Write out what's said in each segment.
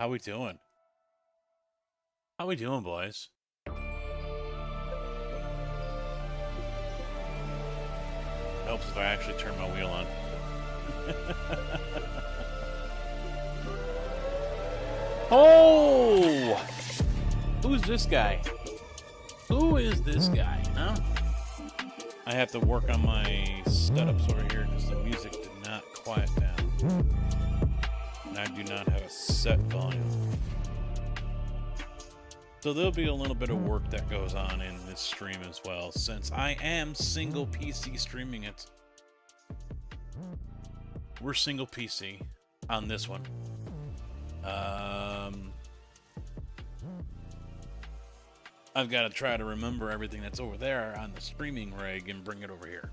How we doing? How we doing, boys? Helps if I actually turn my wheel on. Oh! Who's this guy? Who is this guy, huh? I have to work on my setups over here because the music did not quiet down. And I do not have a set volume. So there'll be a little bit of work that goes on in this stream as well, since I am single PC streaming it. We're single PC on this one. I've got to try to remember everything that's over there on the streaming rig and bring it over here.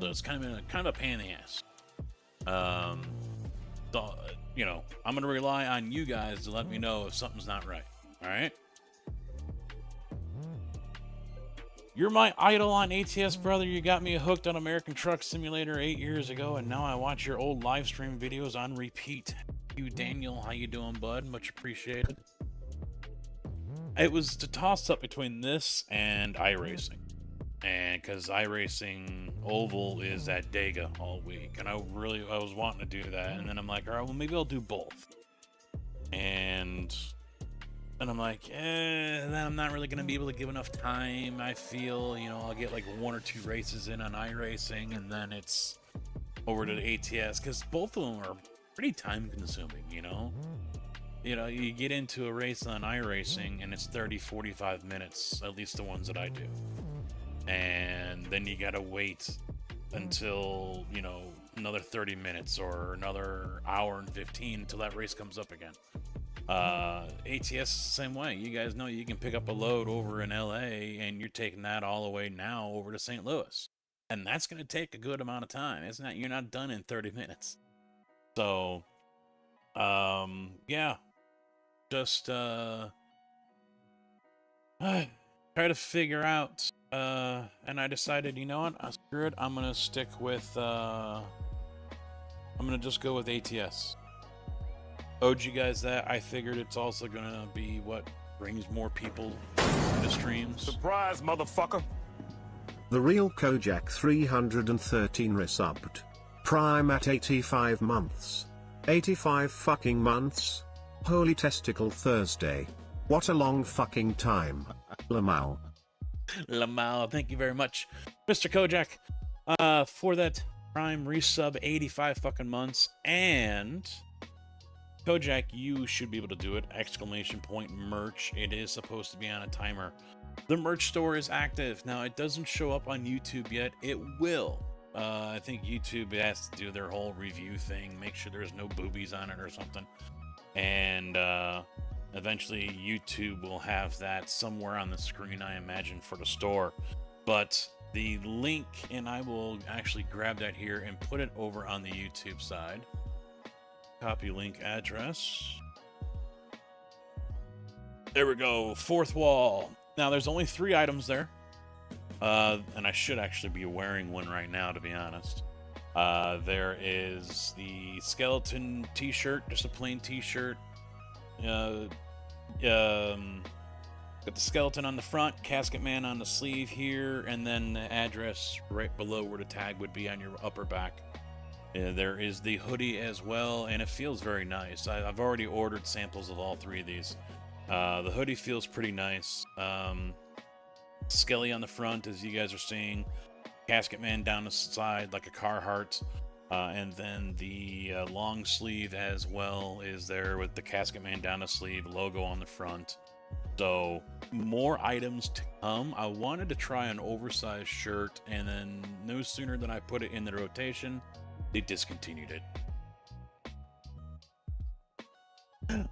So it's kind of a pain in the ass. So, you know, I'm gonna rely on you guys to let me know if something's not right. All right. You're my idol on ATS, brother. You got me hooked on American Truck Simulator 8 years ago, and now I watch your old live stream videos on repeat. You, Daniel, how you doing, bud? Much appreciated. It was a toss-up between this and iRacing. And because iRacing Oval is at Dega all week, and I was wanting to do that, and then I'm like, all right, well, maybe I'll do both. And I'm like, then I'm not really going to be able to give enough time. I feel, you know, I'll get like 1 or 2 races in on iRacing, and then it's over to the ATS, because both of them are pretty time-consuming, you know? You know, you get into a race on iRacing, and it's 30, 45 minutes, at least the ones that I do. And then you got to wait until, you know, another 30 minutes or another hour and 15 until that race comes up again. ATS is the same way. You guys know you can pick up a load over in LA, and you're taking that all the way now over to St. Louis. And that's going to take a good amount of time. You're not done in 30 minutes. So, yeah. Just, try to figure out, and I decided, you know what, screw it, I'm gonna stick with, I'm gonna just go with ATS. Owed you guys that. I figured it's also gonna be what brings more people to streams. Surprise, motherfucker! The real Kojak 313 resubbed. Prime at 85 months. 85 fucking months? Holy testicle Thursday. What a long fucking time. Lamau. Lamau, thank you very much, Mr. Kojak, for that Prime resub 85 fucking months. And Kojak, you should be able to do it. Exclamation point merch. It is supposed to be on a timer. The merch store is active. Now, it doesn't show up on YouTube yet. It will. I think YouTube has to do their whole review thing, make sure there's no boobies on it or something. And eventually YouTube will have that somewhere on the screen, I imagine, for the store. But the link, and I will actually grab that here and put it over on the YouTube side. Copy link address. There we go, 4th wall. Now there's only 3 items there. And I should actually be wearing one right now, to be honest. There is the skeleton t-shirt, just a plain t-shirt. Got the skeleton on the front, casket man on the sleeve here, and then the address right below where the tag would be on your upper back. There is the hoodie as well, and it feels very nice. I've already ordered samples of all 3 of these. The hoodie feels pretty nice. Skelly on the front, as you guys are seeing. Casket man down the side like a Carhartt. And then the long sleeve as well is there with the casket man down the sleeve, logo on the front. So more items to come. I wanted to try an oversized shirt, and then no sooner than I put it in the rotation, they discontinued it.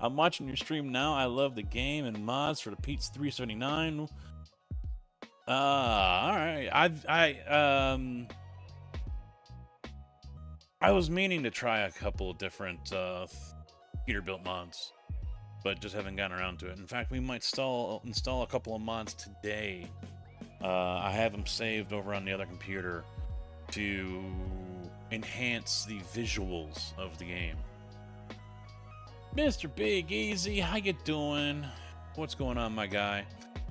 I'm watching your stream now. I love the game and mods for the Pete's 379. All right. I was meaning to try a couple of different Peterbilt mods, but just haven't gotten around to it. In fact, we might install a couple of mods today. I have them saved over on the other computer to enhance the visuals of the game. Mr. Big Easy, how you doing? What's going on, my guy?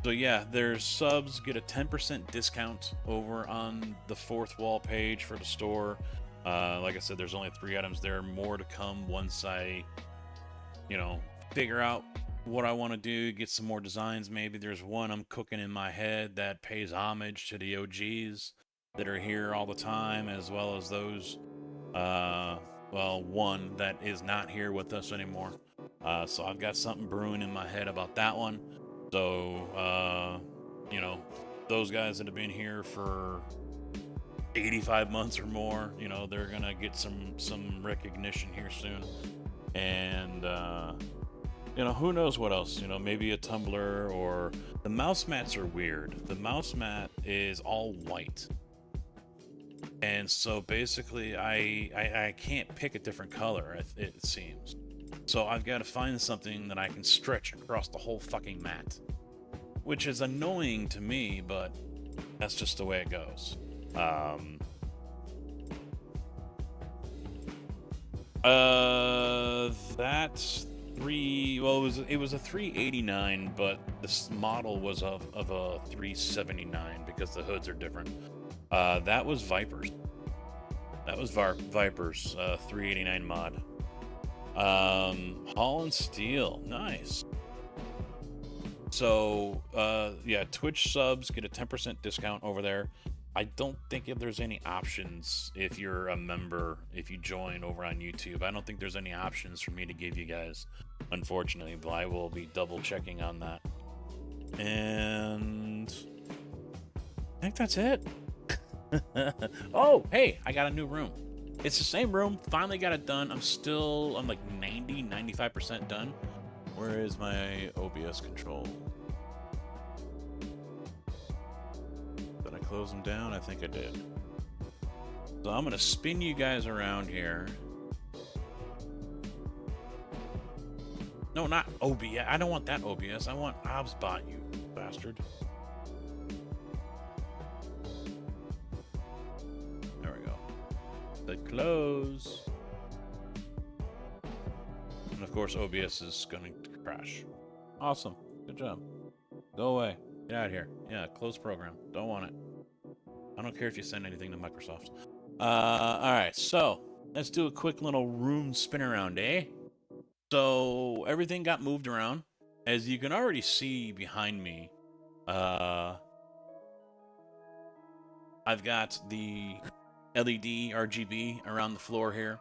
So yeah, there's subs get a 10% discount over on the fourth wall page for the store. Like I said, there's only 3 items there. More to come once I, figure out what I want to do, get some more designs. Maybe there's one I'm cooking in my head that pays homage to the OGs that are here all the time, as well as those, one that is not here with us anymore. So I've got something brewing in my head about that one. So, those guys that have been here for 85 months or more, they're gonna get some recognition here soon. And who knows what else? Maybe a tumbler, or the mouse mats are weird. The mouse mat is all white, and so basically I can't pick a different color, it seems. So I've got to find something that I can stretch across the whole fucking mat, which is annoying to me, but that's just the way it goes. That's it was a 389, but this model was of a 379 because the hoods are different. That was Vipers. That was Vipers 389 mod. Holland Steel, nice. So yeah, Twitch subs get a 10% discount over there. I don't think if there's any options if you're a member, if you join over on YouTube. I don't think there's any options for me to give you guys, unfortunately, but I will be double checking on that. And I think that's it. Oh, hey, I got a new room. It's the same room, finally got it done. I'm like 95% done. Where is my OBS control? Did I close them down? I think I did. So I'm gonna spin you guys around here. No, not OBS. I don't want that OBS. I want OBSBot, you bastard. There we go. Click close. And of course, OBS is going to crash. Awesome. Good job. Go away. Get out of here. Yeah, close program. Don't want it. I don't care if you send anything to Microsoft. Alright, so let's do a quick little room spin around, eh? So everything got moved around. As you can already see behind me, I've got the LED RGB around the floor here.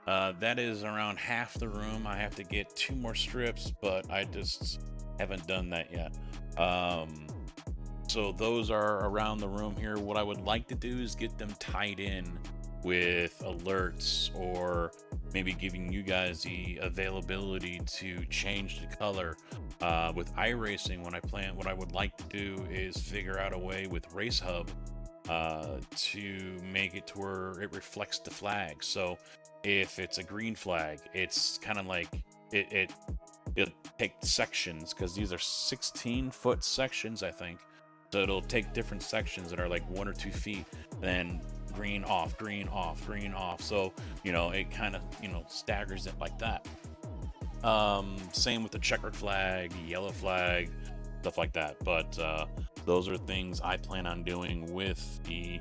That is around half the room. I have to get 2 more strips, but I just haven't done that yet. So those are around the room here. What I would like to do is get them tied in with alerts, or maybe giving you guys the availability to change the color. With iRacing, what I would like to do is figure out a way with Race Hub to make it to where it reflects the flag. So if it's a green flag, it's kind of like it'll take sections, because these are 16-foot sections, I think. So it'll take different sections that are like 1 or 2 feet, then green off, green off, green off. So, it kind of, staggers it like that. Same with the checkered flag, yellow flag, stuff like that. But those are things I plan on doing with the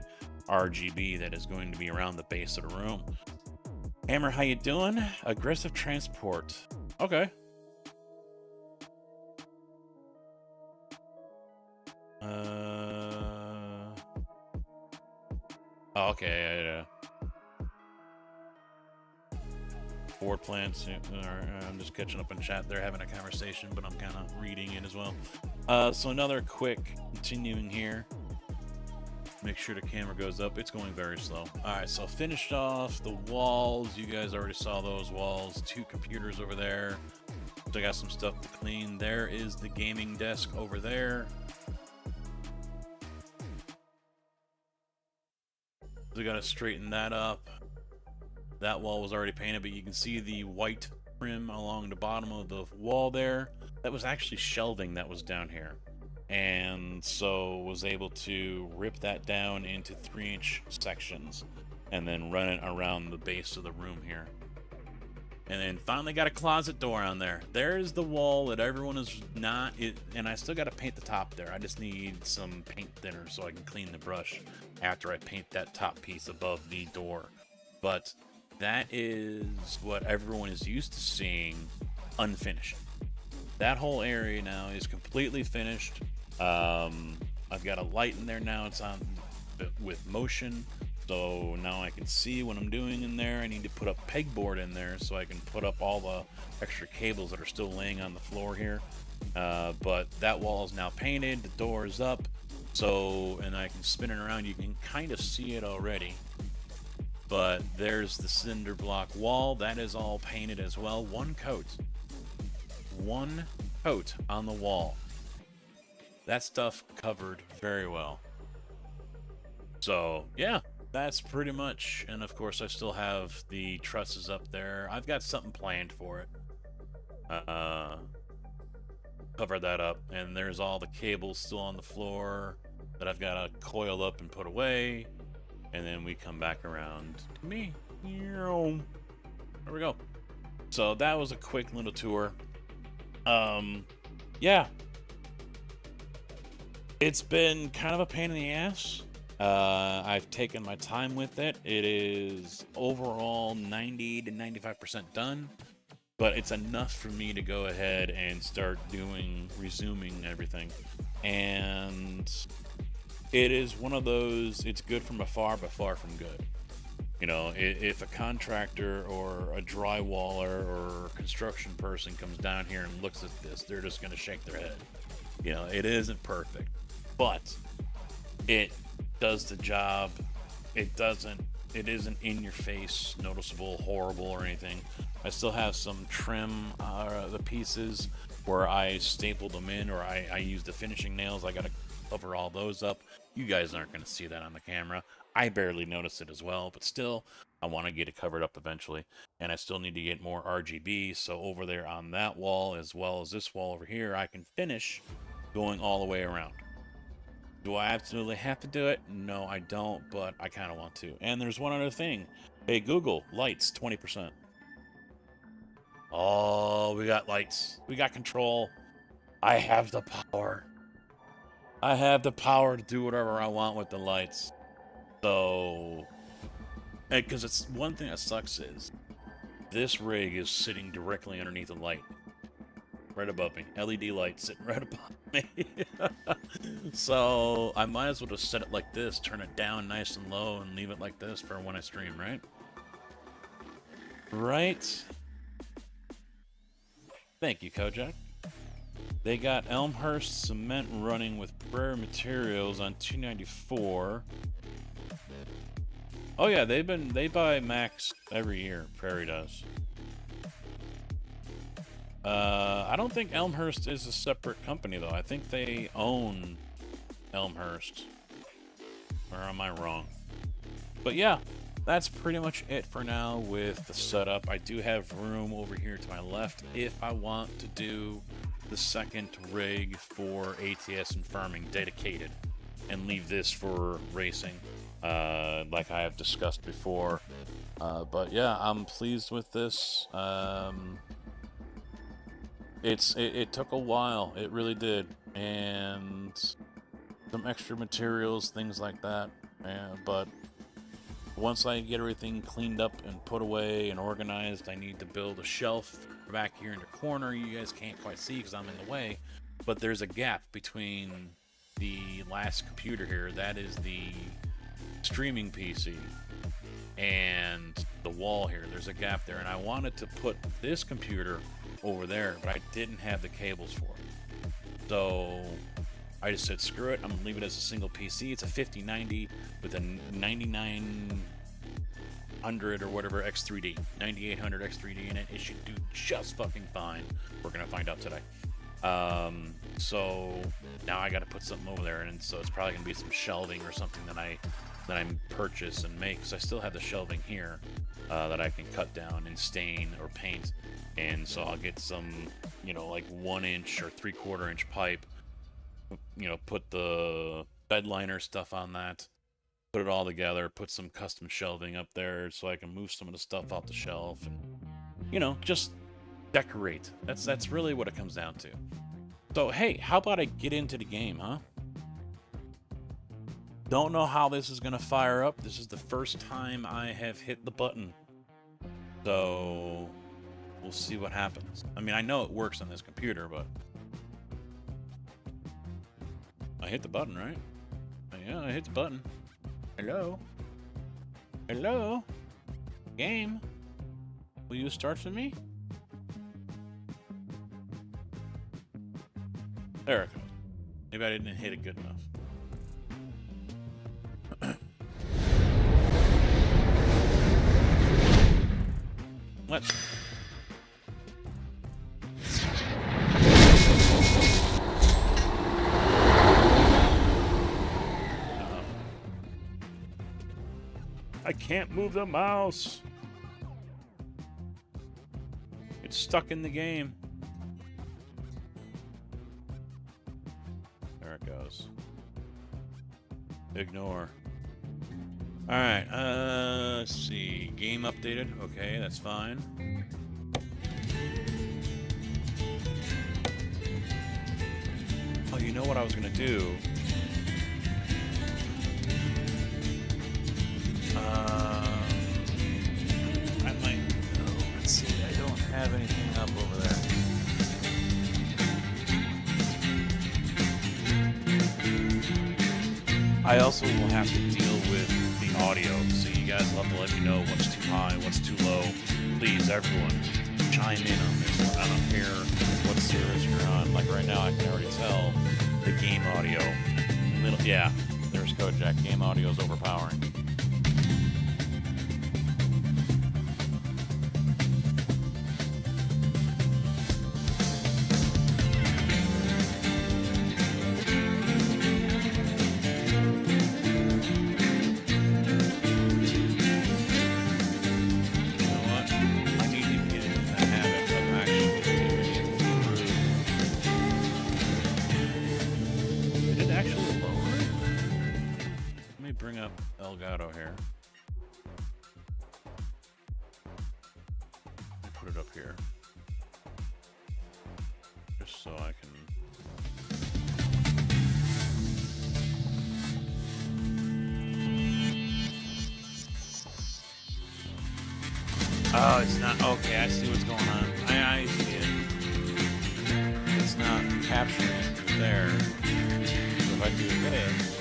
RGB that is going to be around the base of the room. Hammer, how you doing? Aggressive transport. Okay. Okay. Board plants. I'm just catching up in chat. They're having a conversation, but I'm kind of reading it as well. So another quick continuing here. Make sure the camera goes up. It's going very slow. All right, so finished off the walls. You guys already saw those walls. 2 computers over there. So I got some stuff to clean. There is the gaming desk over there. So we got to straighten that up. That wall was already painted, but you can see the white trim along the bottom of the wall there. That was actually shelving that was down here. And so was able to rip that down into 3-inch sections and then run it around the base of the room here. And then finally got a closet door on there. There's the wall that everyone is not, and I still got to paint the top there. I just need some paint thinner so I can clean the brush after I paint that top piece above the door. But that is what everyone is used to seeing unfinished. That whole area now is completely finished. I've got a light in there now. It's on with motion. So now I can see what I'm doing in there. I need to put a pegboard in there so I can put up all the extra cables that are still laying on the floor here. But that wall is now painted. The door is up. So, and I can spin it around. You can kind of see it already. But there's the cinder block wall. That is all painted as well. One coat on the wall. That stuff covered very well. So, yeah. That's pretty much, and of course I still have the trusses up there. I've got something planned for it. Cover that up, and there's all the cables still on the floor that I've got to coil up and put away, and then we come back around to me. There we go. So that was a quick little tour. Yeah. It's been kind of a pain in the ass. I've taken my time with it. It is overall 90 to 95% done, but it's enough for me to go ahead and start resuming everything. And it is one of those, it's good from afar, but far from good. You know, if a contractor or a drywaller or a construction person comes down here and looks at this, they're just going to shake their head. You know, it isn't perfect, but it does the job. It isn't in your face, noticeable, horrible, or anything. I still have some trim, the pieces where I stapled them in, or I used the finishing nails. I gotta cover all those up. You guys aren't gonna see that on the camera. I barely notice it as well, but still, I want to get it covered up eventually. And I still need to get more RGB, so over there on that wall, as well as this wall over here, I can finish going all the way around. Do I absolutely have to do it? No, I don't, but I kind of want to. And there's one other thing. Hey, Google, lights, 20%. Oh, we got lights. We got control. I have the power. I have the power to do whatever I want with the lights. So, because it's one thing that sucks is this rig is sitting directly underneath a light. Right above me. LED light sitting right above me. So I might as well just set it like this, turn it down nice and low, and leave it like this for when I stream, right? Right? Thank you, Kojak. They got Elmhurst cement running with Prairie Materials on 294. Oh yeah, they buy Max every year. Prairie does. I don't think Elmhurst is a separate company, though. I think they own Elmhurst. Or am I wrong? But yeah, that's pretty much it for now with the setup. I do have room over here to my left if I want to do the second rig for ATS and farming dedicated and leave this for racing, like I have discussed before. But yeah, I'm pleased with this. It took a while, it really did, and some extra materials, things like that, but once I get everything cleaned up and put away and organized, I need to build a shelf back here in the corner. You guys can't quite see because I'm in the way, but there's a gap between the last computer here, that is the streaming PC, and the wall here. There's a gap there, and I wanted to put this computer over there, but I didn't have the cables for it. So I just said, screw it, I'm gonna leave it as a single PC. It's a 5090 with a 9900 or whatever X3D, 9800 X3D in it. It should do just fucking fine. We're gonna find out today. So now I got to put something over there, and so it's probably gonna be some shelving or something that I purchase and make. Because I still have the shelving here that I can cut down and stain or paint. And so I'll get some, you know, like 1-inch or 3/4-inch pipe, you know, put the bed liner stuff on that, put it all together, put some custom shelving up there so I can move some of the stuff off the shelf and you know, just decorate. That's really what it comes down to. So, hey, how about I get into the game, huh? Don't know how this is going to fire up. This is the first time I have hit the button. So, we'll see what happens. I mean, I know it works on this computer, but... I hit the button, right? Yeah, I hit the button. Hello? Hello? Game? Will you start for me? There it goes. Maybe I didn't hit it good enough. What? I can't move the mouse. It's stuck in the game. There it goes. Ignore. Alright, let's see. Game updated. Okay, that's fine. Oh, you know what I was gonna do? I might... Oh, let's see. I don't have anything up over there. I also will have to deal with the audio, so you guys will have to let me know what's too high, what's too low. Please, everyone, chime in on this one. I don't care what series you're on. Like right now, I can already tell the game audio. Yeah, there's Kojak. Game audio is overpowering. Here. Put it up here. Just so I can... Oh, it's not... Okay, I see what's going on. I see it. It's not capturing it through there. So if I do this...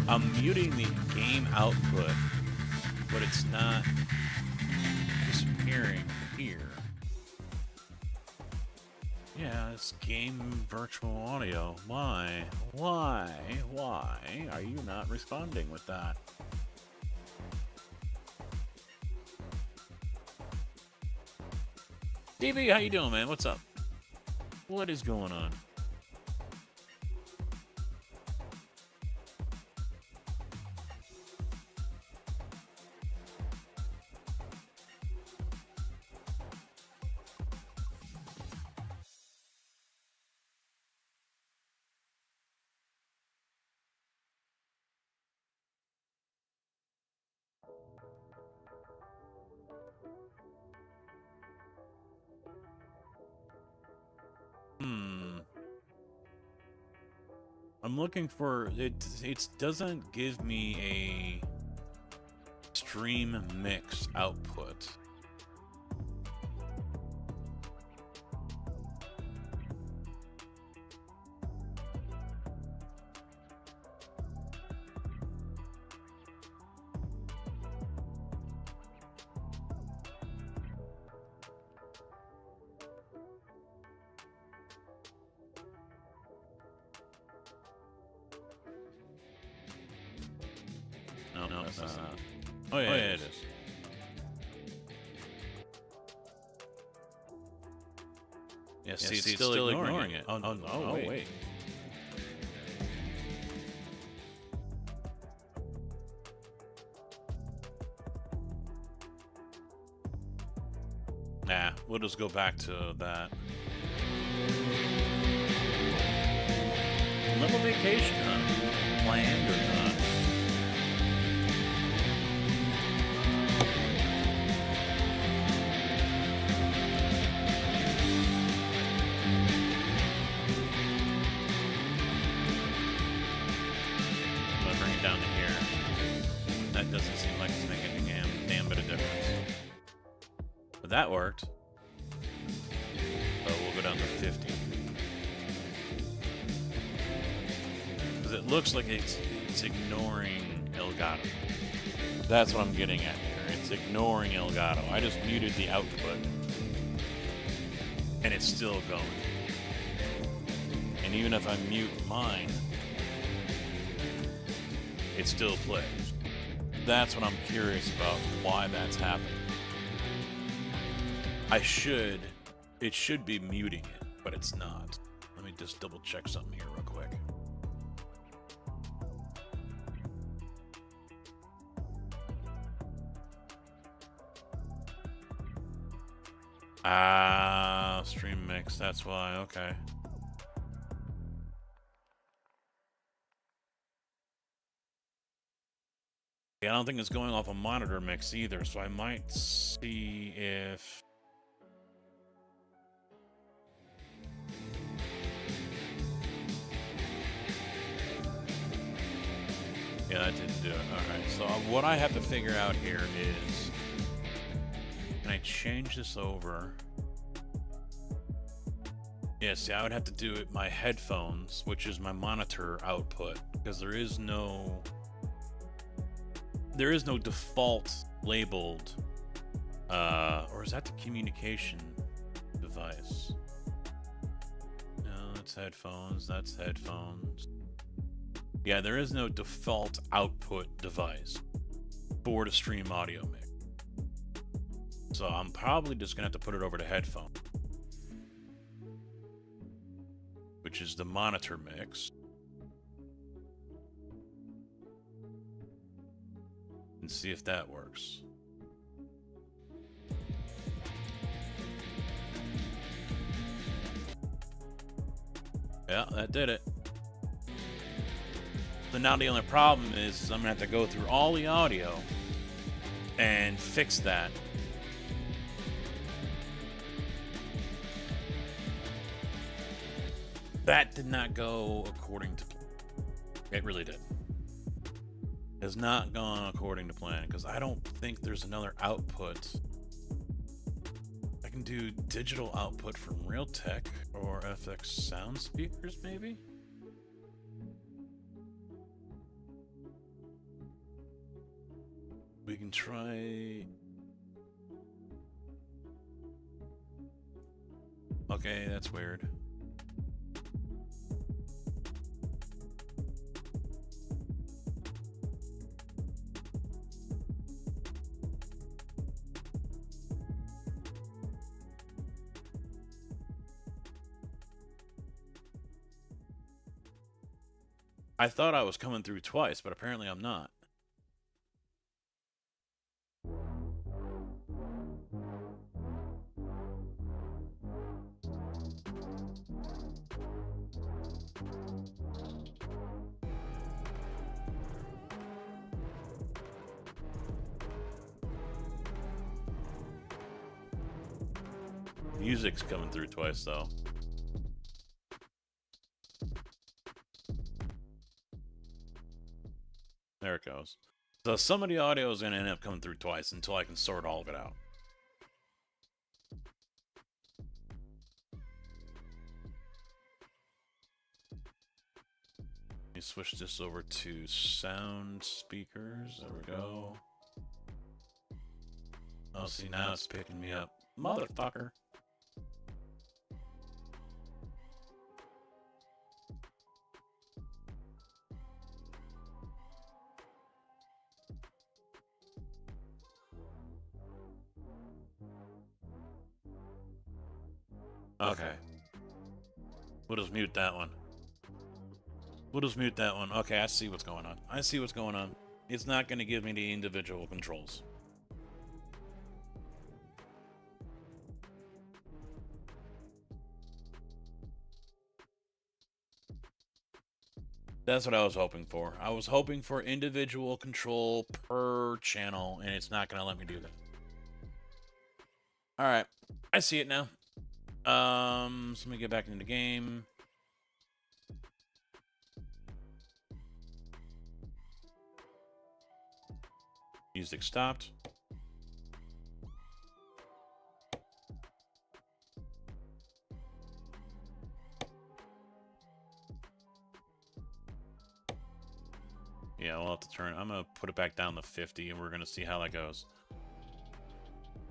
I'm muting the game output, but it's not disappearing here. Yeah, it's game virtual audio. Why? Why are you not responding with that? DB, how you doing, man? What's up? What is going on? I'm looking for it. It doesn't give me a stream mix output. No, that's not. Oh yeah, it is. Yeah, see, it's still ignoring it. Oh, wait. Nah, we'll just go back to that. Little vacation, huh? Planned or not? I'm gonna bring it down to here. That doesn't seem like it's making a damn bit of difference. But that worked. So we'll go down to 50. Because it looks like it's ignoring Elgato. That's what I'm getting at here. It's ignoring Elgato. I just muted the output. And it's still going. And even if I mute mine, it still plays. That's what I'm curious about, why that's happening. It should be muting it, but it's not. Let me just double check something here real quick. Stream mix, that's why, okay. Yeah, I don't think it's going off a monitor mix either, so I might see if... Yeah, that didn't do it. Alright, so what I have to figure out here is... Can I change this over? Yeah, see, I would have to do it my headphones, which is my monitor output, because there is no default labeled, or is that the communication device? No, that's headphones, that's headphones. Yeah, there is no default output device for the stream audio mix. So I'm probably just gonna have to put it over to headphone, which is the monitor mix. And see if that works. Yeah, that did it. So now the only problem is I'm gonna have to go through all the audio and fix that. That did not go according to plan. It really did. Has not gone according to plan, because I don't think there's another output. I can do digital output from Realtek or FX sound speakers, maybe? We can try... Okay, that's weird. I thought I was coming through twice, but apparently I'm not. Music's coming through twice, though. There it goes. So some of the audio is going to end up coming through twice until I can sort all of it out. Let me switch this over to sound speakers. There we go. Oh, see, now it's picking me up. Motherfucker. Okay. We'll just mute that one. We'll just mute that one. Okay, I see what's going on. I see what's going on. It's not going to give me the individual controls. That's what I was hoping for. I was hoping for individual control per channel, and it's not going to let me do that. All right, I see it now. So let me get back into the game. Music stopped. Yeah, we'll have to turn. I'm going to put it back down to 50, and we're going to see how that goes.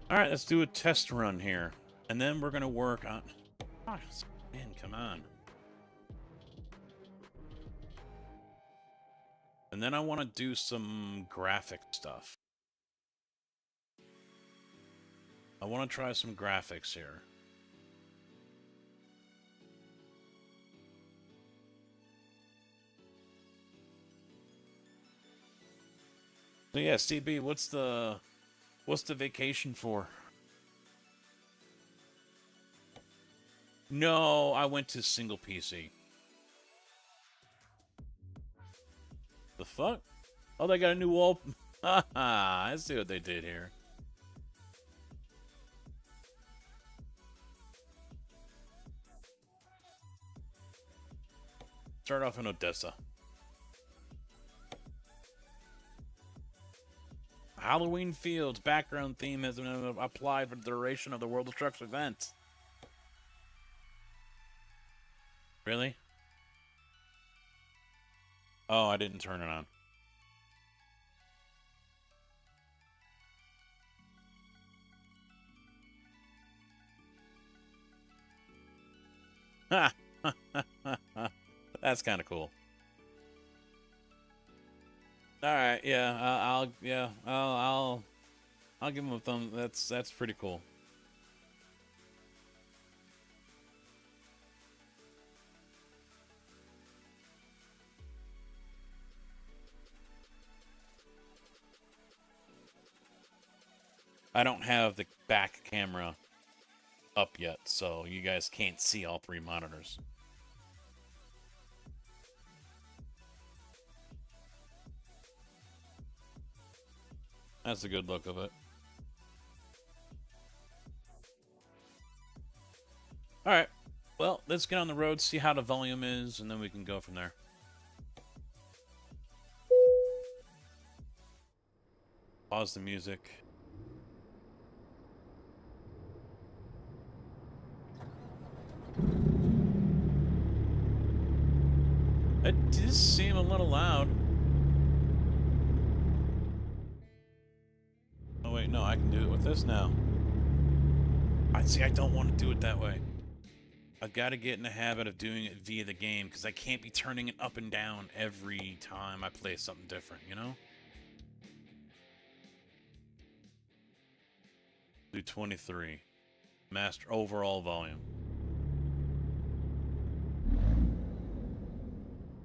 All right, let's do a test run here. And then we're going to work on... Oh, man, come on. And then I want to do some graphic stuff. I want to try some graphics here. So yeah, CB, what's the vacation for? No, I went to single PC. The fuck? Oh, they got a new wall. I see what they did here. Start off in Odessa. Halloween Fields background theme has been applied for the duration of the World of Trucks event. Really? Oh, I didn't turn it on. Ha! That's kind of cool. All right, yeah, I'll give him a thumb. That's pretty cool. I don't have the back camera up yet, so you guys can't see all three monitors. That's a good look of it. All right. Well, let's get on the road, see how the volume is, and then we can go from there. Pause the music. It does seem a little loud. Oh wait, no, I can do it with this now. I see, I don't want to do it that way. I've got to get in the habit of doing it via the game, because I can't be turning it up and down every time I play something different, you know? Do 23. Master overall volume.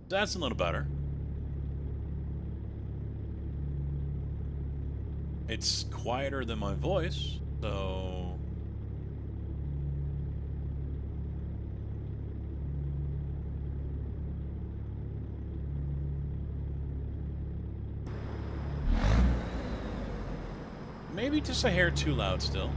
That's a little better. It's quieter than my voice, so... Maybe just a hair too loud still.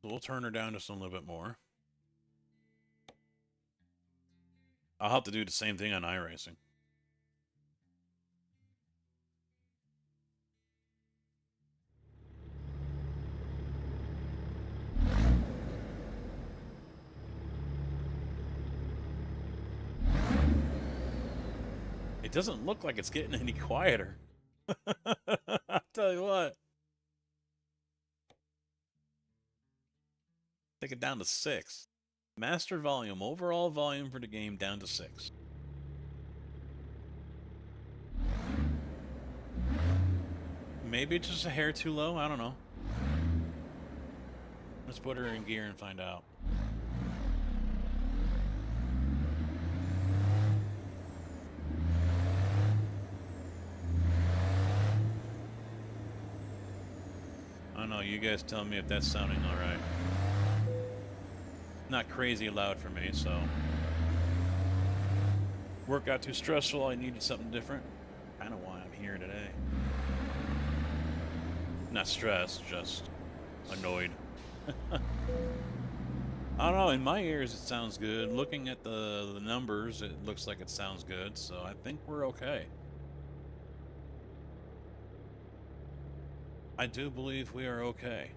We'll turn her down just a little bit more. I'll have to do the same thing on iRacing. It doesn't look like it's getting any quieter. I'll tell you what. Take it down to 6. Master volume, overall volume for the game down to 6. Maybe it's just a hair too low, I don't know. Let's put her in gear and find out. I don't know. You guys tell me if that's sounding alright. Not crazy loud for me, so. Work got too stressful, I needed something different. Kind of why I'm here today. Not stressed, just annoyed. I don't know, in my ears it sounds good. Looking at the numbers, it looks like it sounds good, so I think we're okay. I do believe we are okay.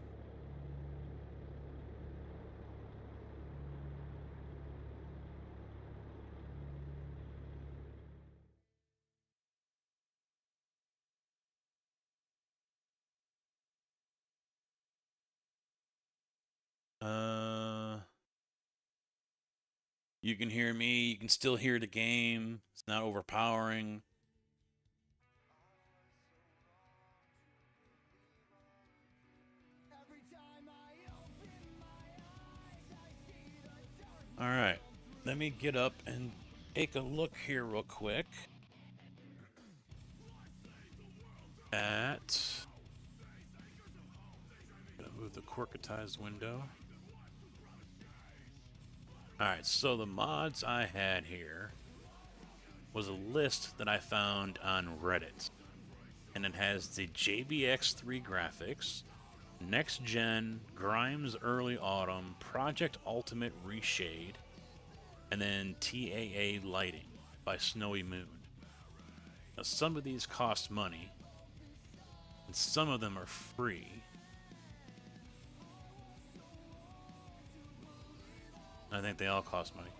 You can hear me, you can still hear the game. It's not overpowering. All right, let me get up and take a look here real quick at. Gonna move the corketized window. All right, so the mods I had here was a list that I found on Reddit, and it has the JBX3 graphics, Next Gen, Grimes Early Autumn, Project Ultimate Reshade, and then TAA Lighting by Snowy Moon. Now, some of these cost money, and some of them are free. I think they all cost money.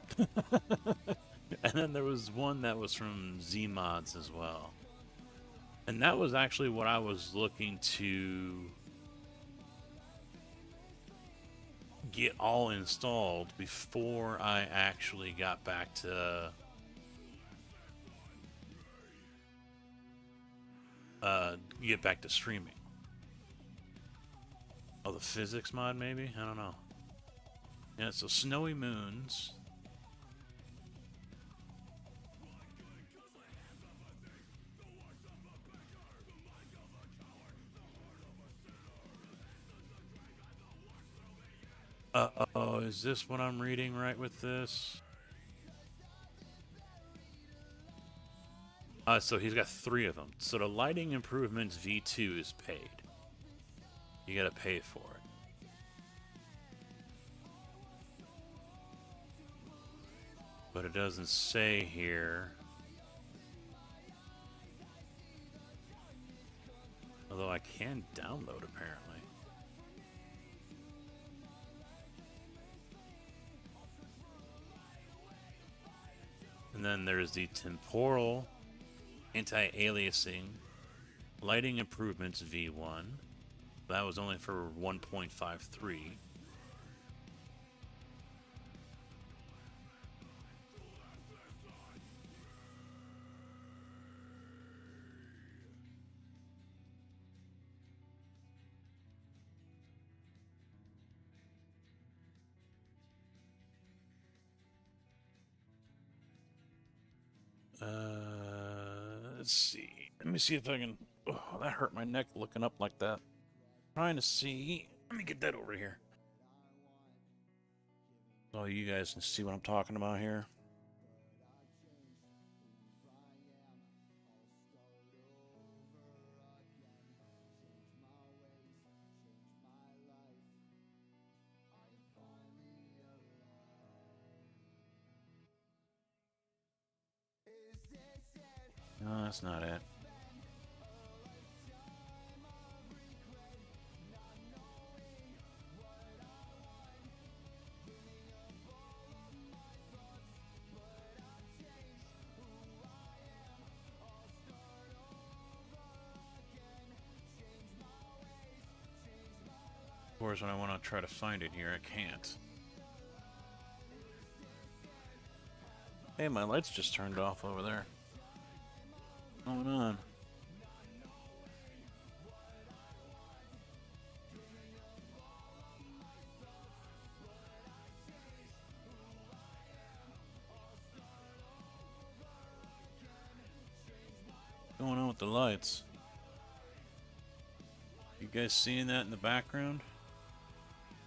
And then there was one that was from Z Mods as well. And that was actually what I was looking to get all installed before I actually got back to streaming. Oh, the physics mod maybe? I don't know. Yeah, so Snowy Moons. Oh, is this what I'm reading right with this? So he's got 3 of them. So the lighting improvements V2 is paid. You gotta pay for it. But it doesn't say here. Although I can download apparently. And then there's the temporal anti-aliasing lighting improvements V1. That was only for 1.53. Let's see. Let me see if I can. Oh, that hurt my neck looking up like that. Trying to see. Let me get that over here. So you guys can see what I'm talking about here. No, that's not it. Of course, when I want to try to find it here, I can't. Hey, my lights just turned off over there. What's going on? What's going on with the lights? You You guys seeing that in the background?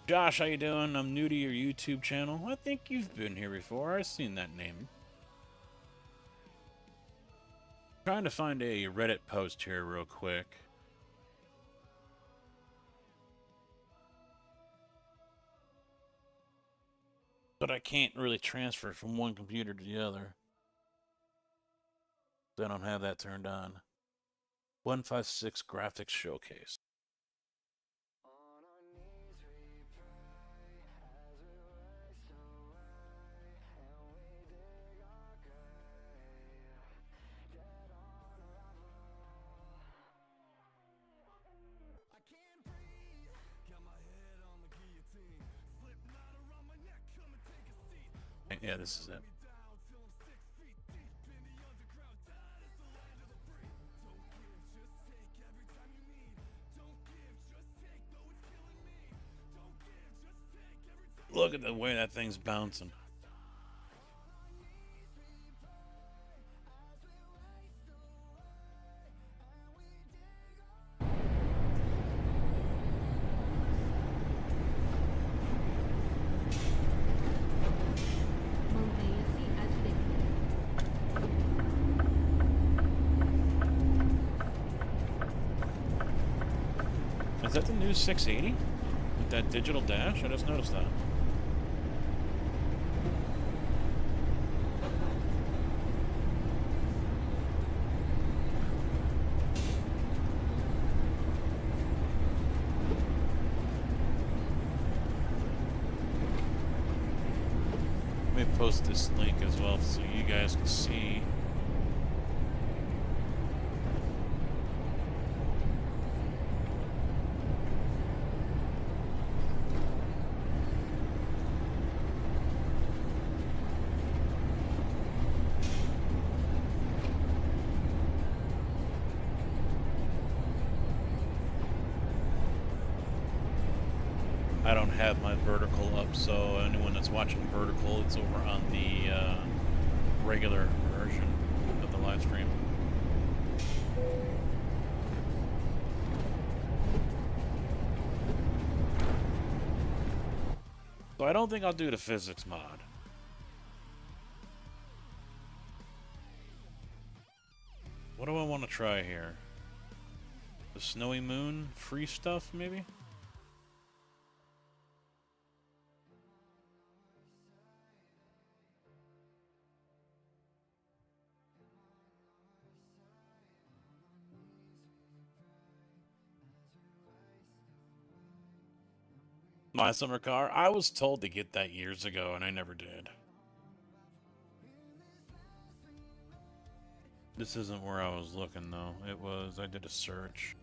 Josh, how you doing? I'm new to your YouTube channel. I think you've been here before. I've seen that name. Trying to find a Reddit post here real quick. But I can't really transfer from one computer to the other. I don't have that turned on. 156 graphics showcase. Yeah, this is it. Look at the way that thing's bouncing. Is that the new 680? With that digital dash? I just noticed that. Let me post this link as well so you guys can see. I don't have my vertical up, so anyone that's watching vertical, it's over on the regular version of the live stream. So I don't think I'll do the physics mod. What do I want to try here? The snowy moon free stuff, maybe? My summer car? I was told to get that years ago, and I never did. This isn't where I was looking, though. It was... I did a search.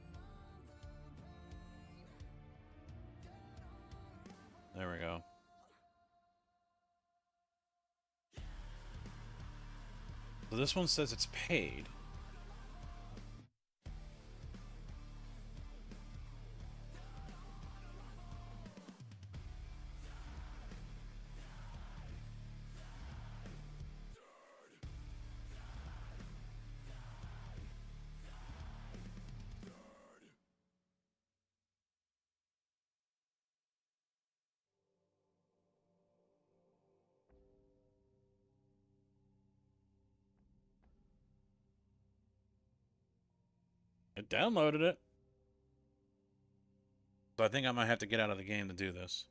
There we go. So this one says it's paid. It downloaded it. So I think I might have to get out of the game to do this.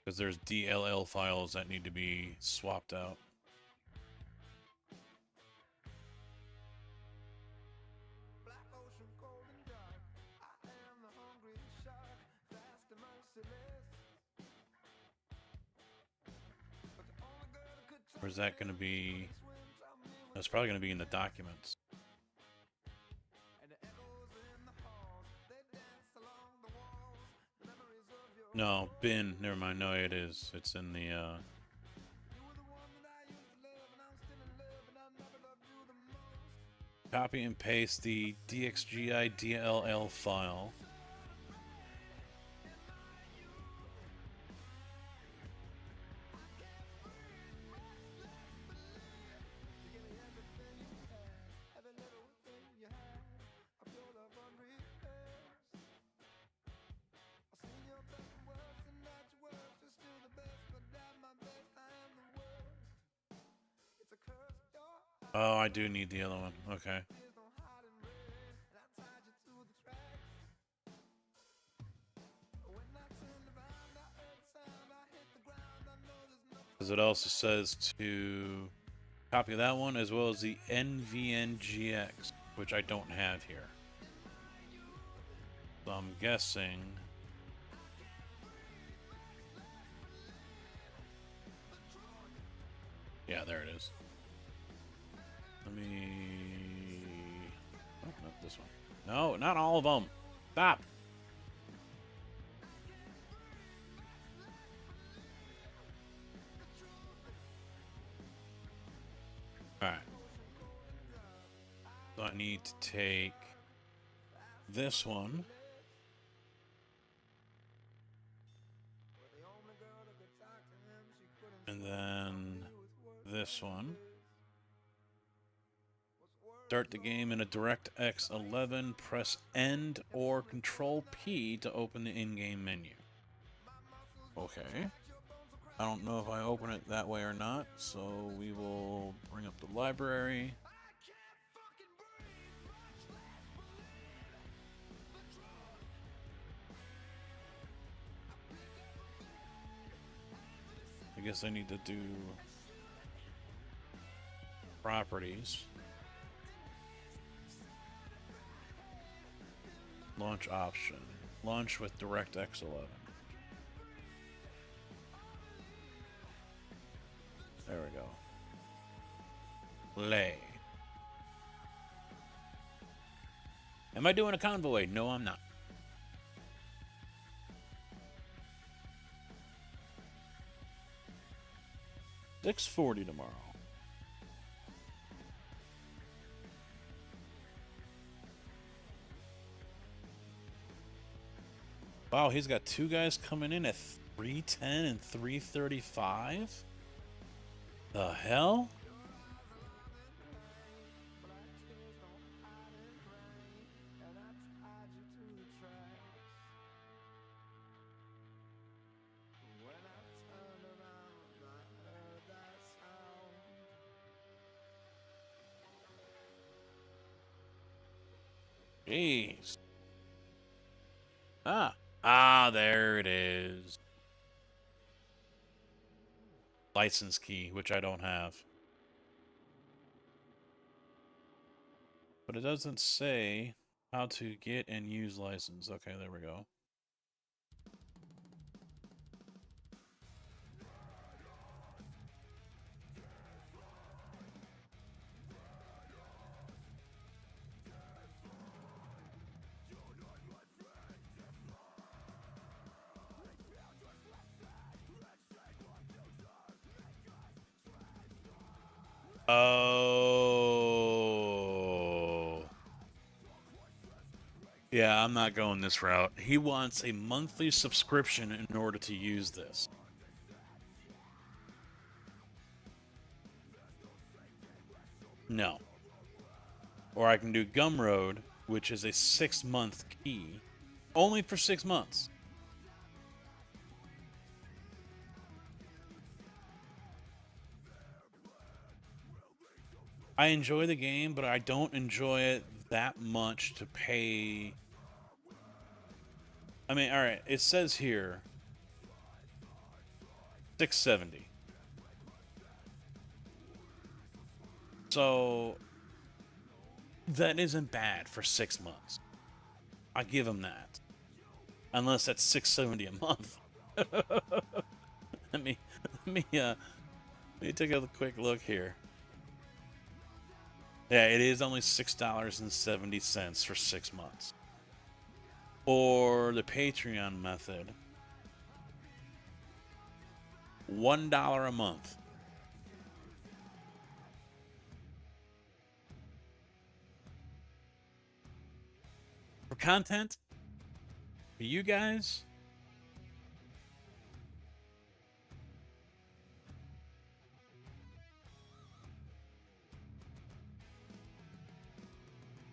Because there's DLL files that need to be swapped out. Or is that going to be... That's probably going to be in the documents. No, bin. Never mind. No, it is. It's in the... Copy and paste the DXGI DLL file. Oh, I do need the other one. Okay. Because it also says to copy that one as well as the NVNGX, which I don't have here. So I'm guessing. Yeah, there it is. Let me. Oh, not this one. No, not all of them. Stop. Alright. So I need to take this one. And then this one. Start the game in a DirectX 11. Press End or Control P to open the in-game menu. Okay. I don't know if I open it that way or not, so we will bring up the library. I guess I need to do properties. Launch option. Launch with DirectX 11. There we go. Play. Am I doing a convoy? No, I'm not. $640 tomorrow. Wow, he's got two guys coming in at 310 and 335? The hell? Jeez. There it is. License key, which I don't have. But it doesn't say how to get and use license. Okay, there we go. Oh. Yeah, I'm not going this route. He wants a monthly subscription in order to use this. No. Or I can do Gumroad, which is a 6-month key, only for 6 months. I enjoy the game, but I don't enjoy it that much to pay. I mean, all right, it says here $670. So that isn't bad for 6 months. I give him that. Unless that's $670 a month. let me take a quick look here. Yeah, it is only $6.70 for 6 months. Or the Patreon method, $1 a month. For content, for you guys,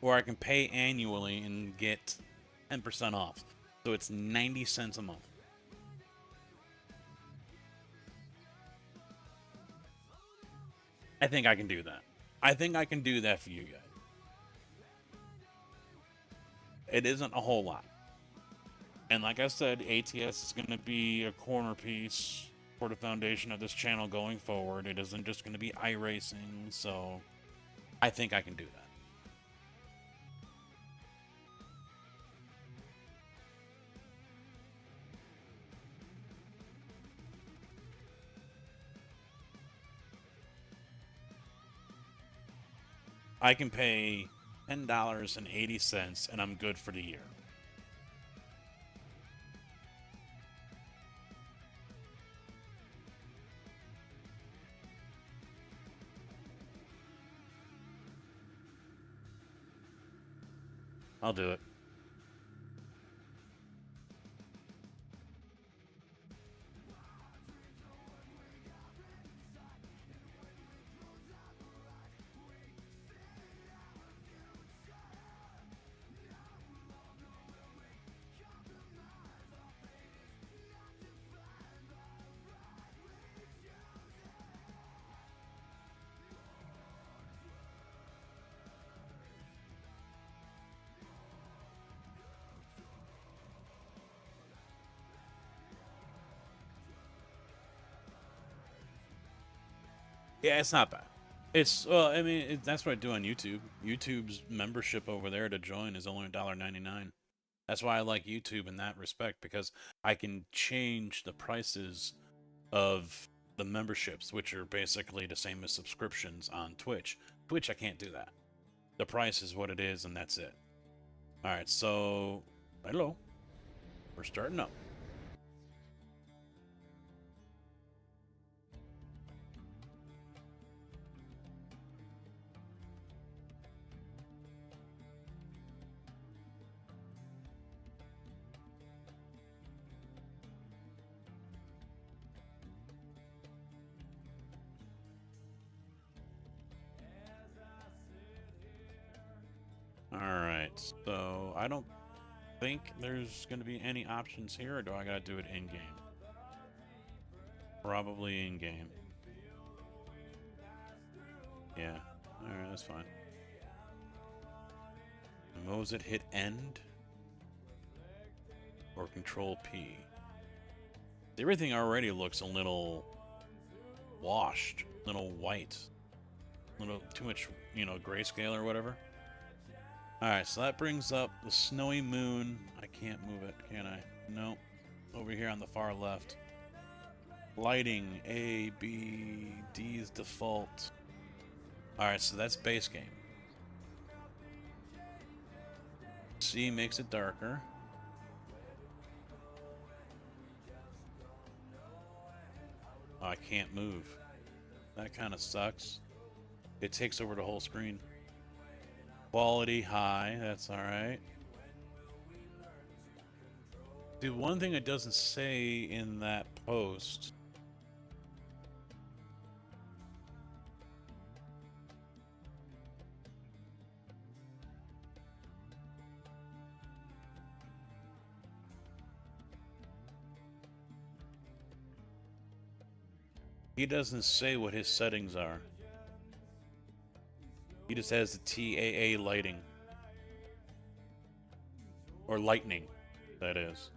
or I can pay annually and get 10% off. So it's 90 cents a month. I think I can do that. I think I can do that for you guys. It isn't a whole lot. And like I said, ATS is going to be a corner piece for the foundation of this channel going forward. It isn't just going to be iRacing, so I think I can do that. I can pay $10.80 and I'm good for the year. I'll do it. Yeah, it's not bad. It's well, I mean, that's what I do on YouTube. YouTube's membership over there to join is only $1.99. That's why I like YouTube in that respect, because I can change the prices of the memberships, which are basically the same as subscriptions on Twitch. Twitch, I can't do that. The price is what it is, and that's it. All right, so hello, we're starting up. All right, so I don't think there's going to be any options here, or do I got to do it in game? Probably in game. Yeah. All right, that's fine. And what was it? Hit end or Control P? Everything already looks a little washed, a little white, a little too much, grayscale or whatever. Alright, so that brings up the snowy moon. I can't move it, can I? Nope. Over here on the far left. Lighting, A, B, D is default. Alright, so that's base game. C makes it darker. Oh, I can't move. That kind of sucks. It takes over the whole screen. Quality high, that's alright. Dude, one thing it doesn't say in that post. He doesn't say what his settings are. He just has the TAA lighting. Or lightning, that is.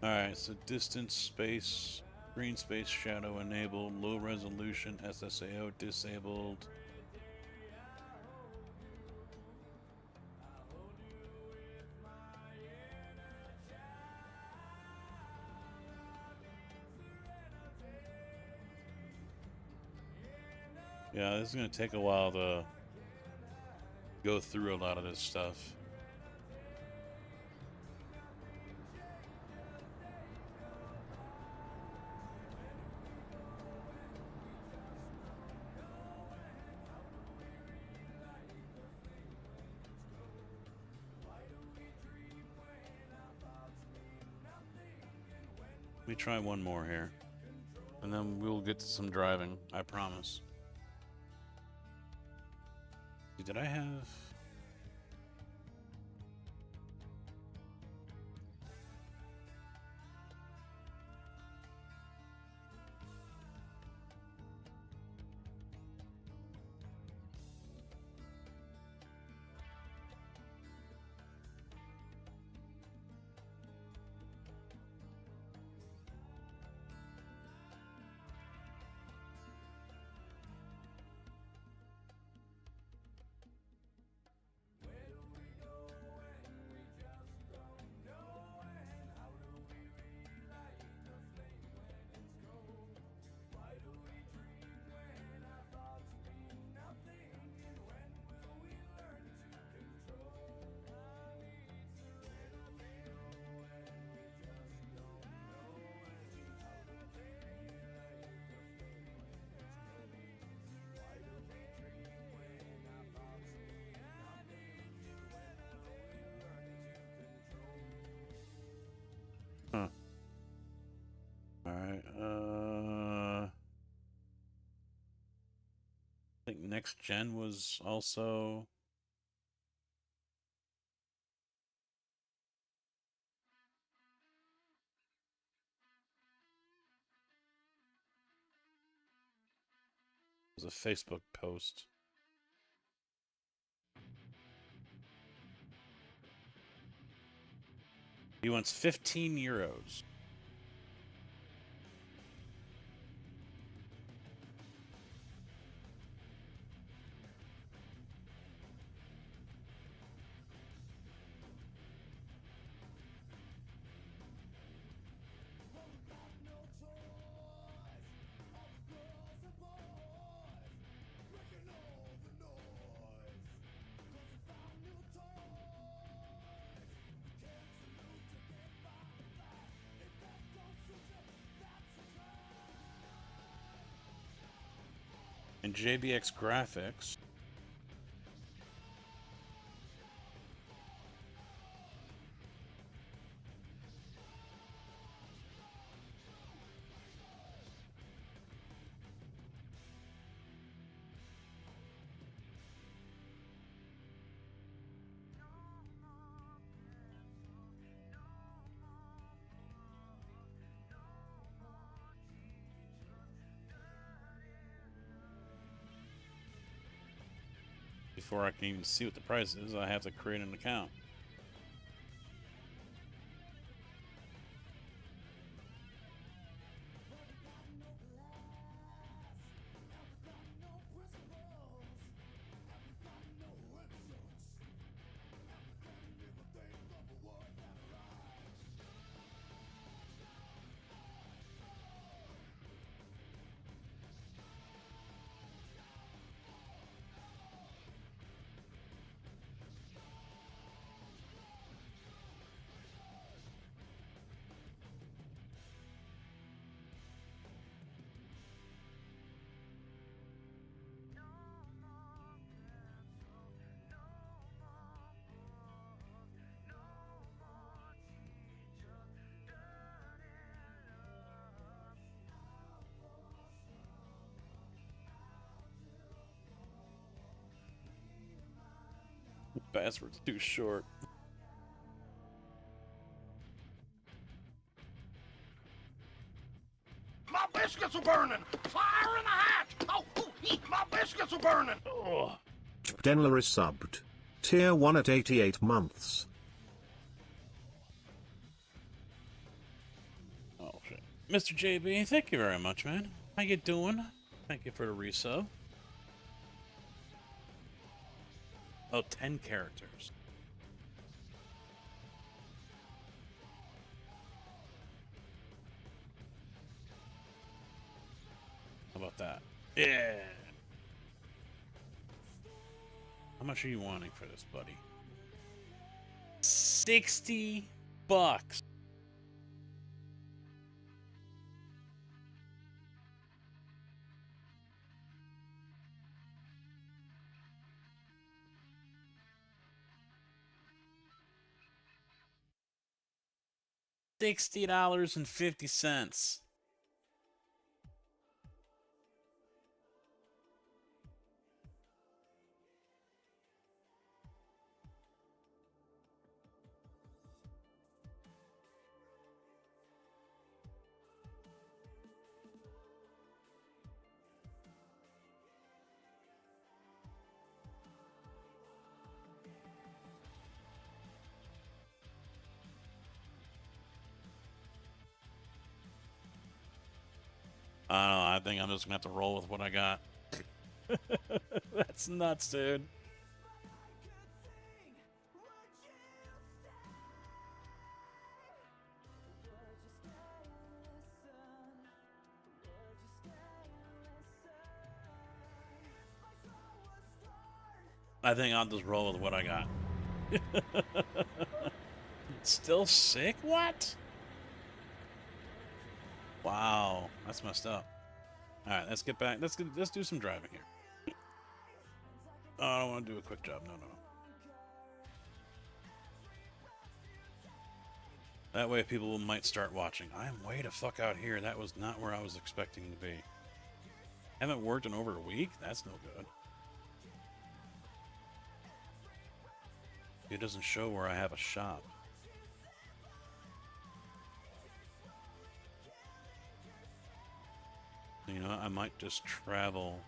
Alright, so distance, space, green space, shadow enabled, low resolution, SSAO disabled. Yeah, this is going to take a while to go through a lot of this stuff. Let me try one more here. And then we'll get to some driving, I promise. Did I have... right. I think Next Gen was also. It was a Facebook post. He wants 15 euros. And JBX Graphics. Before I can even see what the price is, I have to create an account. Password's too short. My biscuits are burning! Fire in the hatch! Oh, my biscuits are burning! Oh. Denler is subbed. Tier 1 at 88 months. Oh shit. Mr. JB, thank you very much, man. How you doing? Thank you for the resub. Oh, 10 characters. How about that? Yeah. How much are you wanting for this, buddy? 60 bucks. $60.50. I don't know. I think I'm just gonna have to roll with what I got. That's nuts, dude. I think I'll just roll with what I got. Still sick? What? Wow, that's messed up. All right, let's get back. Let's do some driving here. Oh, I don't want to do a quick job. No. That way people might start watching. I'm way the fuck out here. That was not where I was expecting to be. Haven't worked in over a week? That's no good. It doesn't show where I have a shop. You know, I might just travel.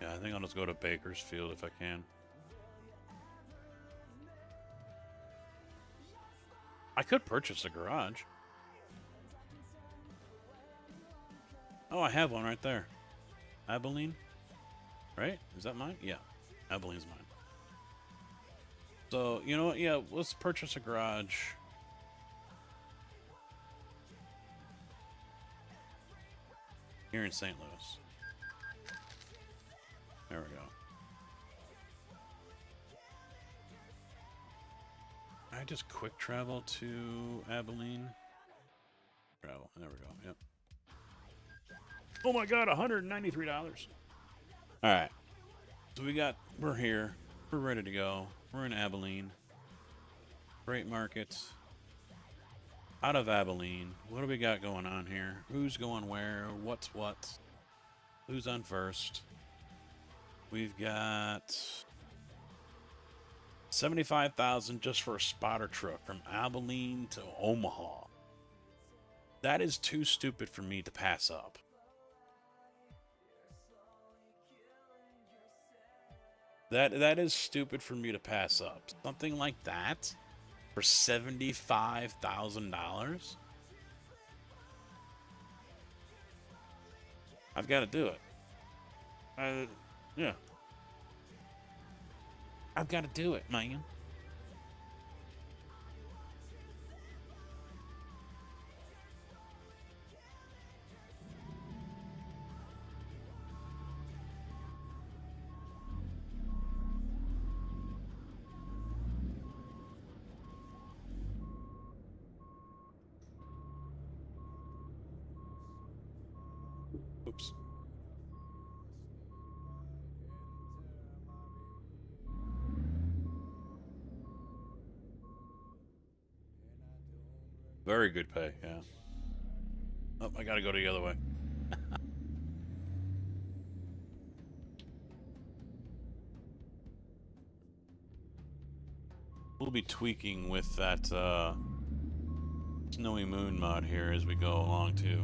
Yeah, I think I'll just go to Bakersfield if I can. I could purchase a garage. Oh, I have one right there. Abilene? Right? Is that mine? Yeah. Abilene's mine. So, you know what? Yeah, let's purchase a garage. Here in St. Louis. There we go. I just quick travel to Abilene. Travel. There we go. Yep. Oh my god, $193. Alright. So we're here. We're ready to go. We're in Abilene. Freight markets. Out of Abilene. What do we got going on here? Who's going where? What's what? Who's on first? We've got 75,000 just for a spotter truck from Abilene to Omaha. That is too stupid for me to pass up. That is stupid for me to pass up. Something like that for $75,000. I've got to do it. Yeah. I've got to do it, man. Oops. Very good pay, yeah. Oh, I gotta go the other way. We'll be tweaking with that Snowy Moon mod here as we go along too.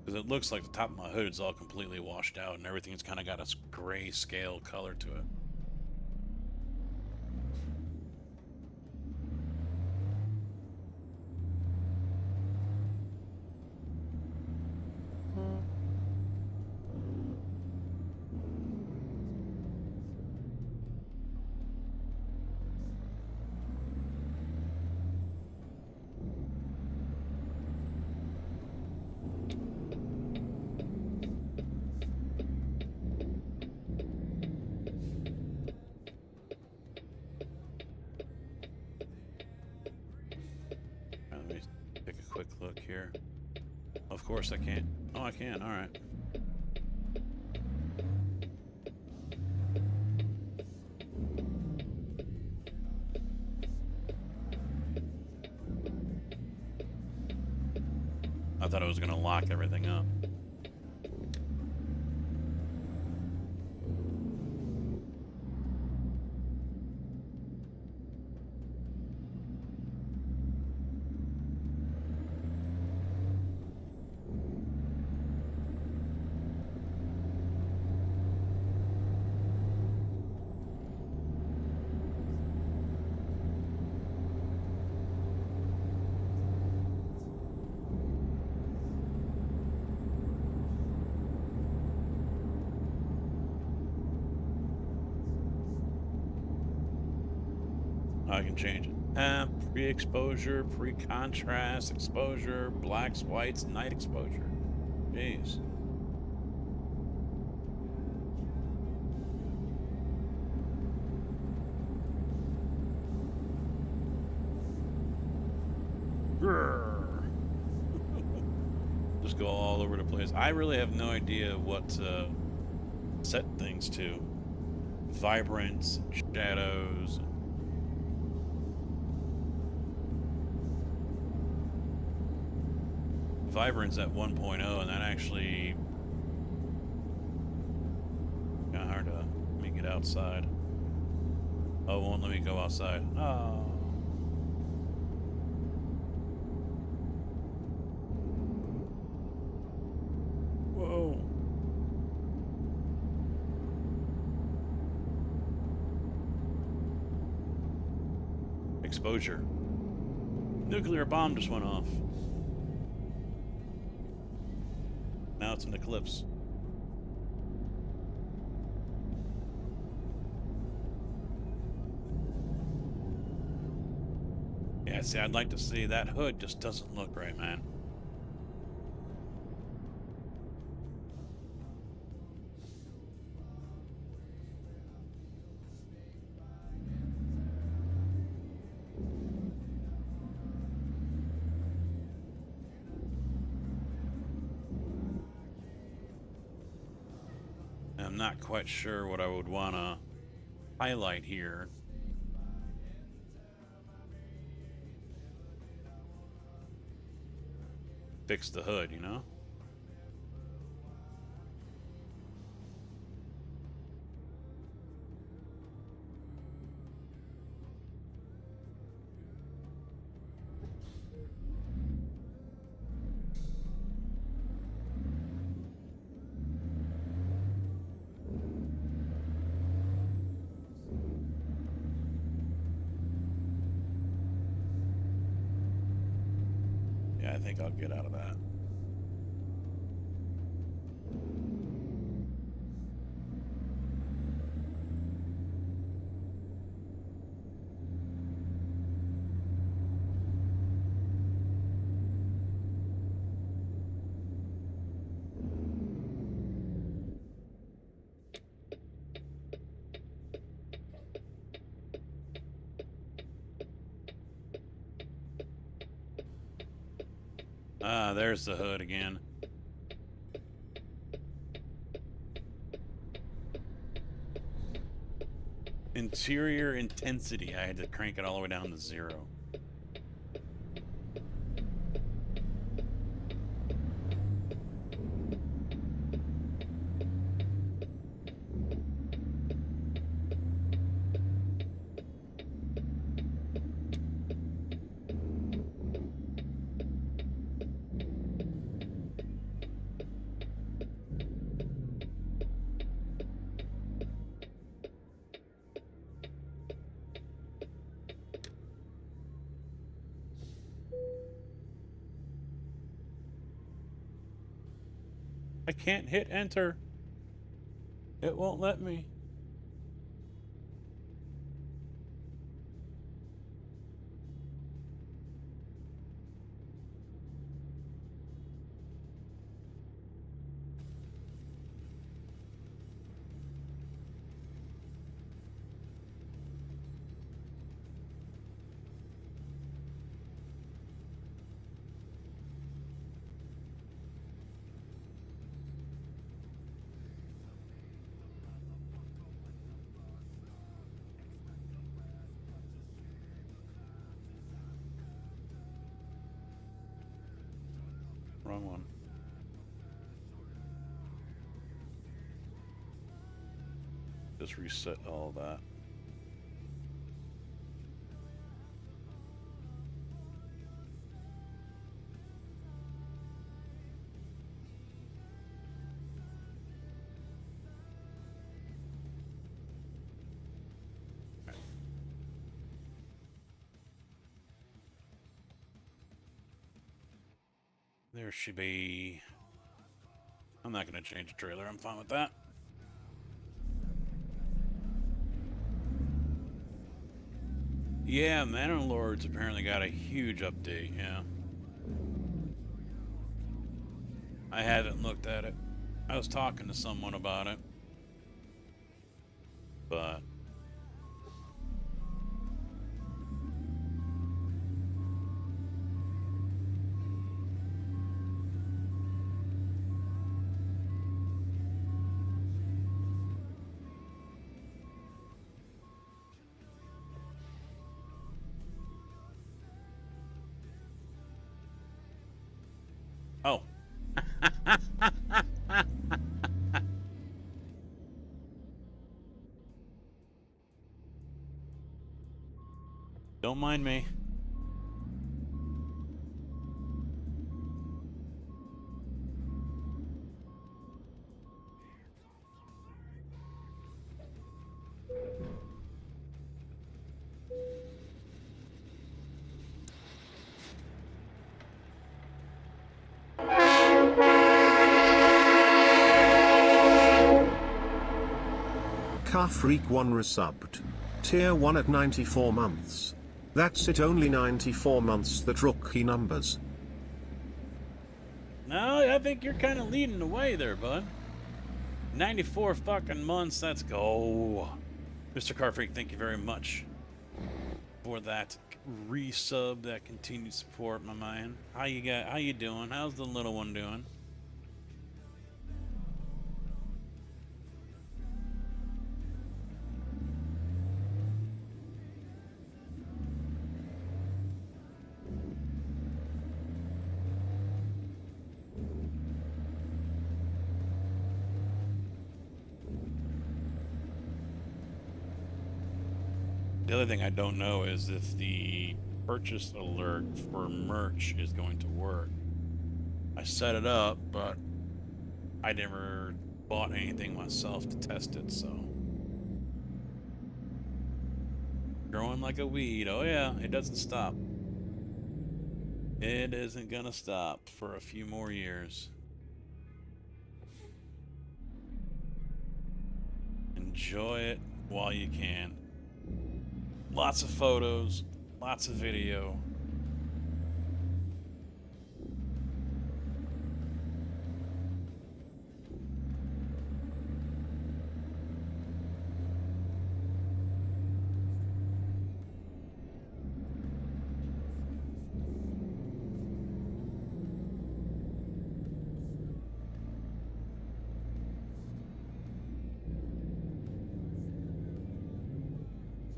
Because it looks like the top of my hood is all completely washed out and everything's kind of got a gray scale color to it. Let me take a quick look here. Of course I can't. Oh, I can. All right. I thought it was going to lock everything up. I can change it. Pre-exposure, pre-contrast, exposure, blacks, whites, night exposure. Jeez. Just go all over the place. I really have no idea what to set things to. Vibrance, shadows. Vibrance at 1.0, and that actually kind of hard to let me get outside. Oh, it won't let me go outside. Oh. Whoa. Exposure. Nuclear bomb just went off. Now it's an eclipse. Yeah, see, I'd like to see that hood just doesn't look right, man. I'm not quite sure what I would want to highlight here. Fix the hood, you know? Yeah, I think I'll get out of that. Ah, there's the hood again. Interior intensity. I had to crank it all the way down to 0. I can't hit enter. It won't let me. Wrong one. Just reset all that. There should be... I'm not going to change the trailer. I'm fine with that. Yeah, Manor Lords apparently got a huge update, yeah. I haven't looked at it. I was talking to someone about it. But... Oh. Don't mind me. Car Freak 1 resubbed. Tier 1 at 94 months. That's it, only 94 months, that rookie numbers. No, I think you're kind of leading the way there, bud. 94 fucking months, let's go. Mr. Car Freak, thank you very much for that resub, that continued support, my man. How you doing? How's the little one doing? The other thing I don't know is if the purchase alert for merch is going to work. I set it up, but I never bought anything myself to test it, so. Growing like a weed. Oh yeah, it doesn't stop. It isn't gonna stop for a few more years. Enjoy it while you can. Lots of photos, lots of video.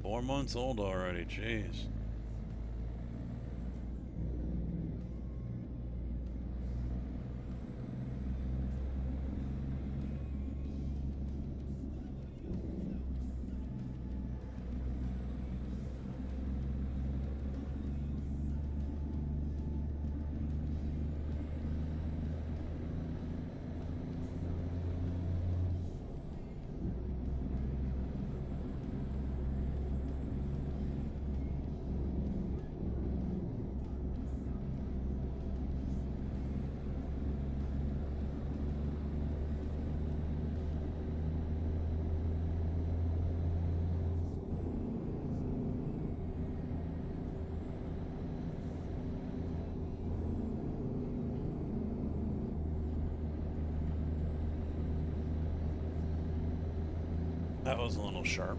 Four months old already, jeez. That was a little sharp.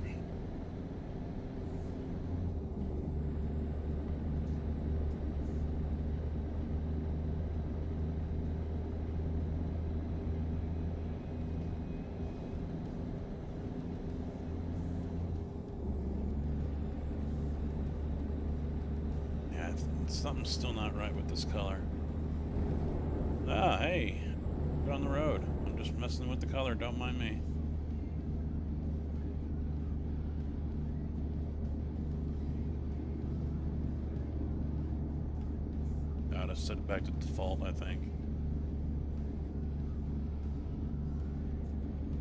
Yeah, something's still not right with this color. Ah, hey, get on the road. I'm just messing with the color, don't mind me. Gotta set it back to default, I think.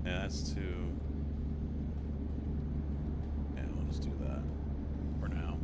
Yeah, that's too... Yeah, we'll just do that for now.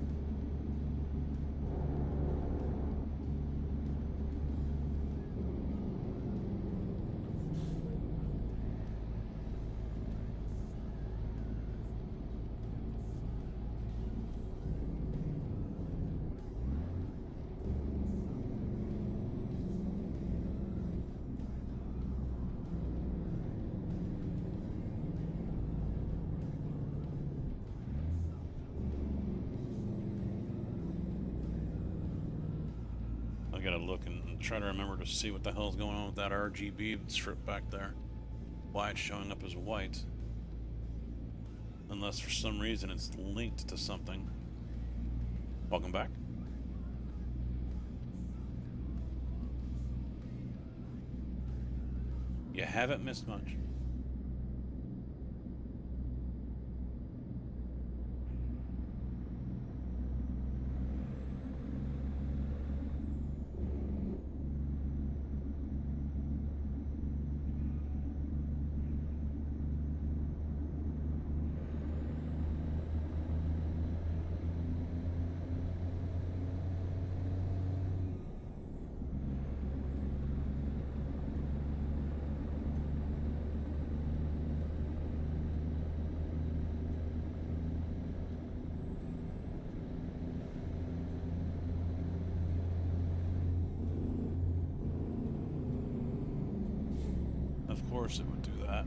I gotta look and try to remember to see what the hell's going on with that RGB strip back there. Why it's showing up as white. Unless for some reason it's linked to something. Welcome back. You haven't missed much. Of course it would do that.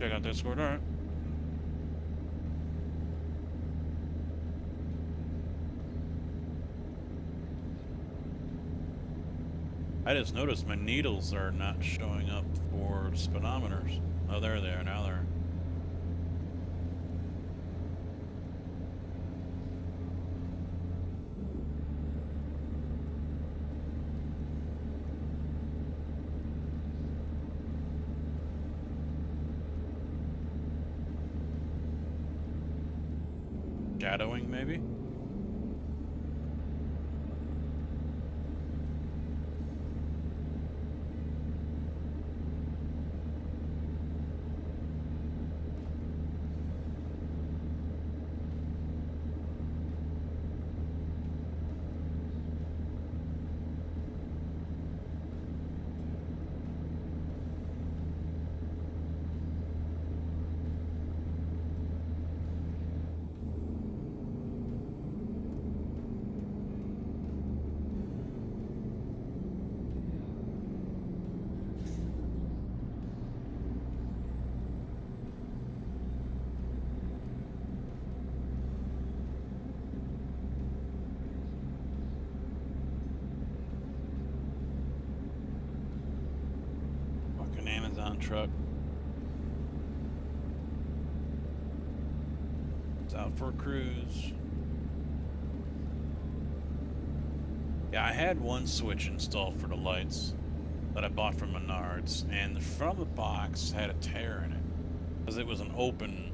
Check out Discord, alright. I just noticed my needles are not showing up for speedometers. Oh, there they are, now they're... Shadowing, maybe? Truck. It's out for a cruise. Yeah, I had one switch installed for the lights that I bought from Menards, and the front of the box had a tear in it because it was an open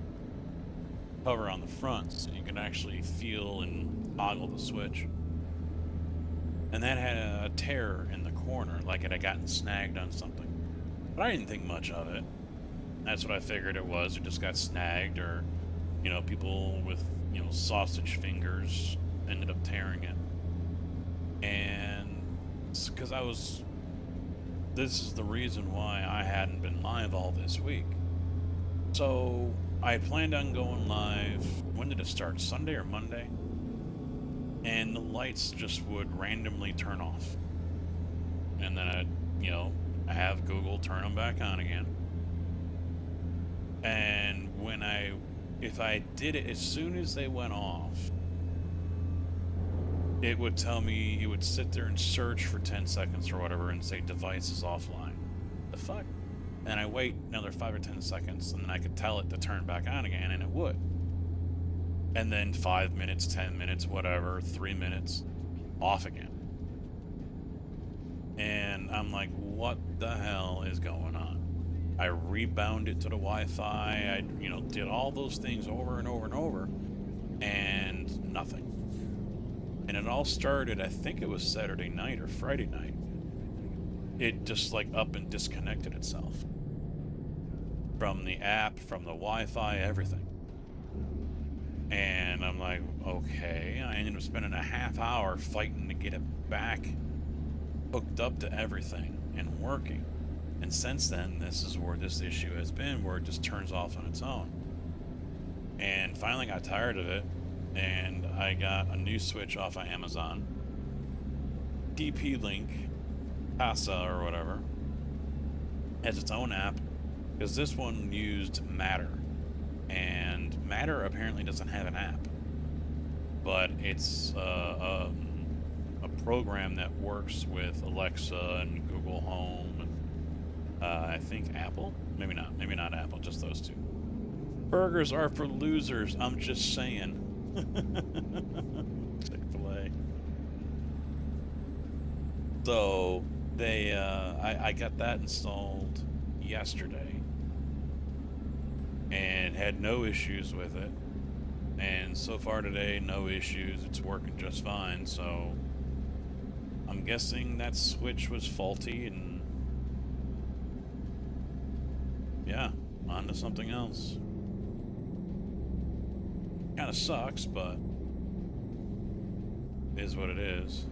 cover on the front, so you could actually feel and toggle the switch. And that had a tear in the corner, like it had gotten snagged on something. But I didn't think much of it. That's what I figured it was. It just got snagged, or, you know, people with, you know, sausage fingers ended up tearing it. And it's because this is the reason why I hadn't been live all this week. So I planned on going live. When did it start? Sunday or Monday? And the lights just would randomly turn off. And then I'd, you know, have Google turn them back on again. And if I did it as soon as they went off, it would tell me, it would sit there and search for 10 seconds or whatever and say device is offline. The fuck? And I wait another 5 or 10 seconds, and then I could tell it to turn back on again, and it would. And then 5 minutes, 10 minutes, whatever, 3 minutes, off again. And I'm like, what the hell is going on? I rebound it to the Wi-Fi. I, you know, did all those things over and over and over, and nothing. And it all started, I think it was Saturday night or Friday night. It just like up and disconnected itself from the app, from the Wi-Fi, everything. And I'm like, okay. I ended up spending a half hour fighting to get it back hooked up to everything and working. And since then, this is where this issue has been, where it just turns off on its own. And finally got tired of it, and I got a new switch off of Amazon. TP-Link Casa or whatever has its own app, because this one used Matter, and Matter apparently doesn't have an app, but it's a program that works with Alexa and Google Home and I think Apple. Maybe not Apple, just those two. Burgers are for losers, I'm just saying. Chick-fil-A. So they I got that installed yesterday and had no issues with it, and so far today no issues. It's working just fine. So I'm guessing that switch was faulty, and yeah, on to something else. Kind of sucks, but it is what it is.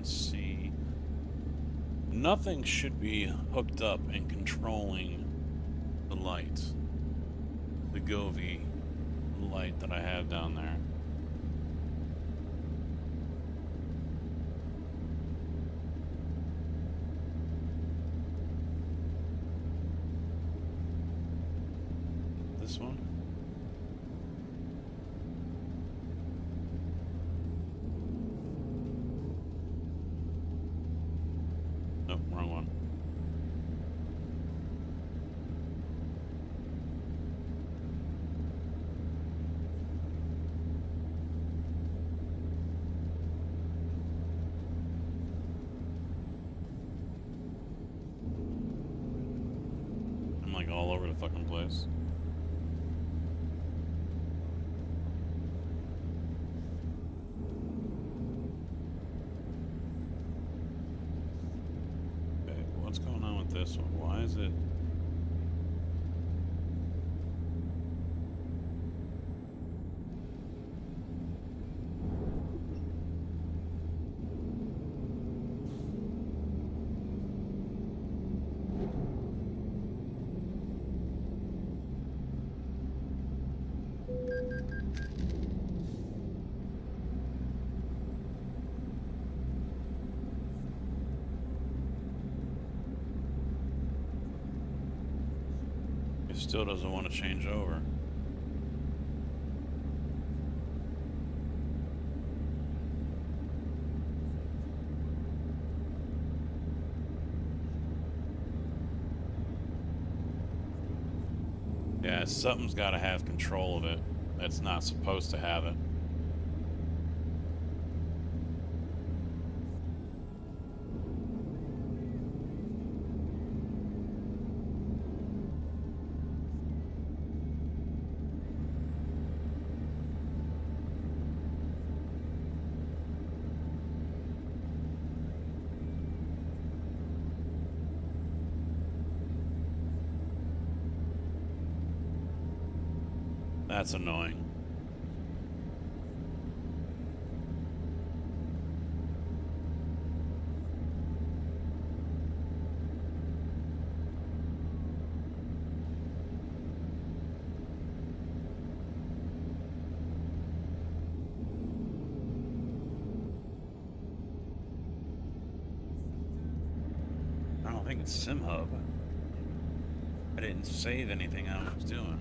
See, nothing should be hooked up and controlling the light, the Govee light that I have down there. This one. Nope, wrong one. I'm like all over the fucking place. What's going on with this one? Why is it? Still doesn't want to change over. Yeah, something's got to have control of it. That's not supposed to have it. That's annoying. I don't think it's SimHub. I didn't save anything I was doing.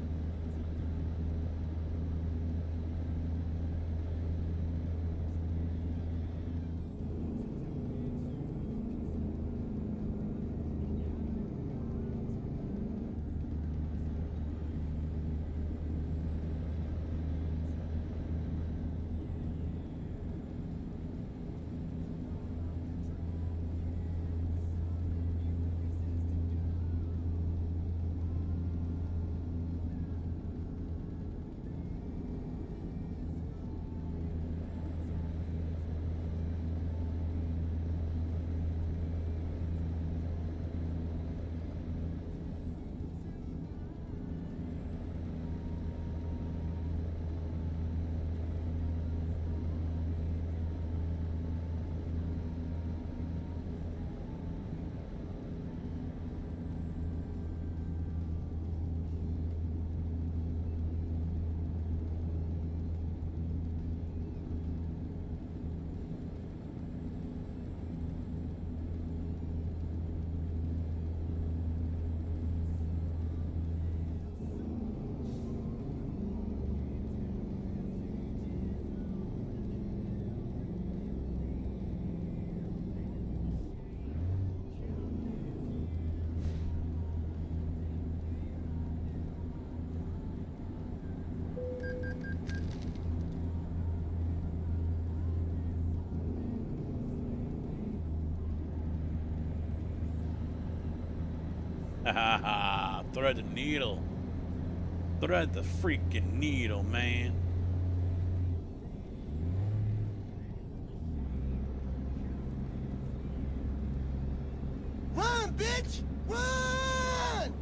Ha ha! Thread the needle. Thread the freaking needle, man. Run, bitch! Run!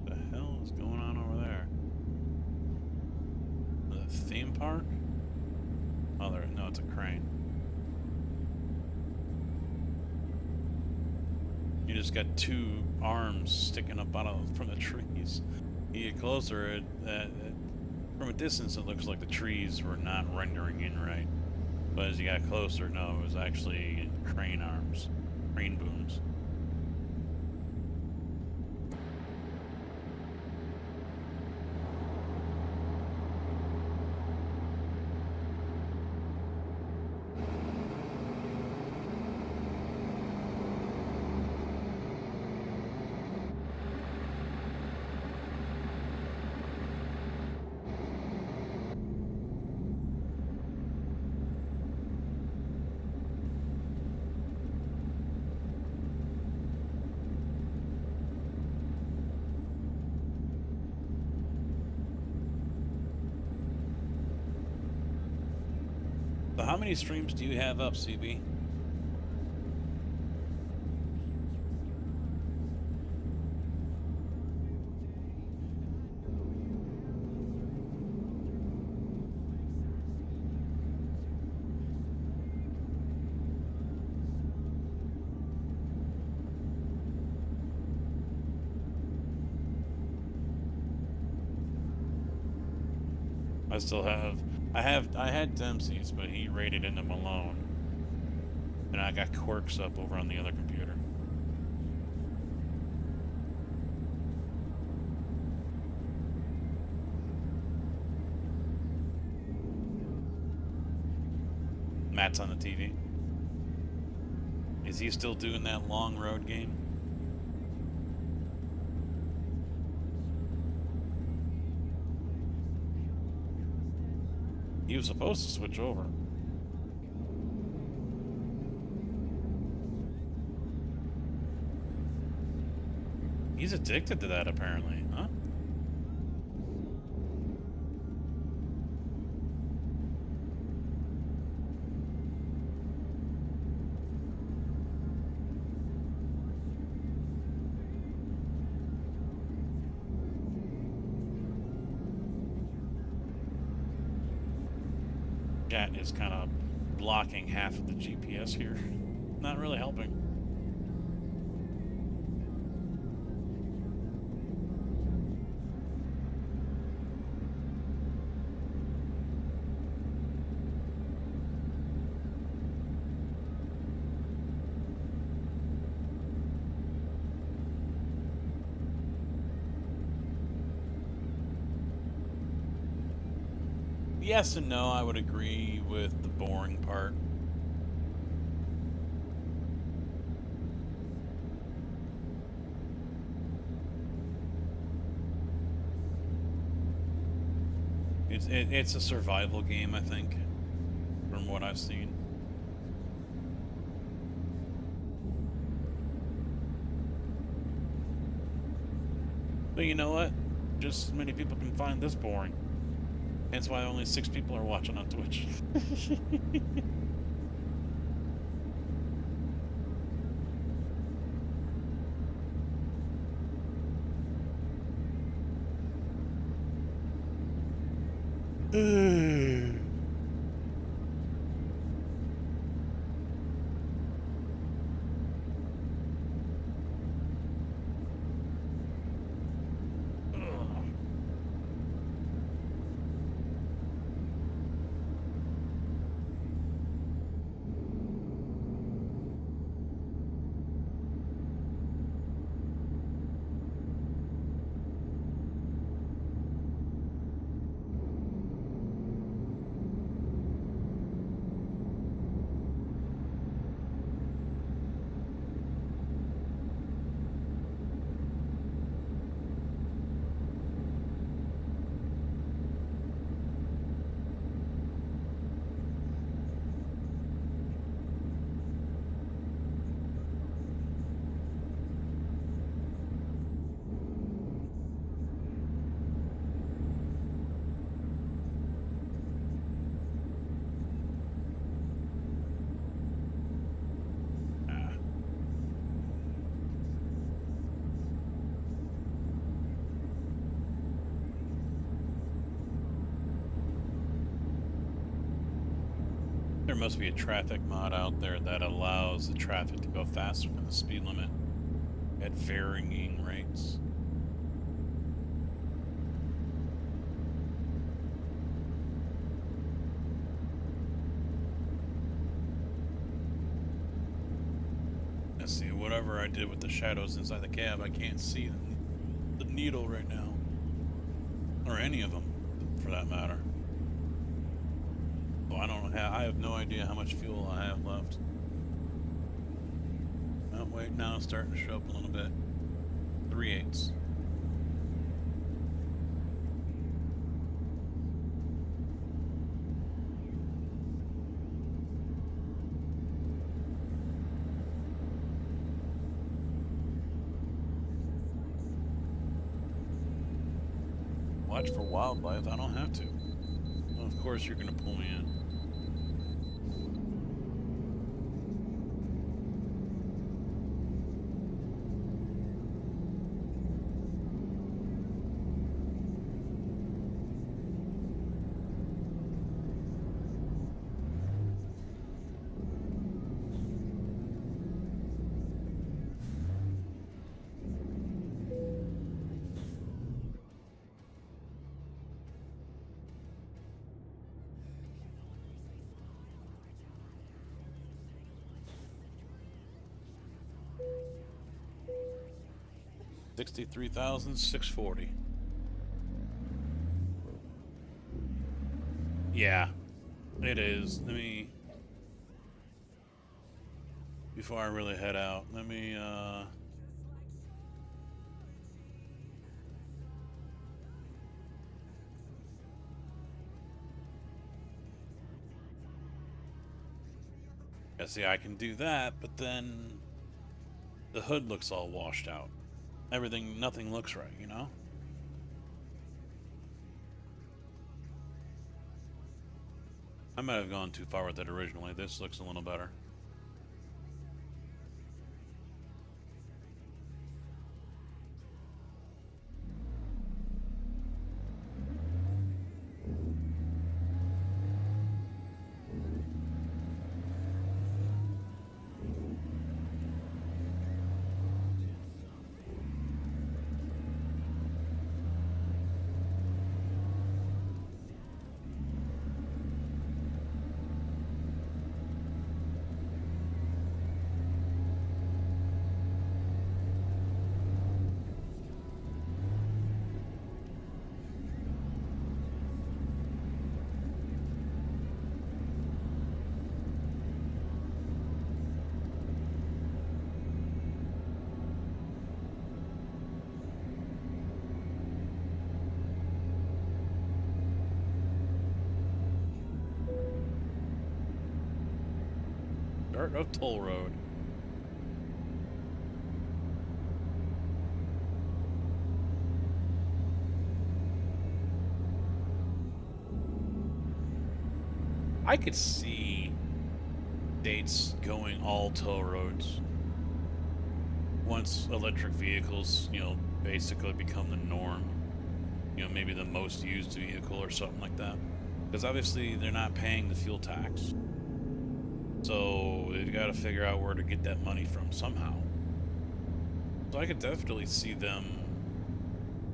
What the hell is going on over there? The theme park? Oh, there. No, it's a crane. You just got two arms sticking up out of from the trees. You get closer, from a distance, it looks like the trees were not rendering in right. But as you got closer, no, it was actually crane arms, crane booms. So how many streams do you have up, CB? I still have. I had Dempsey's, but he raided into Malone, and I got Quirks up over on the other computer. Matt's on the TV. Is he still doing that long road game? He was supposed to switch over. He's addicted to that, apparently, huh? Chat is kind of blocking half of the GPS here. Not really helping. Yes and no, I would agree with the boring part. It's a survival game, I think, from what I've seen. But you know what? Just as many people can find this boring. That's why only 6 people are watching on Twitch. must be a traffic mod out there that allows the traffic to go faster than the speed limit at varying rates. Let's see, whatever I did with the shadows inside the cab, I can't see the needle right now. Or any of them, for that matter. So I have no idea how much fuel I have left. Oh, wait, now it's starting to show up a little bit. 3/8. Watch for wildlife. I don't have to. Well, of course you're gonna pull me in. $63,640. Yeah, it is. Let me, before I really head out, let me, yeah, see, I can do that, but then the hood looks all washed out. Nothing looks right, you know? I might have gone too far with it originally. This looks a little better. Start of toll road. I could see states going all toll roads once electric vehicles, basically become the norm. Maybe the most used vehicle or something like that. Because obviously they're not paying the fuel tax. So they've got to figure out where to get that money from somehow. So I could definitely see them,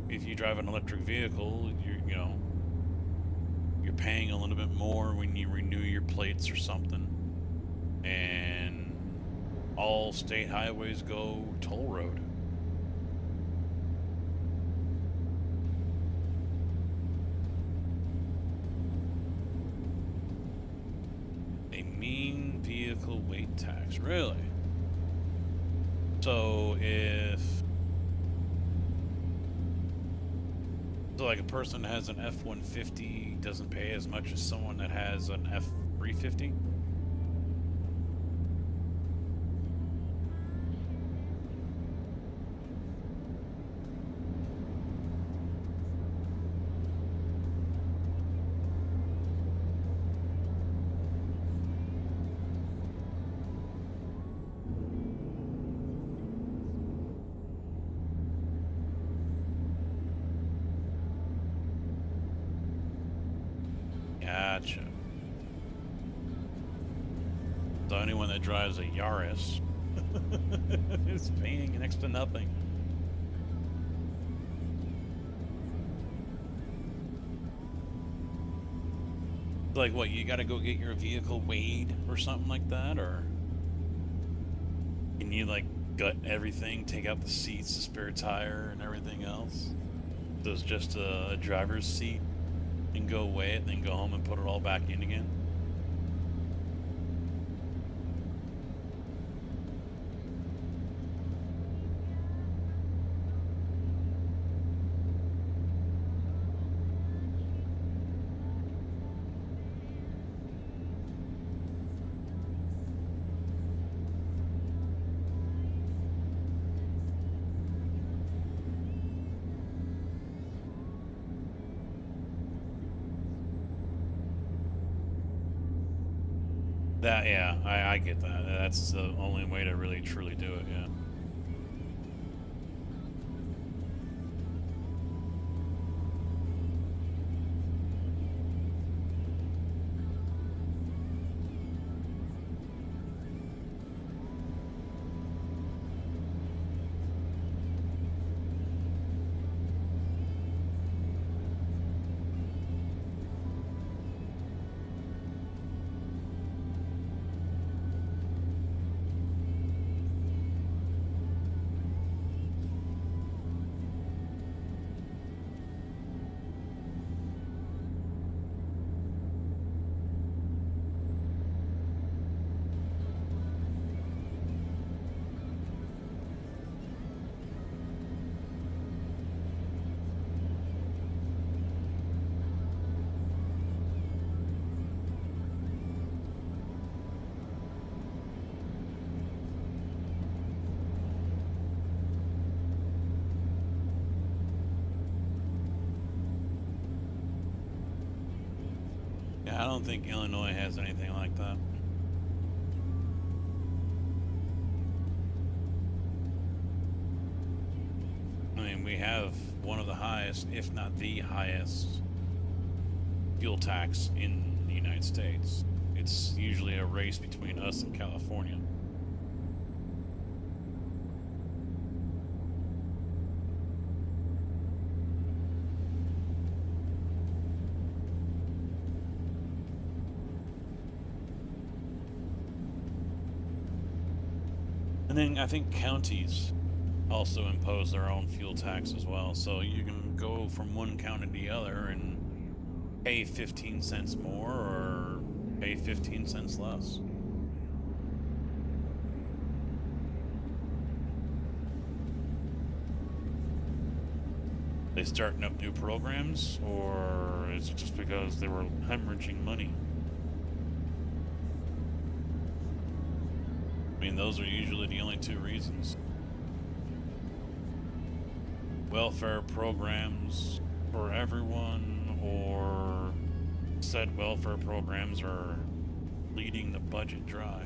if you drive an electric vehicle, you're paying a little bit more when you renew your plates or something. And all state highways go toll road. A mean vehicle weight tax, really? So like a person that has an F-150 doesn't pay as much as someone that has an F-350? Gotcha. So anyone that drives a Yaris is paying next to nothing. Like what, you gotta go get your vehicle weighed or something like that, or can you like gut everything, take out the seats, the spare tire, and everything else? So it's just a driver's seat and go weigh it, and then go home and put it all back in again? That, yeah, I get that. That's the only way to really truly do it, yeah. Yeah, I don't think Illinois has anything like that. I mean, we have one of the highest, if not the highest, fuel tax in the United States. It's usually a race between us and California. And then I think counties also impose their own fuel tax as well. So you can go from one county to the other and pay 15 cents more or pay 15 cents less. They starting up new programs, or is it just because they were hemorrhaging money? I mean, those are usually the only two reasons. Welfare programs for everyone, or said welfare programs are leading the budget dry.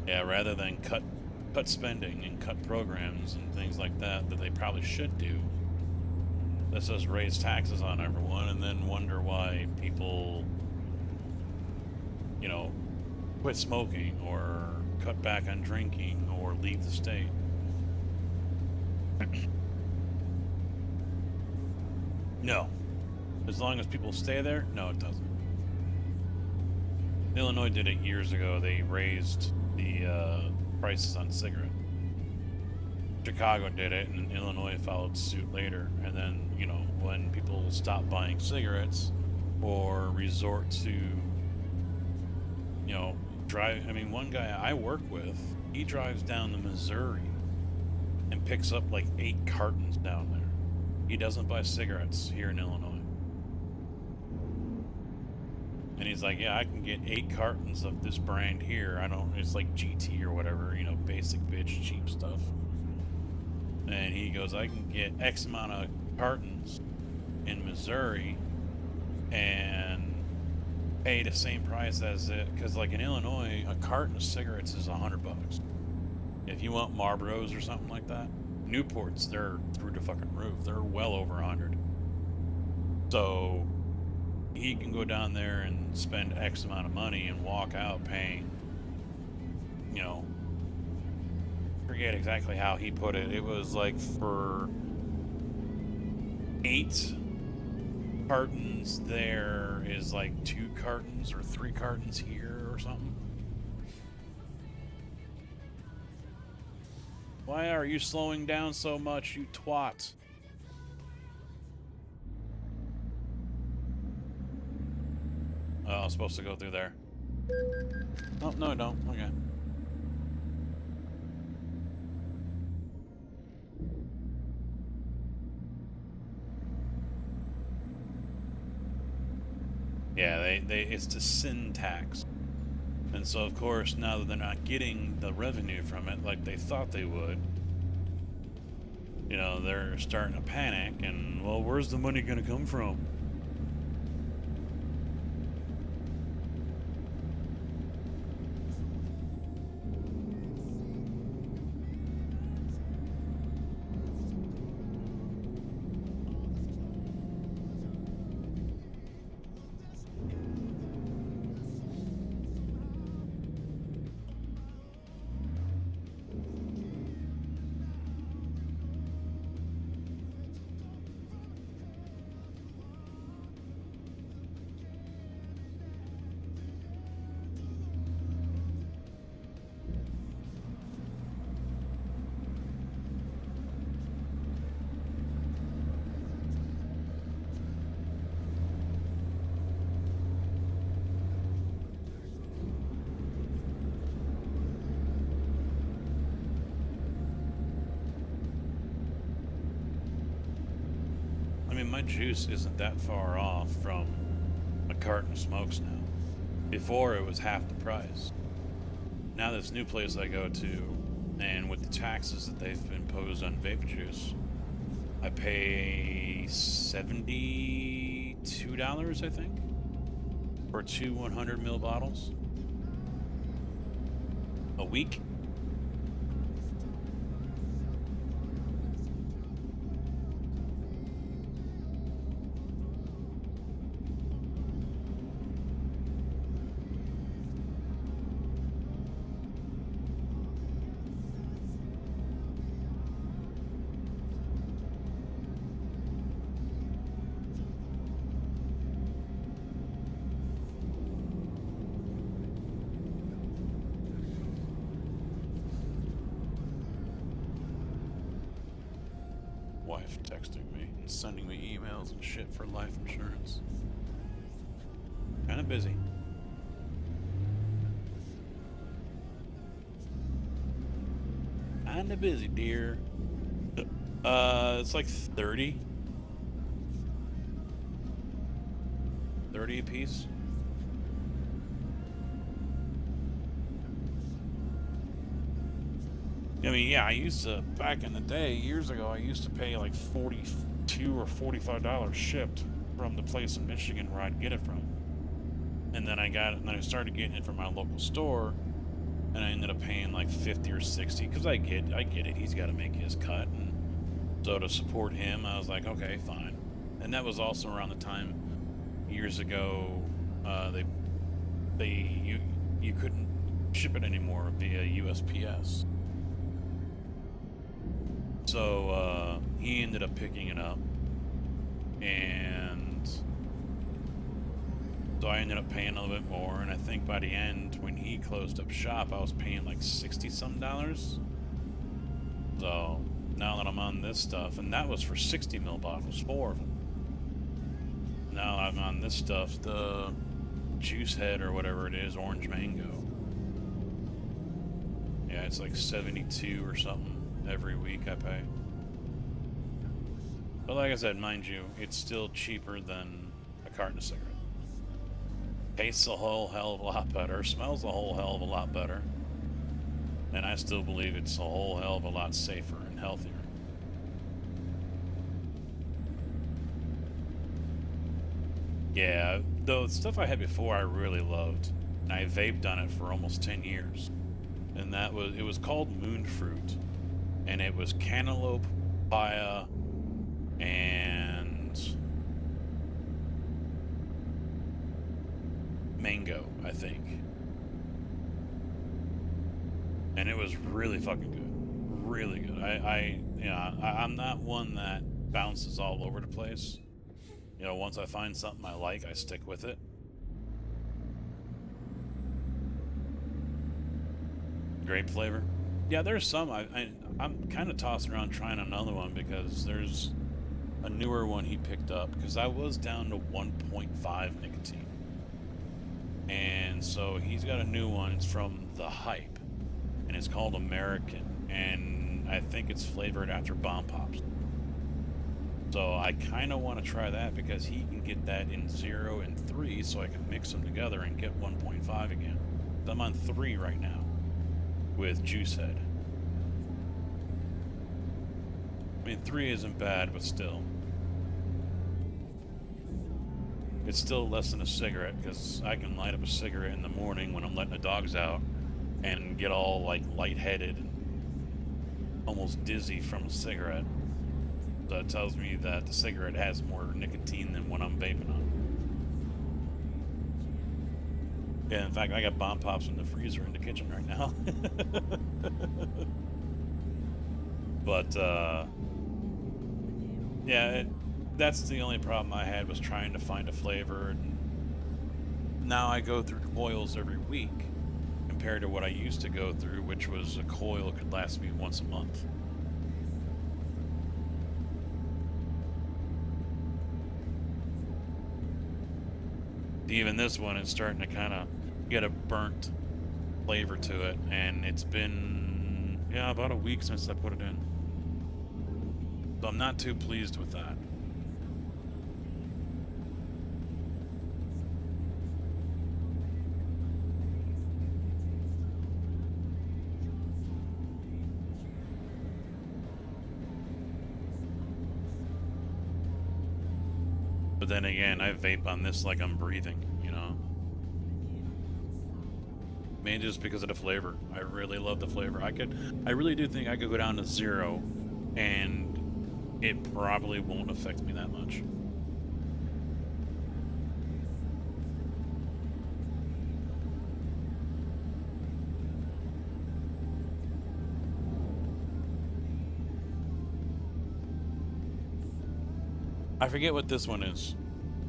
Yeah, rather than cut spending and cut programs and things like that they probably should do, let's just raise taxes on everyone and then wonder why people, you know, quit smoking or cut back on drinking or leave the state. No. As long as people stay there, no, it doesn't. Illinois did it years ago. They raised the prices on cigarette. Chicago did it, and Illinois followed suit later. And then, you know, when people stop buying cigarettes or resort to, you know, drive. I mean, one guy I work with, he drives down to Missouri and picks up like 8 cartons down there. He doesn't buy cigarettes here in Illinois. And he's like, yeah, I can get 8 cartons of this brand here. It's like GT or whatever, you know, basic bitch, cheap stuff. And he goes, I can get X amount of cartons in Missouri and pay the same price as it, because like in Illinois, a carton of cigarettes is $100. If you want Marlboros or something like that, Newports, they're through the fucking roof. They're well over 100. So he can go down there and spend X amount of money and walk out paying, you know, forget exactly how he put it. It was like for 8 cartons there is like 2 cartons or 3 cartons here or something. Why are you slowing down so much, you twat? Oh, I was supposed to go through there. Oh, no, I don't. Okay. Yeah, it's the sin tax. And so, of course, now that they're not getting the revenue from it like they thought they would, you know, they're starting to panic and, well, where's the money going to come from? I mean, my juice isn't that far off from a carton of smokes now. Before, it was half the price. Now, this new place I go to, and with the taxes that they've imposed on vape juice, I pay $72, I think, for 2 100 ml bottles a week. Wife texting me and sending me emails and shit for life insurance. Kind of busy. Kinda busy, dear. It's like 30 a piece. I mean, yeah, I used to, back in the day, years ago, I used to pay like $42 or $45 shipped from the place in Michigan where I'd get it from. And then I started getting it from my local store, and I ended up paying like 50 or 60, because I get it, he's got to make his cut, and so to support him, I was like, okay, fine. And that was also around the time, years ago, you couldn't ship it anymore via USPS. So he ended up picking it up, and so I ended up paying a little bit more, and I think by the end, when he closed up shop, I was paying like $60-some. So now that I'm on this stuff, and that was for 60 ml bottles, 4 of them. Now I'm on this stuff, the Juice Head or whatever it is, Orange Mango. Yeah, it's like 72 or something every week I pay. But like I said, mind you, it's still cheaper than a carton of cigarettes. Tastes a whole hell of a lot better, smells a whole hell of a lot better, and I still believe it's a whole hell of a lot safer and healthier. Yeah, the stuff I had before I really loved, and I vaped on it for almost 10 years. And it was called Moon Fruit, and it was cantaloupe, papaya, and mango, I think. And it was really fucking good. Really good. I'm not one that bounces all over the place. You know, once I find something I like, I stick with it. Grape flavor. Yeah, there's some. I'm kind of tossing around trying another one because there's a newer one he picked up because I was down to 1.5 nicotine. And so he's got a new one. It's from The Hype, and it's called American, and I think it's flavored after Bomb Pops. So I kind of want to try that because he can get that in 0 and 3, so I can mix them together and get 1.5 again. I'm on 3 right now with Juice Head. I mean, 3 isn't bad, but still. It's still less than a cigarette because I can light up a cigarette in the morning when I'm letting the dogs out and get all like lightheaded and almost dizzy from a cigarette. That tells me that the cigarette has more nicotine than when I'm vaping on. Yeah, in fact, I got Bomb Pops in the freezer in the kitchen right now. But, yeah, that's the only problem I had was trying to find a flavor. And now I go through coils every week compared to what I used to go through, which was a coil could last me once a month. Even this one is starting to kind of get a burnt flavor to it, and it's been, yeah, about a week since I put it in. So I'm not too pleased with that. But then again, I vape on this like I'm breathing, you know? Maybe just because of the flavor. I really love the flavor. I really do think I could go down to 0 and it probably won't affect me that much. I forget what this one is.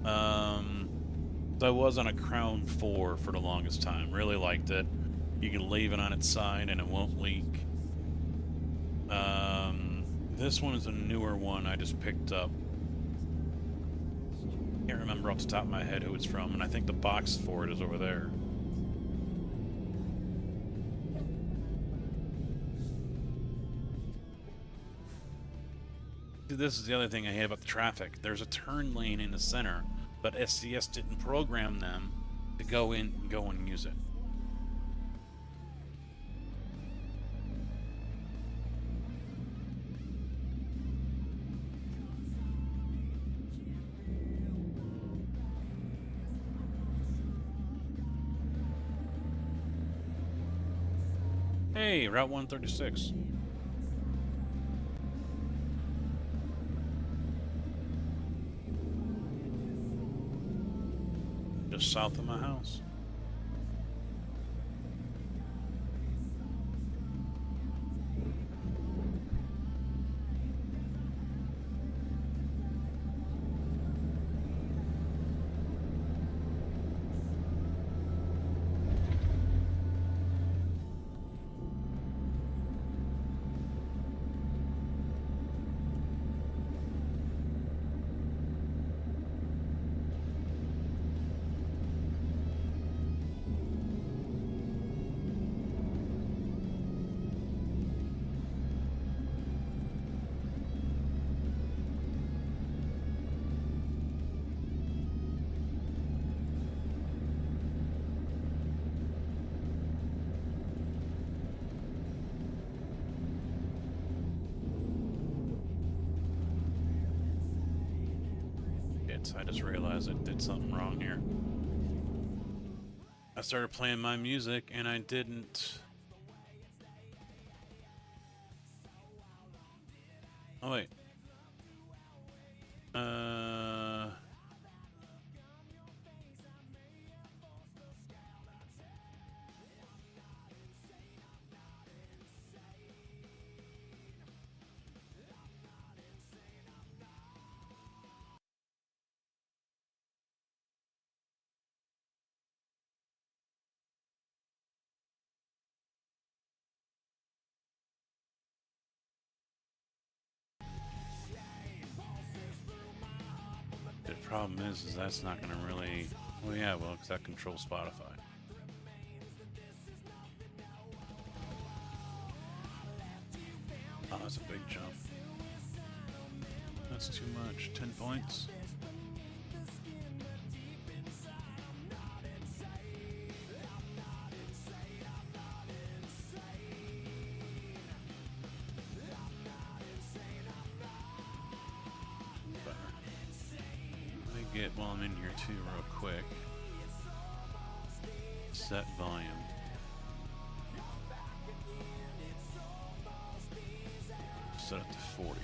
So I was on a Crown 4 for the longest time. Really liked it. You can leave it on its side and it won't leak. This one is a newer one I just picked up. Can't remember off the top of my head who it's from, and I think the box for it is over there. This is the other thing I hate about the traffic. There's a turn lane in the center, but SCS didn't program them to go in and go and use it. Hey, Route 136. Just south of my house. Shit, I just realized I did something wrong here. I started playing my music and I didn't... Oh wait. The problem is that's not going to really... Well, yeah, well, because that controls Spotify. Oh, that's a big jump. That's too much. 10 points. Get while I'm in here too real quick. Set volume. Set it to 40.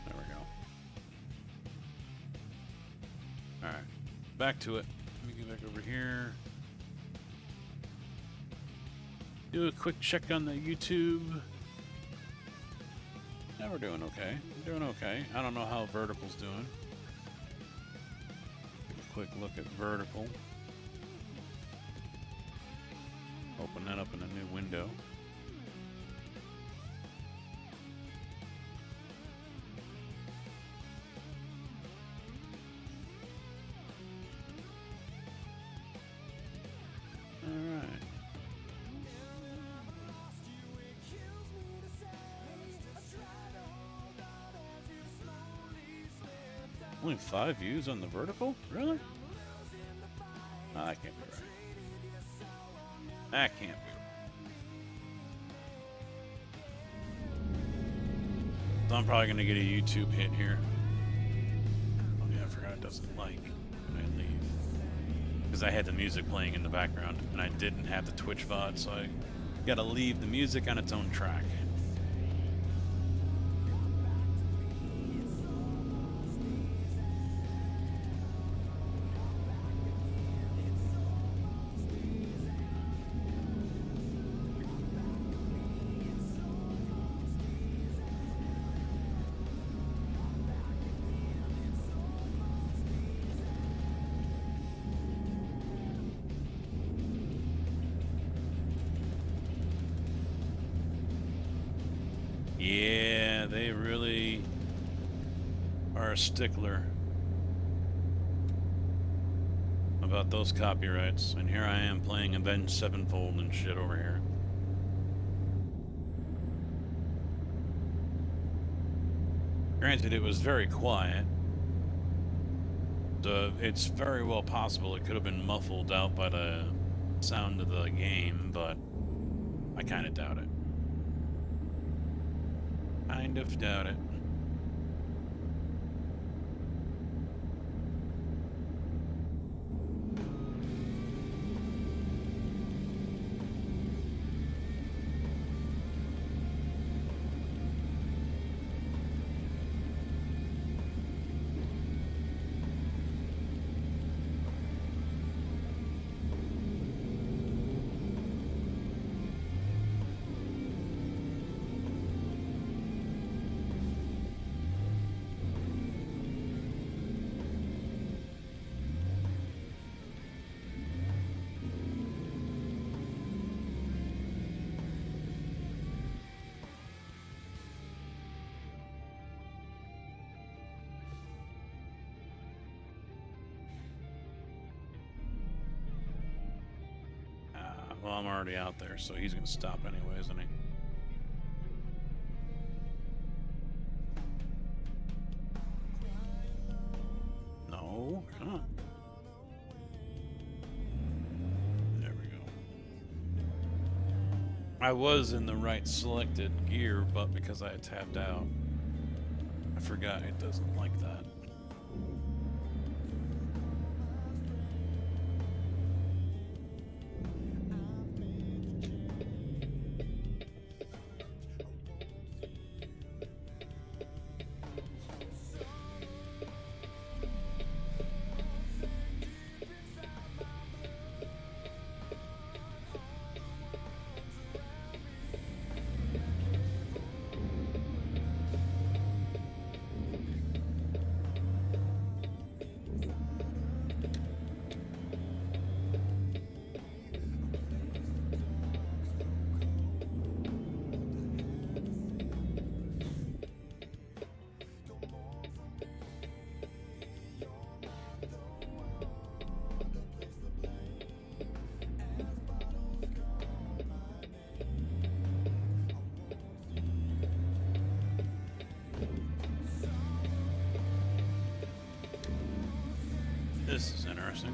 There we go. Alright. Back to it. Let me get back over here. Do a quick check on the YouTube. Yeah, we're doing okay. We're doing okay. I don't know how Vertical's doing. Take a quick look at Vertical. Open that up in a new window. Alright. Only 5 views on the Vertical? Really? No, that can't be right. That can't be right. So I'm probably going to get a YouTube hit here. Oh yeah, I forgot it doesn't like when I leave. Because I had the music playing in the background, and I didn't have the Twitch VOD, so I got to leave the music on its own track. Yeah, they really are a stickler about those copyrights. And here I am playing Avenged Sevenfold and shit over here. Granted, it was very quiet. So it's very well possible it could have been muffled out by the sound of the game, but I kind of doubt it. Kind of doubt it. Well, I'm already out there, so he's going to stop anyway, isn't he? No, come on. There we go. I was in the right selected gear, but because I had tapped out, I forgot it doesn't like that. This is interesting.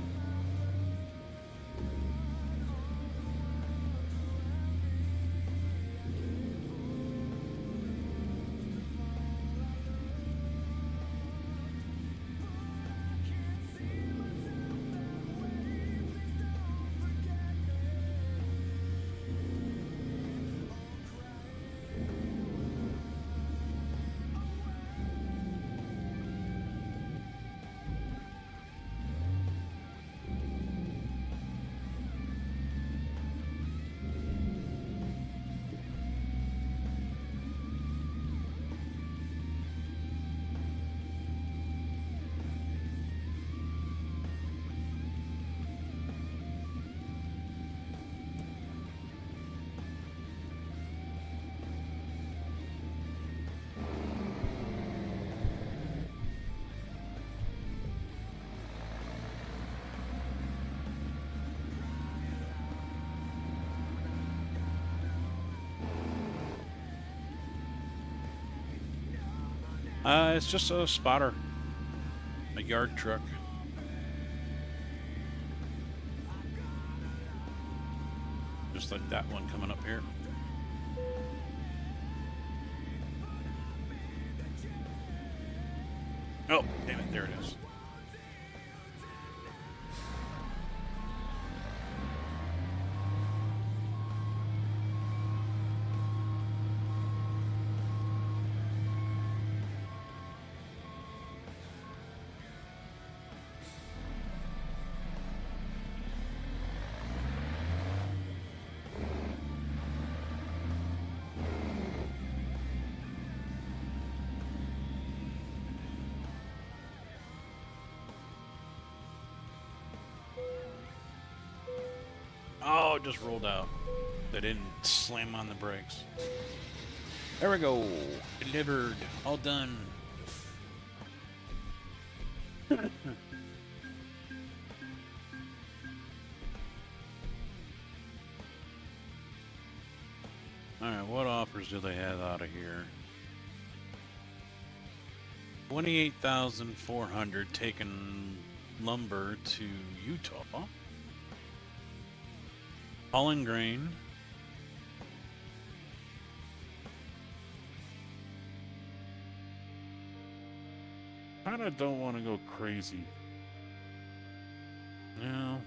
It's just a spotter. A yard truck. Just like that one coming up here. Oh, damn it, there it is. Oh, it just rolled out. They didn't slam on the brakes. There we go. Delivered. All done. Alright, what offers do they have out of here? 28,400 taking lumber to Utah. Hauling grain. Kinda don't want to go crazy. No.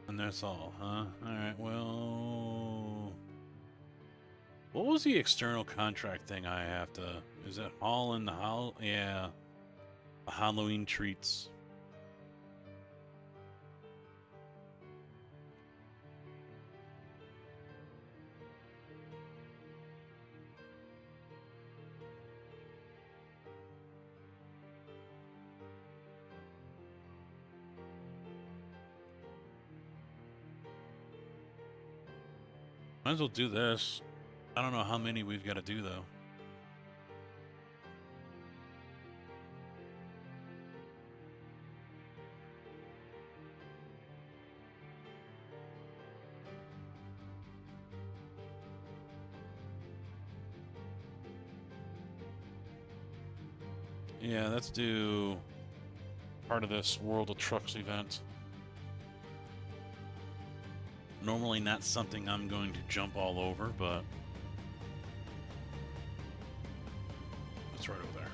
And that's all, huh? Alright, well... What was the external contract thing I have to... Is it haul in the Yeah. The Halloween treats. Might as well do this. I don't know how many we've got to do, though. Yeah, let's do part of this World of Trucks event. Normally not something I'm going to jump all over, but it's right over there.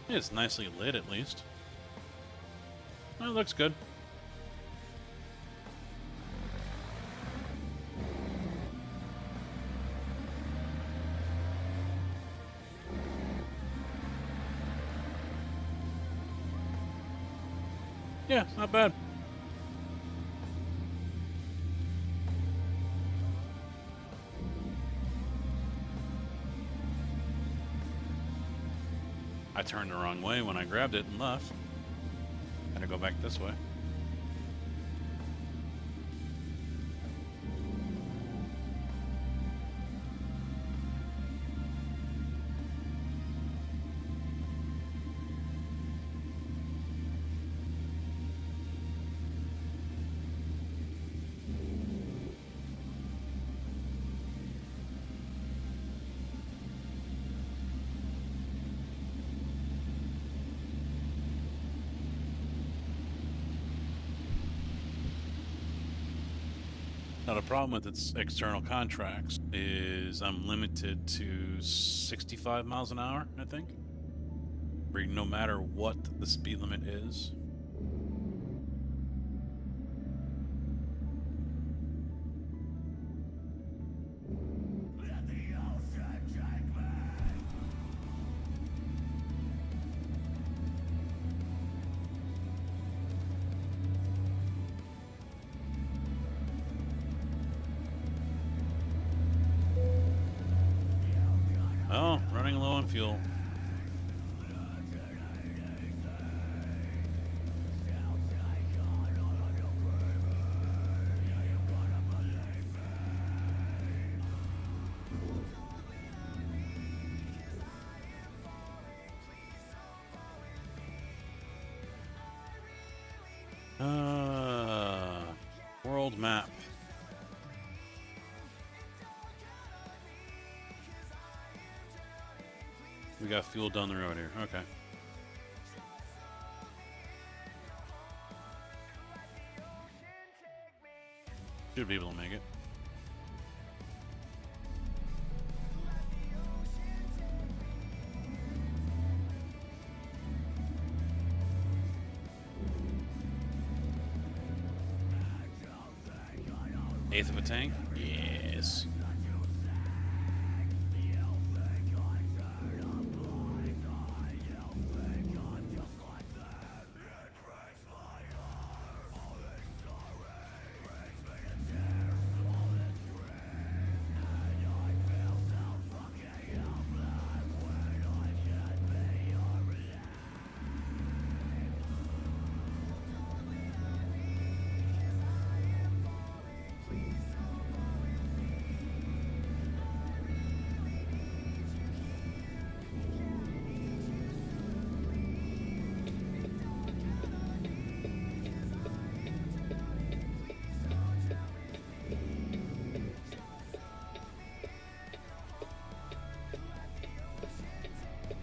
It's nicely lit, at least. It looks good. Yeah, not bad. I turned the wrong way when I grabbed it and left. Had to go back this way. Now, the problem with its external contracts is I'm limited to 65 miles an hour, I think. No matter what the speed limit is. Oh, running low on fuel. World map. We got fuel down the road here. Okay. Should be able to make it. Eighth of a tank? Yes.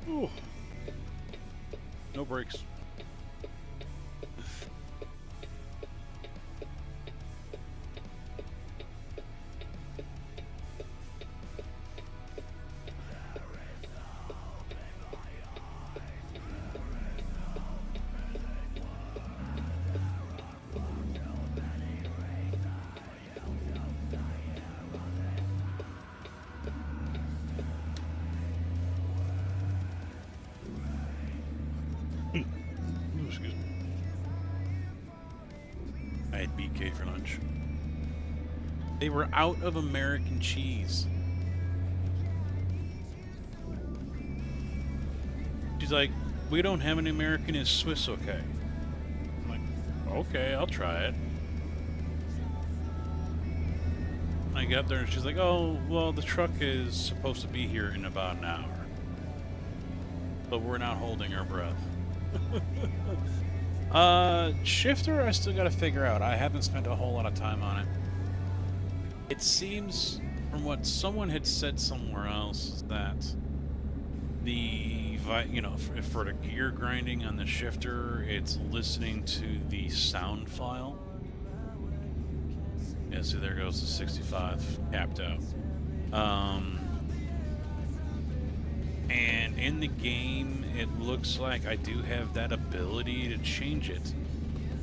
Ooh. No brakes. Ooh, excuse me. I had BK for lunch. They were out of American cheese. She's like, we don't have any American, is Swiss okay? I'm like, okay, I'll try it. I get up there and she's like, oh, well, the truck is supposed to be here in about an hour. But we're not holding our breath. Shifter, I still gotta figure out. I haven't spent a whole lot of time on it. It seems, from what someone had said somewhere else, that the, you know, for the gear grinding on the shifter, it's listening to the sound file. Yeah, see, there goes the 65 capped out. And in the game, it looks like I do have that ability to change it.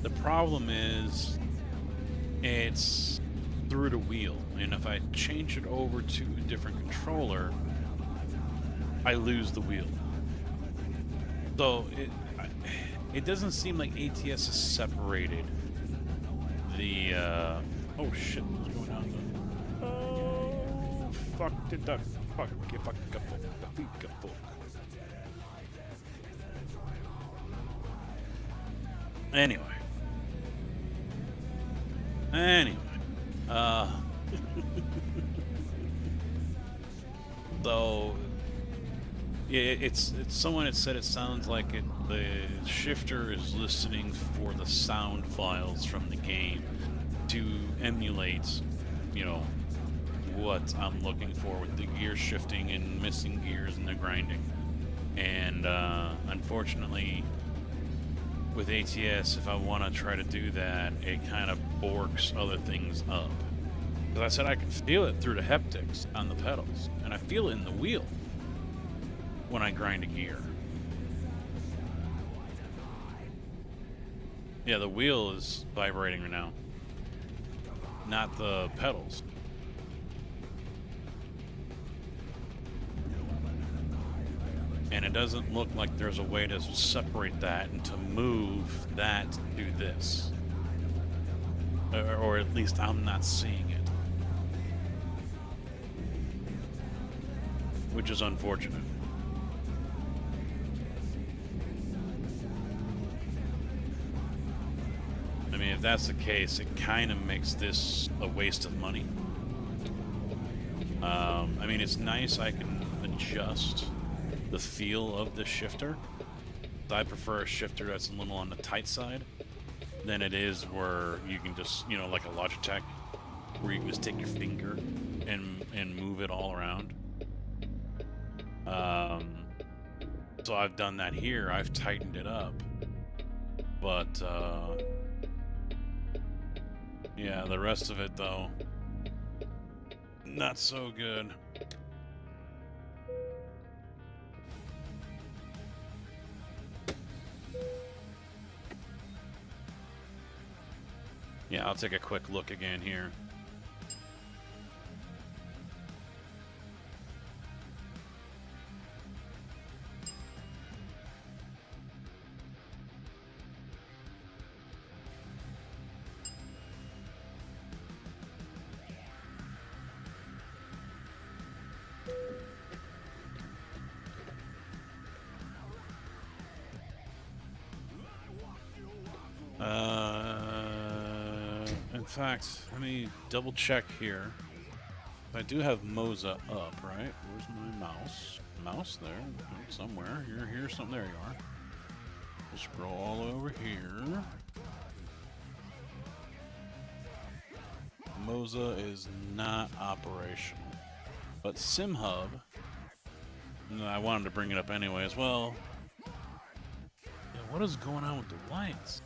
The problem is, it's through the wheel, and if I change it over to a different controller, I lose the wheel. So it doesn't seem like ATS is separated. The oh shit, what's going on? Oh fuck the duck. Fuck get fuck up. Anyway. So it's someone had said it sounds like the shifter is listening for the sound files from the game to emulate, you know, what I'm looking for with the gear shifting and missing gears and the grinding. And unfortunately, with ATS, if I want to try to do that, it kind of borks other things up. Because I said I can feel it through the haptics on the pedals, and I feel it in the wheel when I grind a gear. Yeah, the wheel is vibrating right now, not the pedals. And it doesn't look like there's a way to separate that and to move that to do this. Or at least I'm not seeing it. Which is unfortunate. I mean, if that's the case, it kind of makes this a waste of money. I mean, it's nice I can adjust the feel of the shifter. I prefer a shifter that's a little on the tight side than it is where you can just, you know, like a Logitech, where you can just take your finger and move it all around. So I've done that here. I've tightened it up, but yeah, the rest of it though, not so good. Yeah, I'll take a quick look again here. In fact, let me double check here. I do have Moza up, right? Where's my mouse? Mouse there, somewhere. You're here, something. There you are. Just scroll all over here. Moza is not operational, but SimHub. I wanted to bring it up anyway as well. Yeah, what is going on with the lights?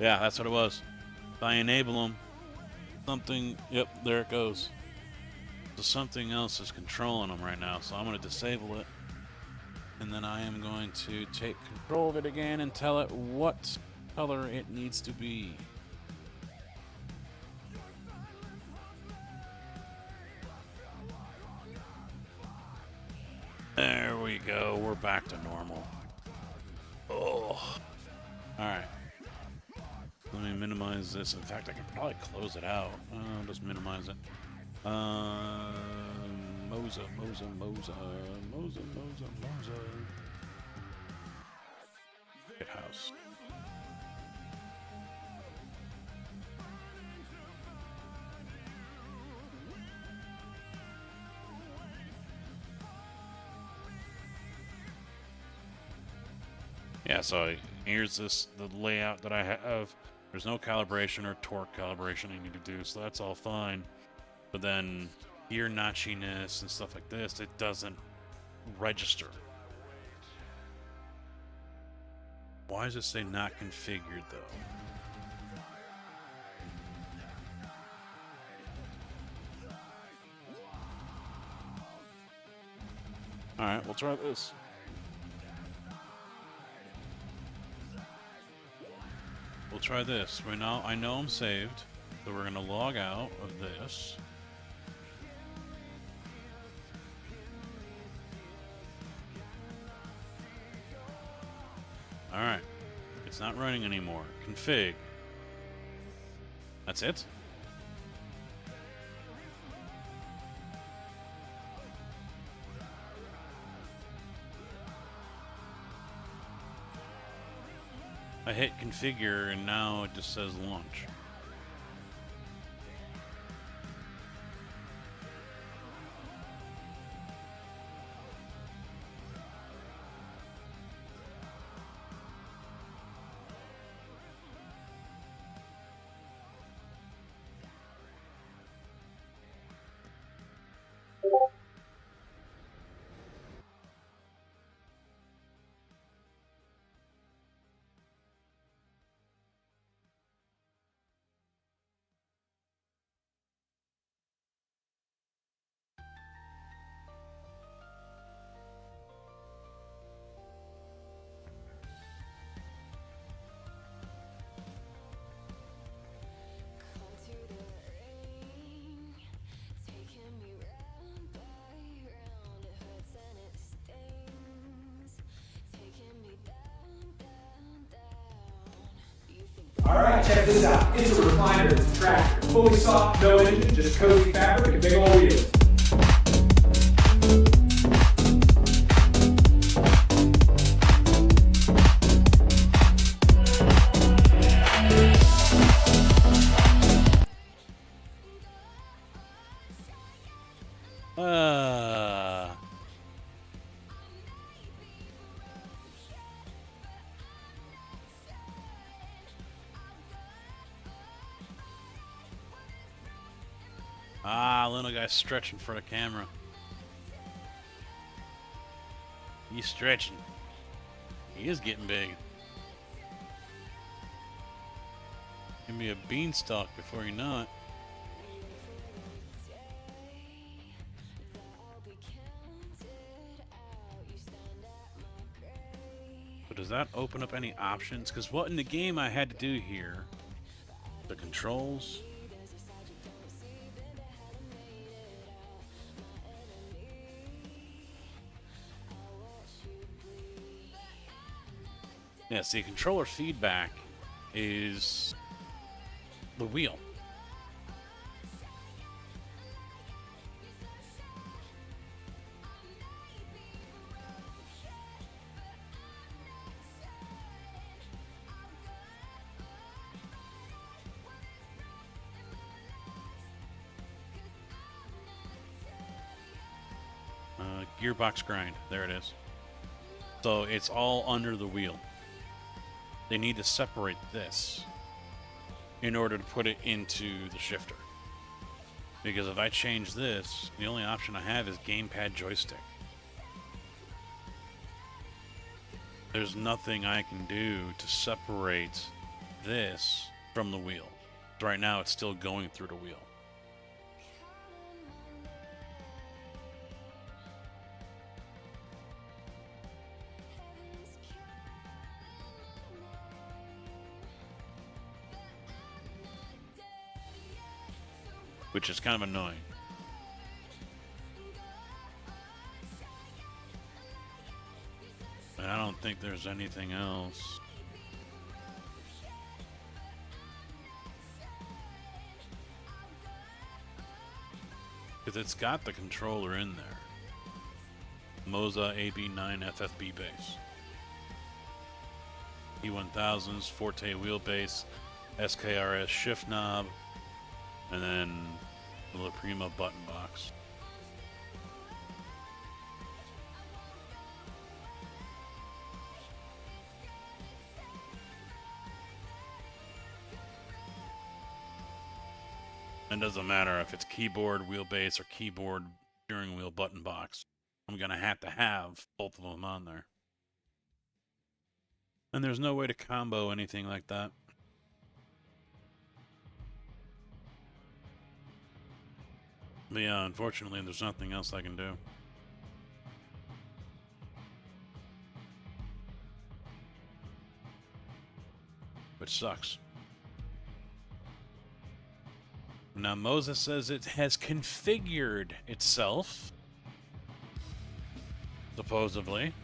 Yeah, that's what it was. If I enable them, something, yep, there it goes. So something else is controlling them right now, so I'm going to disable it. And then I am going to take control of it again and tell it what color it needs to be. There we go. We're back to normal. Oh. Alright. Let me minimize this. In fact, I can probably close it out. I'll just minimize it. Moza. Good house. Yeah, so here's the layout that I have. There's no calibration or torque calibration I need to do, so that's all fine. But then gear notchiness and stuff like this, it doesn't register. Why does it say not configured though? Alright, we'll try this. We'll try this. Right now, I know I'm saved, so we're gonna log out of this. Alright. It's not running anymore. Config. That's it? I hit configure and now it just says launch. Alright, check this out. It's a recliner, it's a tractor. Fully soft, no engine, just cozy fabric and big old wheels. Little guy's stretching for the camera. He's stretching. He is getting big. Give me a beanstalk before you know it. But does that open up any options? Because what in the game I had to do here? The controls. Yeah, see, controller feedback is the wheel. Gearbox grind, there it is. So it's all under the wheel. They need to separate this in order to put it into the shifter. Because if I change this, the only option I have is gamepad joystick. There's nothing I can do to separate this from the wheel. Right now it's still going through the wheel. Which is kind of annoying. don't think there's anything else. Because it's got the controller in there. Moza AB9 FFB base. E1000s, Forte wheelbase, SKRS shift knob, and then the La Prima button box. It doesn't matter if it's keyboard, wheelbase, or keyboard, steering wheel, button box. I'm going to have both of them on there. And there's no way to combo anything like that. But yeah, unfortunately, there's nothing else I can do. Which sucks. Now, Moza says it has configured itself, supposedly.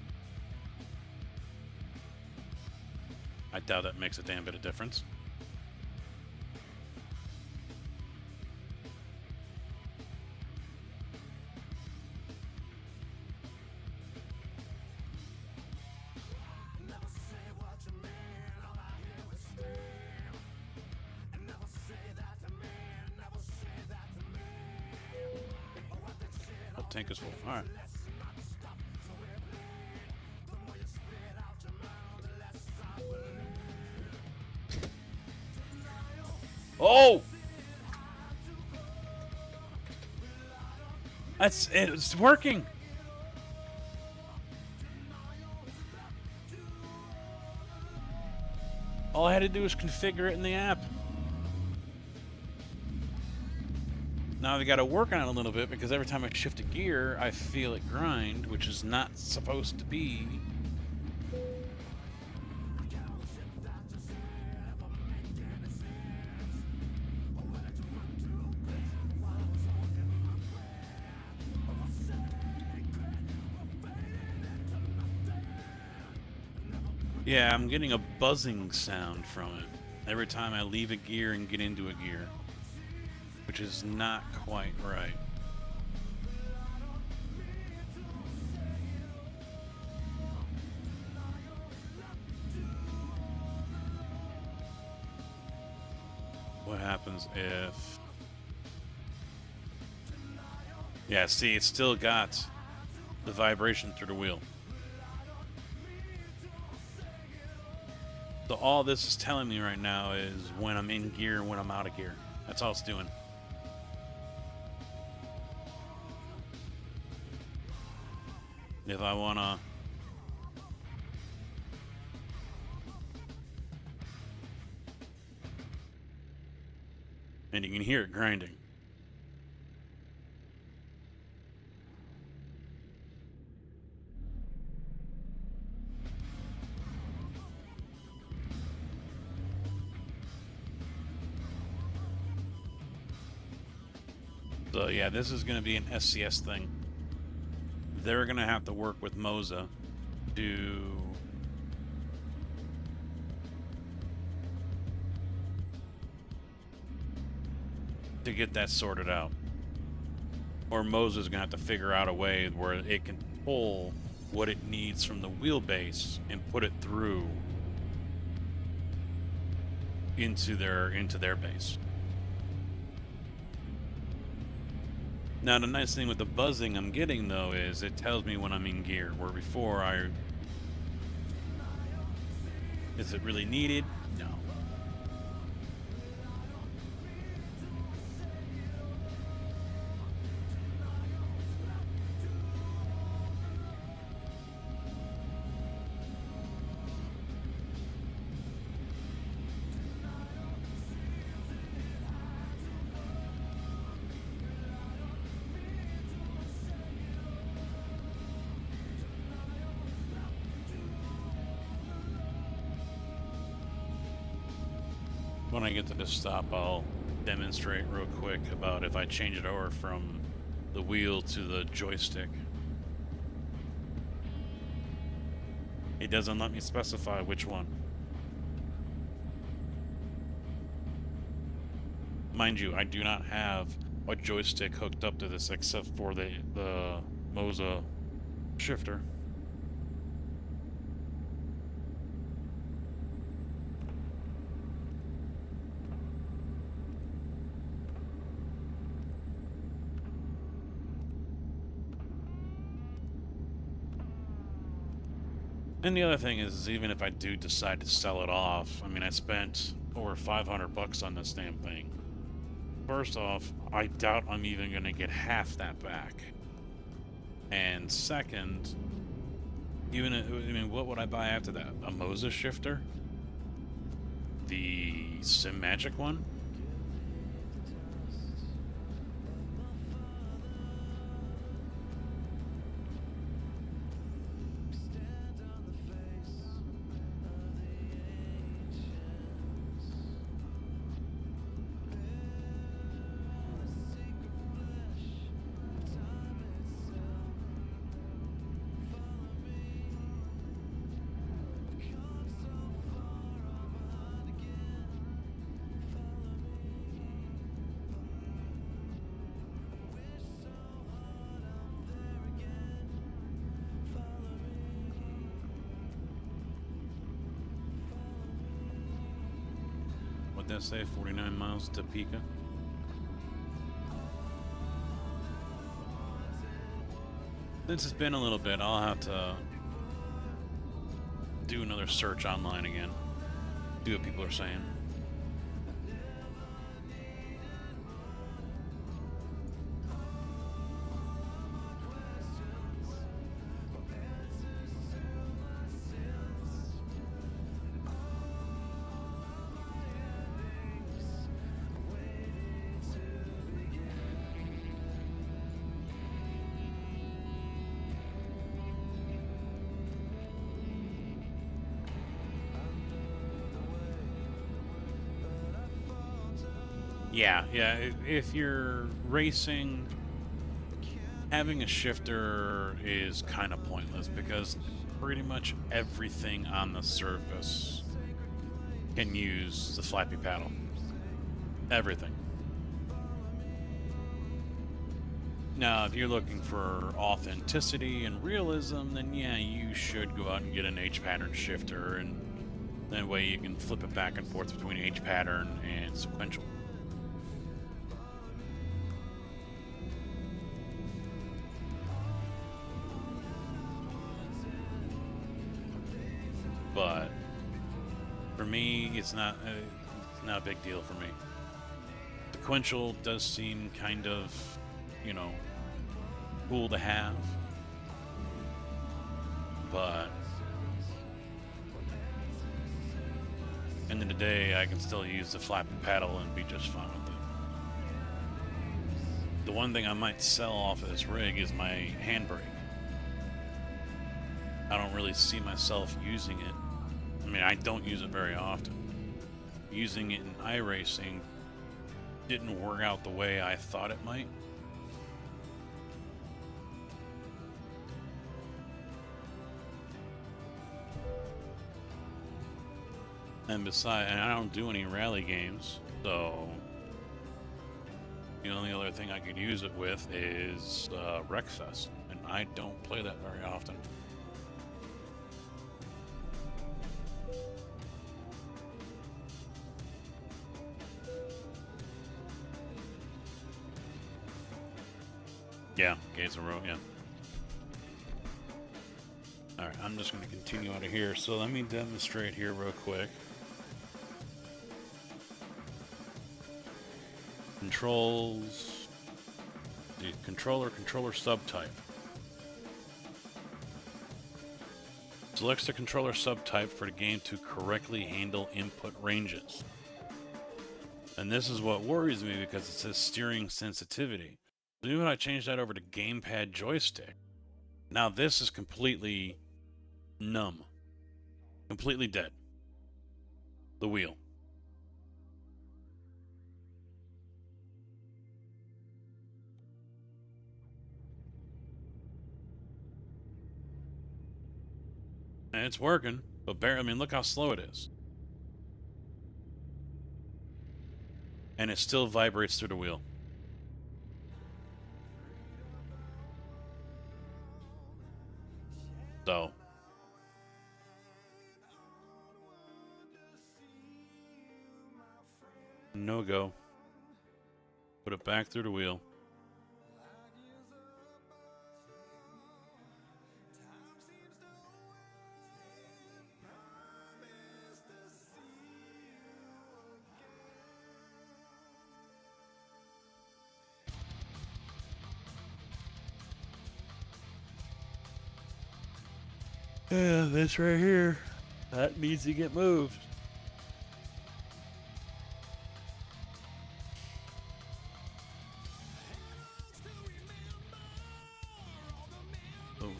I doubt that makes a damn bit of difference. Tank is full. All right. Oh! That's it. It's working. All I had to do was configure it in the app. Now I got to work on it a little bit because every time I shift a gear, I feel it grind, which is not supposed to be. Yeah, I'm getting a buzzing sound from it every time I leave a gear and get into a gear, which is not quite right. What happens if... Yeah, see, it's still got the vibration through the wheel. So all this is telling me right now is when I'm in gear and when I'm out of gear. That's all it's doing. If I wanna... And you can hear it grinding. So yeah, this is going to be an SCS thing. They're going to have to work with Moza to get that sorted out. Or Moza's going to have to figure out a way where it can pull what it needs from the wheelbase and put it through into their base. Now, the nice thing with the buzzing I'm getting, though, is it tells me when I'm in gear, where before is it really needed? No. When I get to this stop, I'll demonstrate real quick about if I change it over from the wheel to the joystick. It doesn't let me specify which one. Mind you, I do not have a joystick hooked up to this except for the Moza shifter. And the other thing is, even if I do decide to sell it off, I mean, I spent over 500 bucks on this damn thing. First off, I doubt I'm even going to get half that back. And second, even, I mean, what would I buy after that? A Moza shifter? The Sim Magic one? What'd that say? 49 miles to Topeka? Since it's been a little bit, I'll have to do another search online again. See what people are saying. Yeah, if you're racing, having a shifter is kind of pointless because pretty much everything on the surface can use the flappy paddle. Everything. Now, if you're looking for authenticity and realism, then yeah, you should go out and get an H-pattern shifter, and that way you can flip it back and forth between H-pattern and sequential. But for me, it's not a big deal for me. Sequential does seem kind of, you know, cool to have, but end of the day, I can still use the flappy paddle and be just fine with it. The one thing I might sell off of this rig is my handbrake. I don't really see myself using it. I mean, I don't use it very often. Using it in iRacing didn't work out the way I thought it might. And besides, and I don't do any rally games, so the only other thing I could use it with is Wreckfest, and I don't play that very often. Yeah, Gates of Row, yeah. Alright, I'm just going to continue out of here. So let me demonstrate here real quick. Controls. The controller subtype. Selects the controller subtype for the game to correctly handle input ranges. And this is what worries me because it says steering sensitivity. Even when I change that over to gamepad joystick, now this is completely numb. Completely dead. The wheel. And it's working, but barely. I mean, look how slow it is. And it still vibrates through the wheel. So. No go. Put it back through the wheel. Yeah, this right here. That needs to get moved. Oh,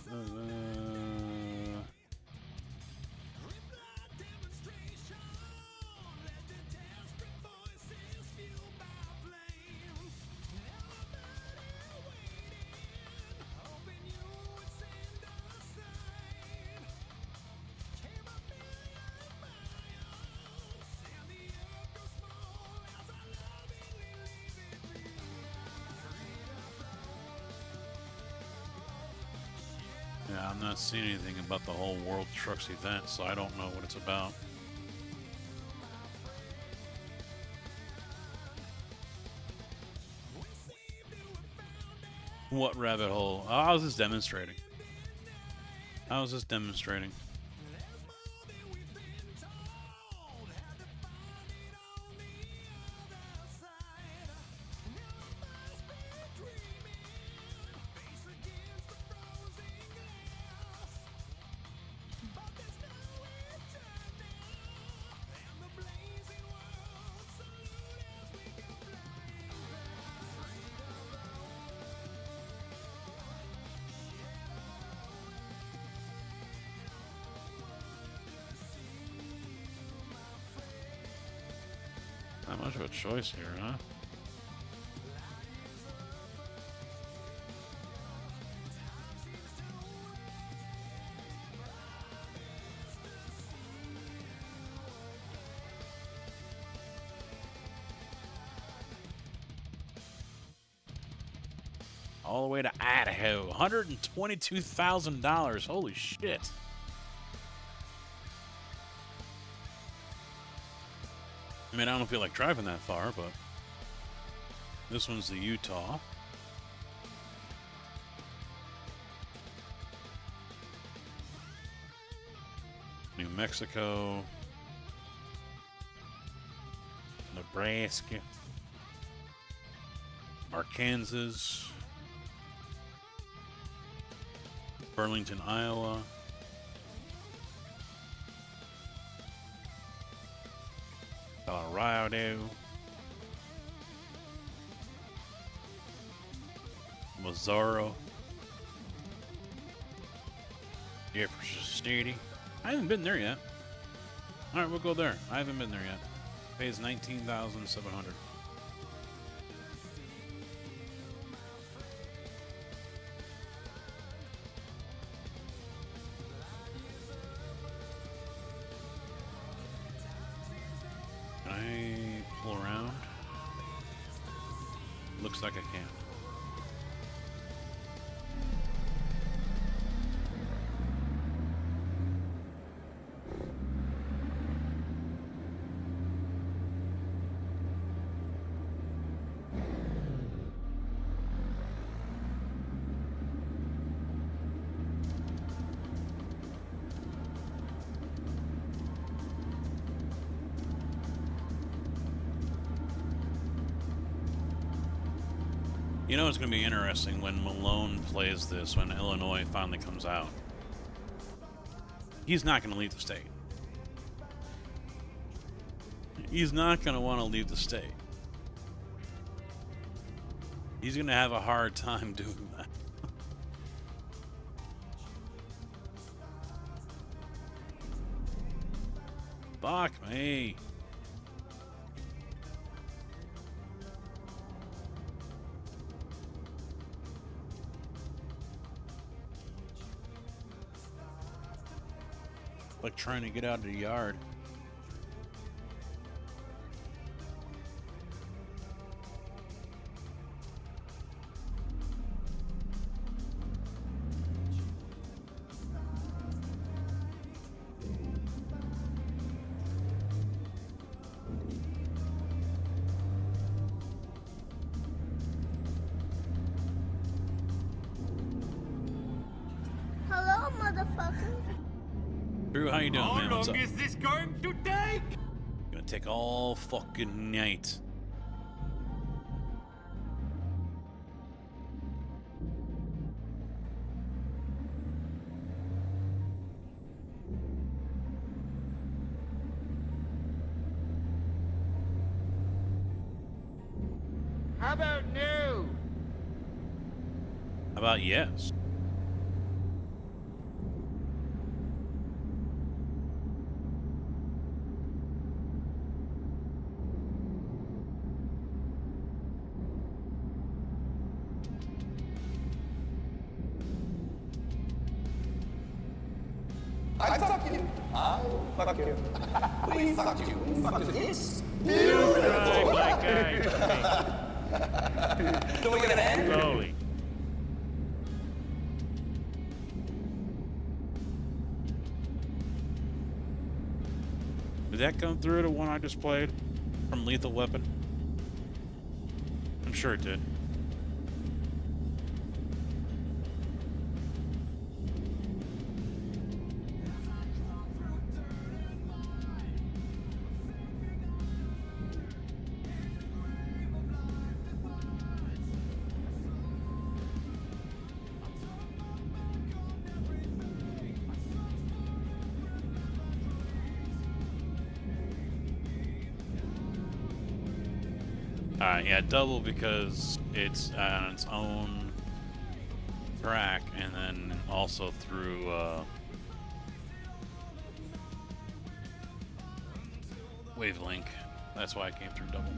yeah, I'm not seeing anything about the whole World Trucks event, so I don't know what it's about. What rabbit hole? Oh, I was just demonstrating. Not much of a choice here, huh? All the way to Idaho. $122,000. Holy shit. I mean, I don't feel like driving that far, but this one's the Utah. New Mexico. Nebraska. Arkansas. Burlington, Iowa. Colorado. Missouri. Jefferson City. I haven't been there yet. All right, we'll go there. I haven't been there yet. Pays $19,700. Can I pull around? Looks like I can. You know it's going to be interesting when Malone plays this, when Illinois finally comes out. He's not going to leave the state. He's not going to want to leave the state. He's going to have a hard time doing that. Fuck me. Like trying to get out of the yard. Hello, motherfucker. Drew, how you doing, man? What's up? is this going to take? Gonna take all fucking night. How about no? How about yes? I fuck you. I fuck you. We fuck you. We fuck you. It's Right, black guy. the way of the hand. Slowly. Did that come through the one I just played from Lethal Weapon? I'm sure it did. Yeah, double because it's on its own track, and then also through Wavelink. That's why I came through double.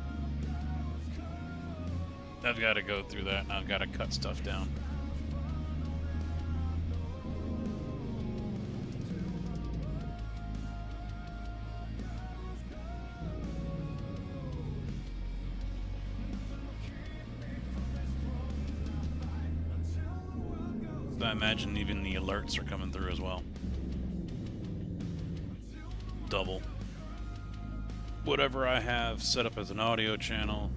I've got to go through that, and I've got to cut stuff down. I imagine even the alerts are coming through as well. Double. Whatever I have set up as an audio channel.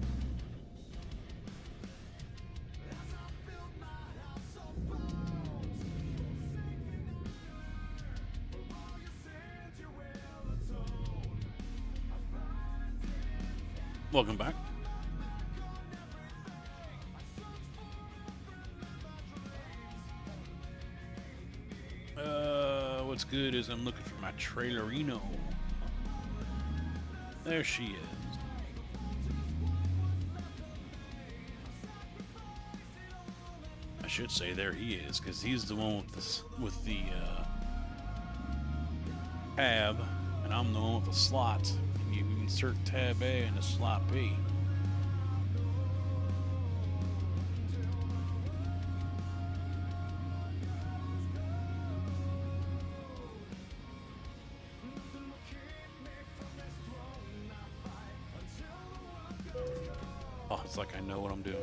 Welcome back. What's good is I'm looking for my trailerino. There she is. I should say there he is, because he's the one with the tab, and I'm the one with the slot. And you insert tab A into slot B. Oh, it's like I know what I'm doing.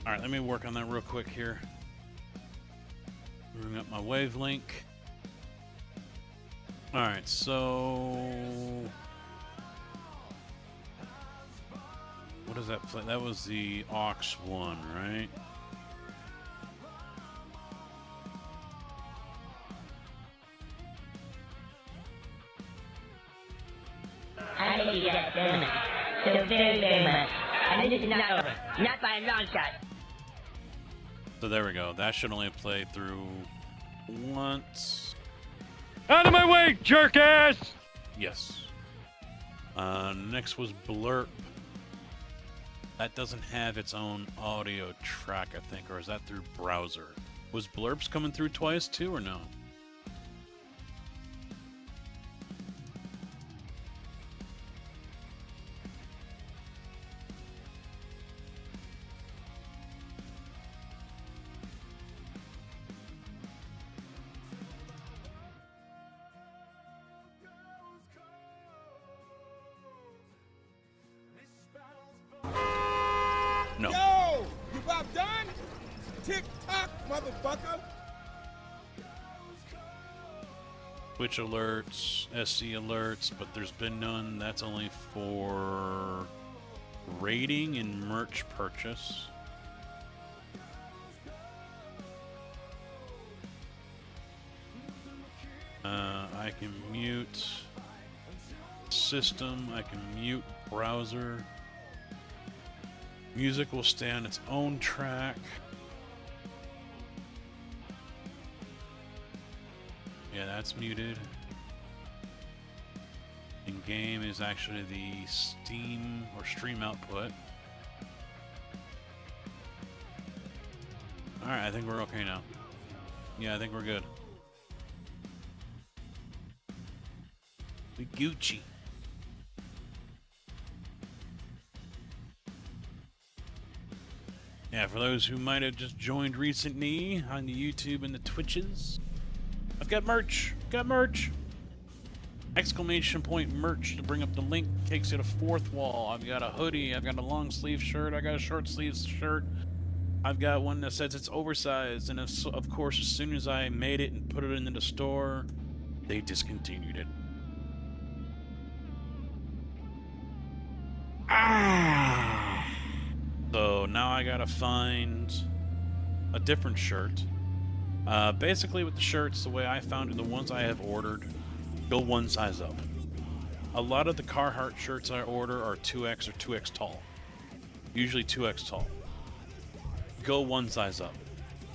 All right, let me work on that real quick here. Bring up my Wavelink. All right, so what does that play? That was the aux one, right? I know you got very much. So very, very much. And this is not over. Not by a long shot. So there we go. That should only play through once. Out of my way, jerk ass! Yes. Next was Blurp. That doesn't have its own audio track, I think, or is that through browser? Was Blurps coming through twice too, or no? No. Yo, you about done? Tick tock, motherfucker. Twitch alerts, SC alerts, but there's been none. That's only for rating and merch purchase. I can mute system, I can mute browser. Music will stay on its own track. Yeah, that's muted. In-game is actually the Steam or stream output. Alright, I think we're okay now. Yeah, I think we're good. We Gucci. Yeah, for those who might have just joined recently on the YouTube and the Twitches, I've got merch. Got merch. Exclamation point merch to bring up the link takes you to fourth wall. I've got a hoodie. I've got a long sleeve shirt. I got a short sleeve shirt. I've got one that says it's oversized. And of course, as soon as I made it and put it into the store, they discontinued it. So now I gotta find a different shirt. Basically with the shirts, the way I found it, the ones I have ordered, go one size up. A lot of the Carhartt shirts I order are 2X or 2X tall. Usually 2X tall. Go one size up.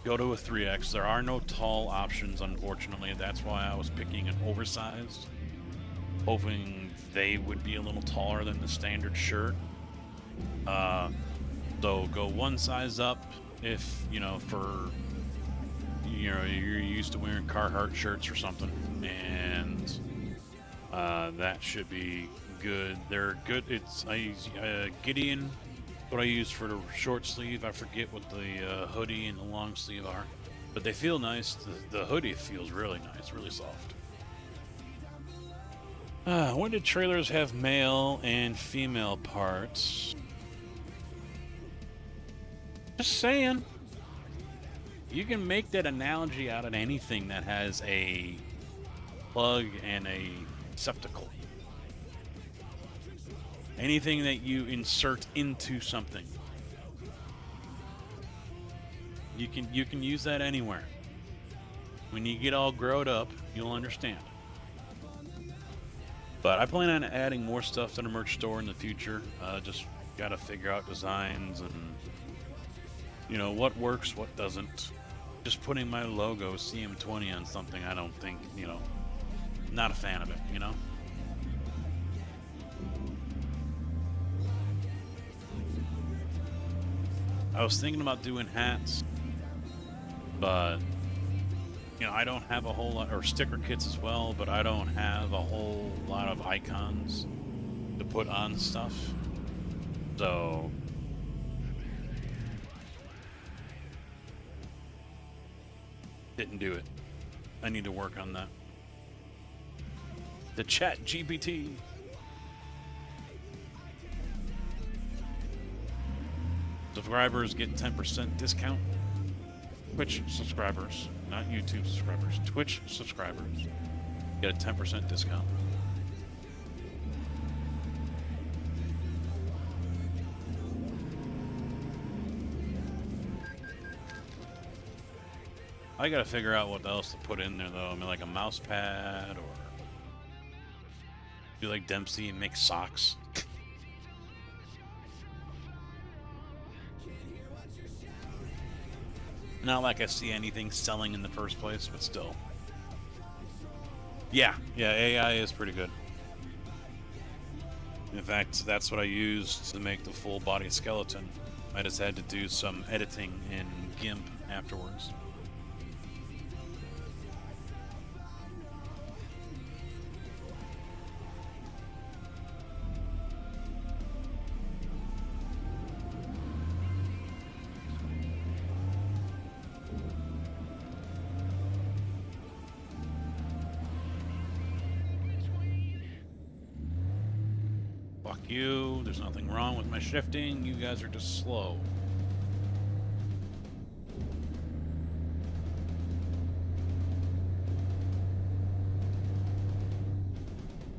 Go to a 3X. There are no tall options, unfortunately. That's why I was picking an oversized, hoping they would be a little taller than the standard shirt. So go one size up if, you know, for, you know, you're used to wearing Carhartt shirts or something, and that should be good. They're good. I use Gideon, what I use for the short sleeve. I forget what the hoodie and the long sleeve are, but they feel nice. The hoodie feels really nice, really soft. When did trailers have male and female parts? Just saying. You can make that analogy out of anything that has a plug and a receptacle. Anything that you insert into something. You can use that anywhere. When you get all grown up, you'll understand. But I plan on adding more stuff to the merch store in the future. Just gotta figure out designs and, you know, what works, what doesn't. Just putting my logo CM20 on something, I don't think, you know, not a fan of it, you know? I was thinking about doing hats, but, you know, I don't have a whole lot, or sticker kits as well, but I don't have a whole lot of icons to put on stuff. So didn't do it. I need to work on that. The Chat GPT. Subscribers get 10% discount. Twitch subscribers, not YouTube subscribers. Twitch subscribers get a 10% discount. I gotta figure out what else to put in there, though. I mean, like a mouse pad, or do like Dempsey and make socks. Not like I see anything selling in the first place, but still. Yeah, AI is pretty good. In fact, that's what I used to make the full body skeleton. I just had to do some editing in GIMP afterwards. you. There's nothing wrong with my shifting. You guys are just slow.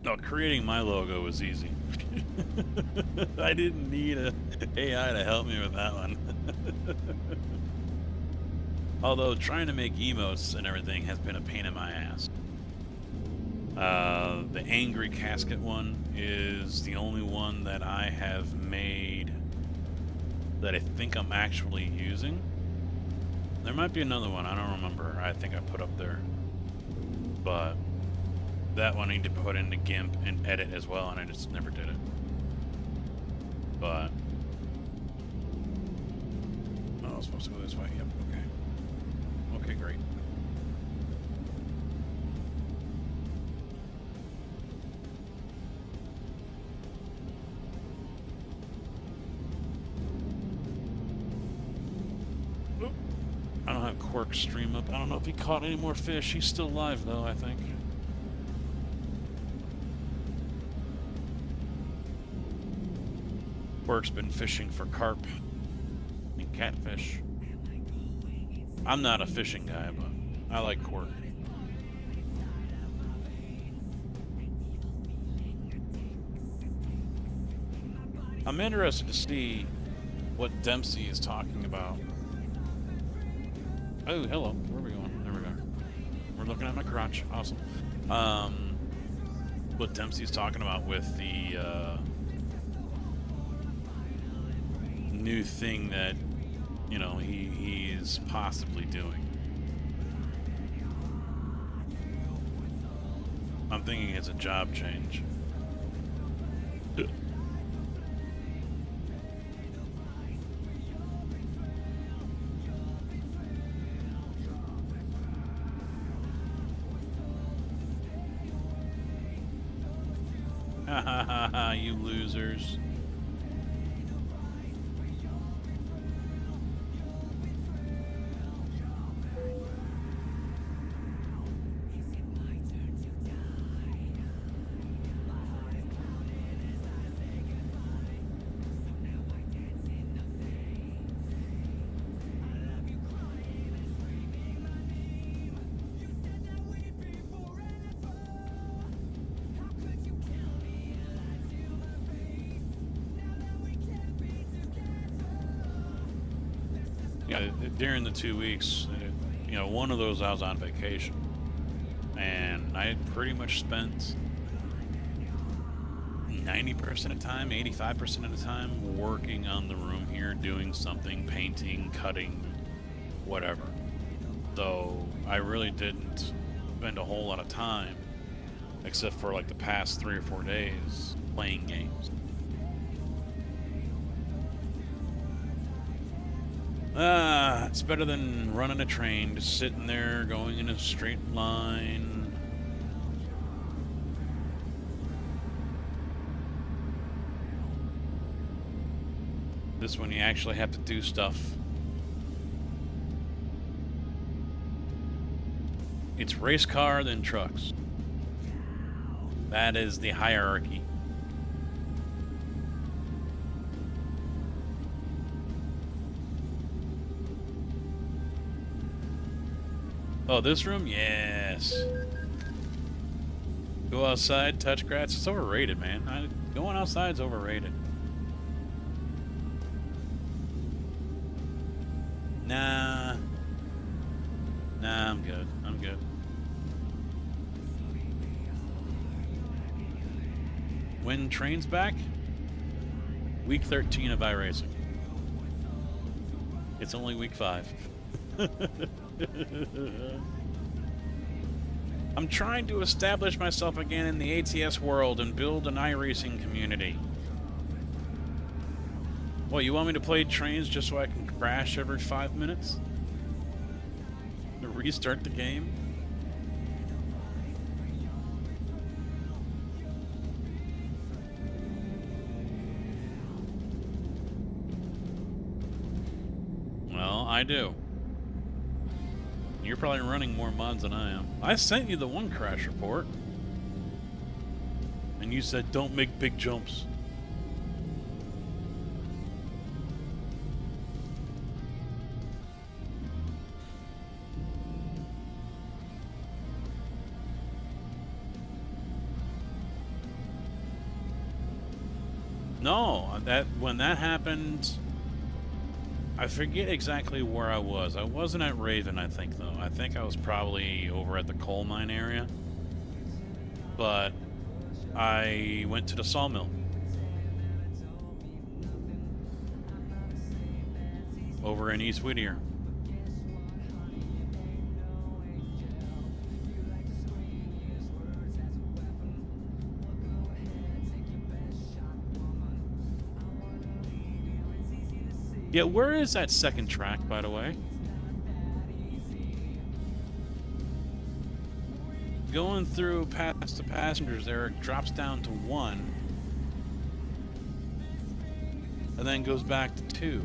No, creating my logo was easy. I didn't need a AI to help me with that one. Although trying to make emotes and everything has been a pain in my ass. The angry casket one is the only one that I have made that I think I'm actually using. There might be another one, I don't remember. I think I put up there. But that one I need to put into GIMP and edit as well, and I just never did it. But oh, I was supposed to go this way. Yep, okay. Okay, great. Oop. I don't have Quirk's stream up. I don't know if he caught any more fish. He's still alive though, I think. Quirk's been fishing for carp and catfish. I'm not a fishing guy, but I like Quirk. I'm interested to see what Dempsey is talking about. Oh, hello. Where are we going? There we go. We're looking at my crotch. Awesome. What Dempsey's talking about with the new thing that, you know, he's possibly doing. I'm thinking it's a job change. Ha ha ha ha, you losers. Yeah, during the 2 weeks, you know, one of those I was on vacation, and I had pretty much spent 90% of the time, 85% of the time working on the room here, doing something, painting, cutting, whatever. So I really didn't spend a whole lot of time, except for like the past 3 or 4 days, playing games. It's better than running a train, just sitting there, going in a straight line. This one you actually have to do stuff. It's race car, then trucks. That is the hierarchy. Oh, this room? Yes. Go outside, touch grass. It's overrated, man. Going outside's overrated. Nah. Nah, I'm good. I'm good. When train's back? Week 13 of iRacing. It's only week 5. I'm trying to establish myself again in the ATS world and build an iRacing community. Well, you want me to play trains just so I can crash every 5 minutes? To restart the game? Well, I do. You're probably running more mods than I am. I sent you the one crash report. And you said, don't make big jumps. No, when that happened, I forget exactly where I was. I wasn't at Raven, I think, though. I think I was probably over at the coal mine area. But I went to the sawmill. Over in East Whittier. Yeah, where is that second track, by the way? Going through past the passengers there, it drops down to 1. And then goes back to 2.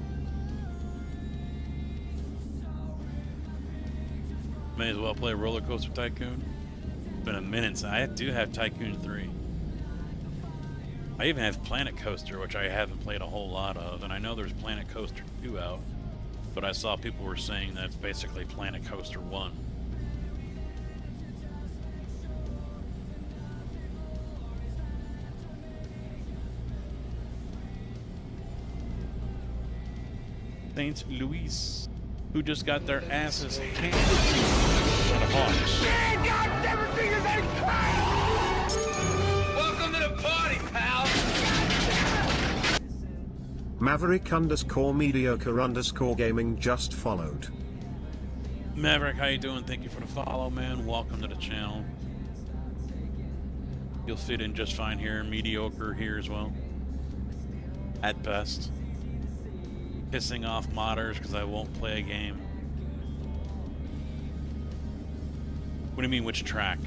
May as well play Roller Coaster Tycoon. It's been a minute since I do have Tycoon 3. I even have Planet Coaster, which I haven't played a whole lot of, and I know there's Planet Coaster 2 out, but I saw people were saying that it's basically Planet Coaster 1. St. Louis, who just got their asses handed to them by the Hawks. Man, God, never seen his Welcome to the party, pal. Maverick_mediocre_gaming just followed. Maverick, how you doing? Thank you for the follow, man. Welcome to the channel. You'll fit in just fine here. Mediocre here as well. At best. Pissing off modders because I won't play a game. What do you mean, which track?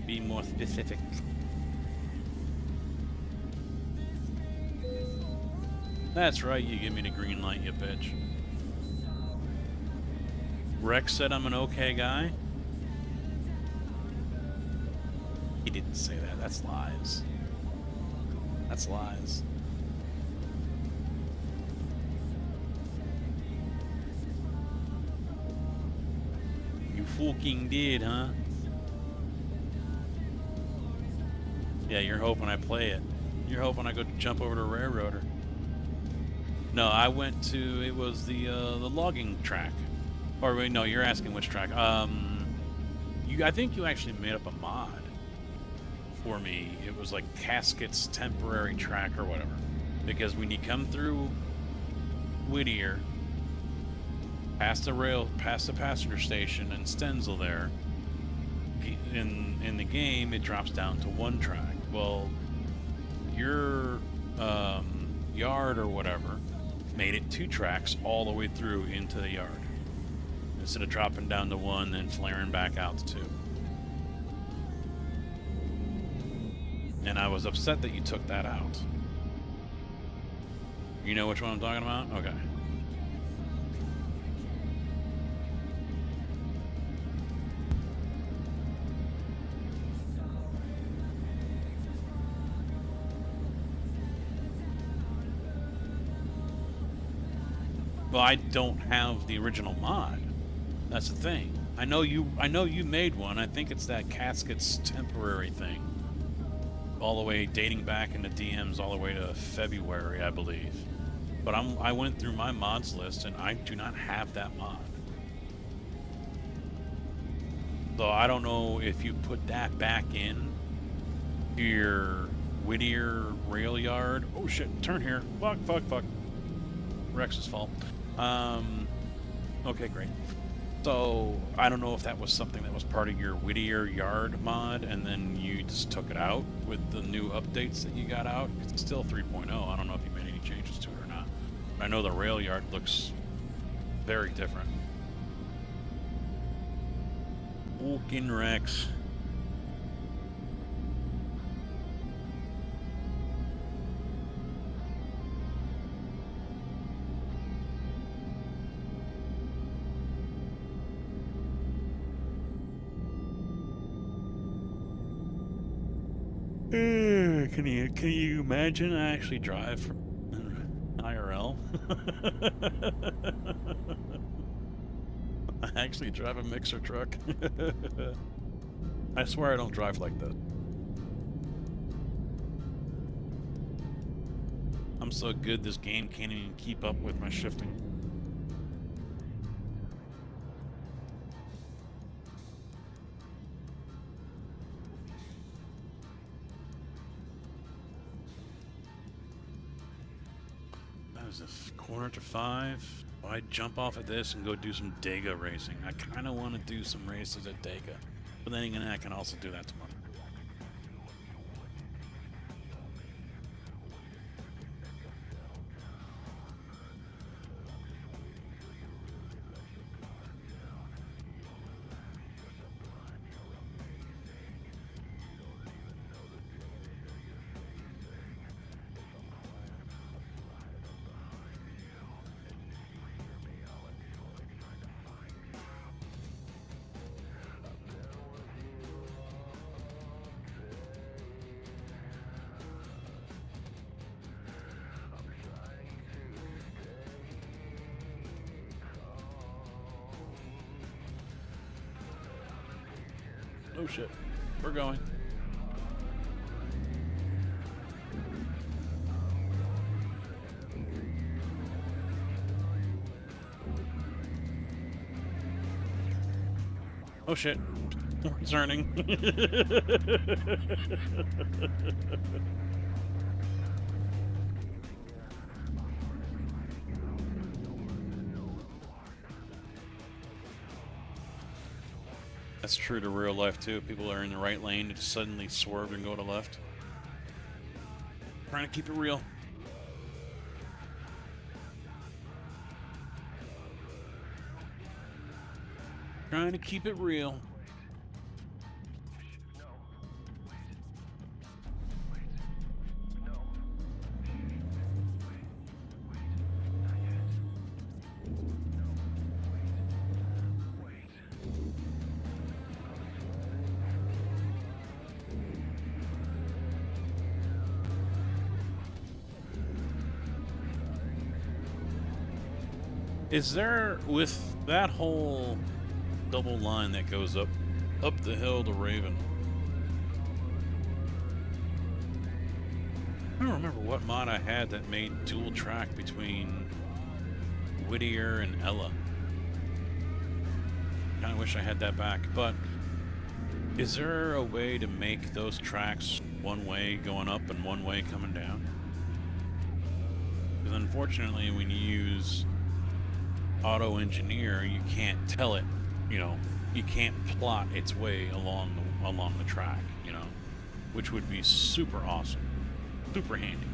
Be more specific. That's right, you give me the green light, you bitch. Rex said I'm an okay guy. He didn't say that. That's lies. That's lies. You fucking did, huh? Yeah, you're hoping I play it. You're hoping I go jump over to Railroader. No, I went to, it was the logging track. Or wait, no, you're asking which track. I think you actually made up a mod for me. It was like Casket's temporary track or whatever. Because when you come through Whittier, past the passenger station and Stenzel there, in the game it drops down to 1 track. Well, your yard or whatever made it 2 tracks all the way through into the yard, instead of dropping down to 1 then flaring back out to 2. And I was upset that you took that out. You know which one I'm talking about? Okay. Well, I don't have the original mod. That's the thing. I know you made one. I think it's that Casket's temporary thing. All the way dating back in the DMs all the way to February, I believe. But I went through my mods list and I do not have that mod. So I don't know if you put that back in to your Whittier rail yard. Oh shit, turn here. Fuck. Rex's fault. Okay, great. So I don't know if that was something that was part of your Whittier yard mod and then you just took it out with the new updates that you got out. It's still 3.0. I don't know if you made any changes to it or not. But I know the rail yard looks very different. Fucking Rex. Can you imagine I actually drive from IRL? I actually drive a mixer truck. I swear I don't drive like that. I'm so good this game can't even keep up with my shifting. That was a quarter to 5. I'd jump off of this and go do some Dega racing. I kind of want to do some races at Dega. But then again, I can also do that tomorrow. Oh shit, we're going. Oh shit, we're turning. That's true to real life too. People are in the right lane to just suddenly swerve and go to left. Trying to keep it real. Trying to keep it real. Is there, with that whole double line that goes up the hill to Raven? I don't remember what mod I had that made dual track between Whittier and Ella. Kind of wish I had that back, but is there a way to make those tracks one way going up and one way coming down? Because unfortunately, when you use auto engineer, you can't tell it, you know, you can't plot its way along the track, you know, which would be super awesome, super handy.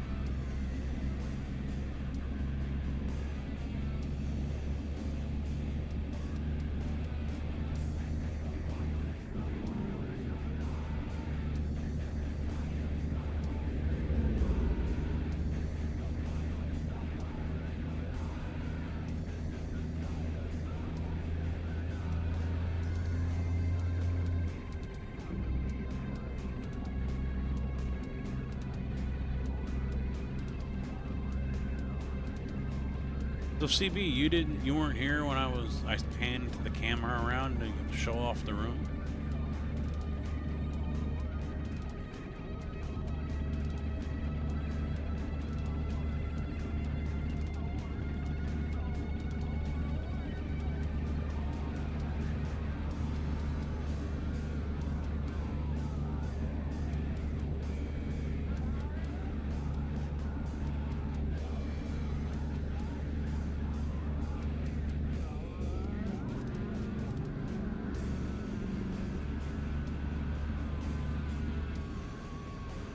So CB, you weren't here when I panned the camera around to show off the room?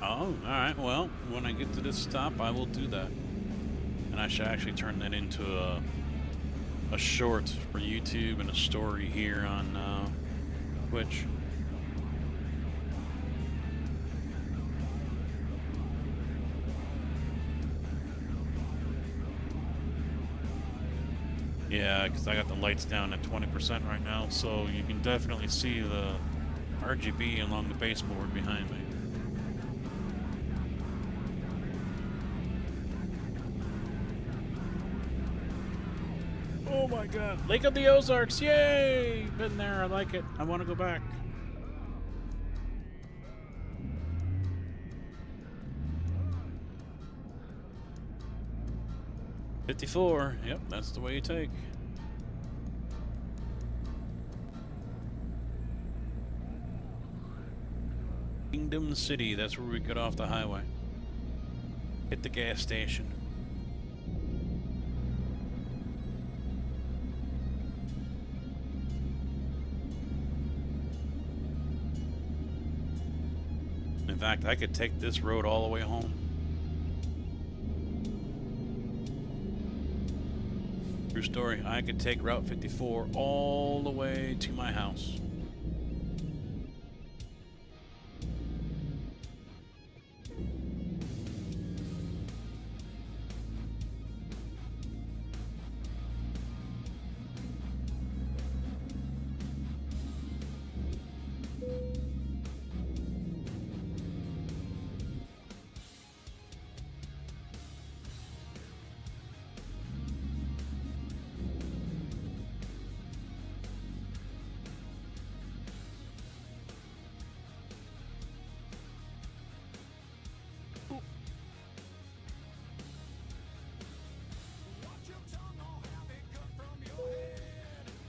Oh, alright, well, when I get to this stop, I will do that. And I should actually turn that into a short for YouTube and a story here on Twitch. Yeah, because I got the lights down at 20% right now, so you can definitely see the RGB along the baseboard behind me. Oh my god. Lake of the Ozarks, yay! Been there, I like it. I want to go back. 54. Yep, that's the way you take. Kingdom City, that's where we get off the highway. Hit the gas station. In fact, I could take this road all the way home. True story. I could take Route 54 all the way to my house.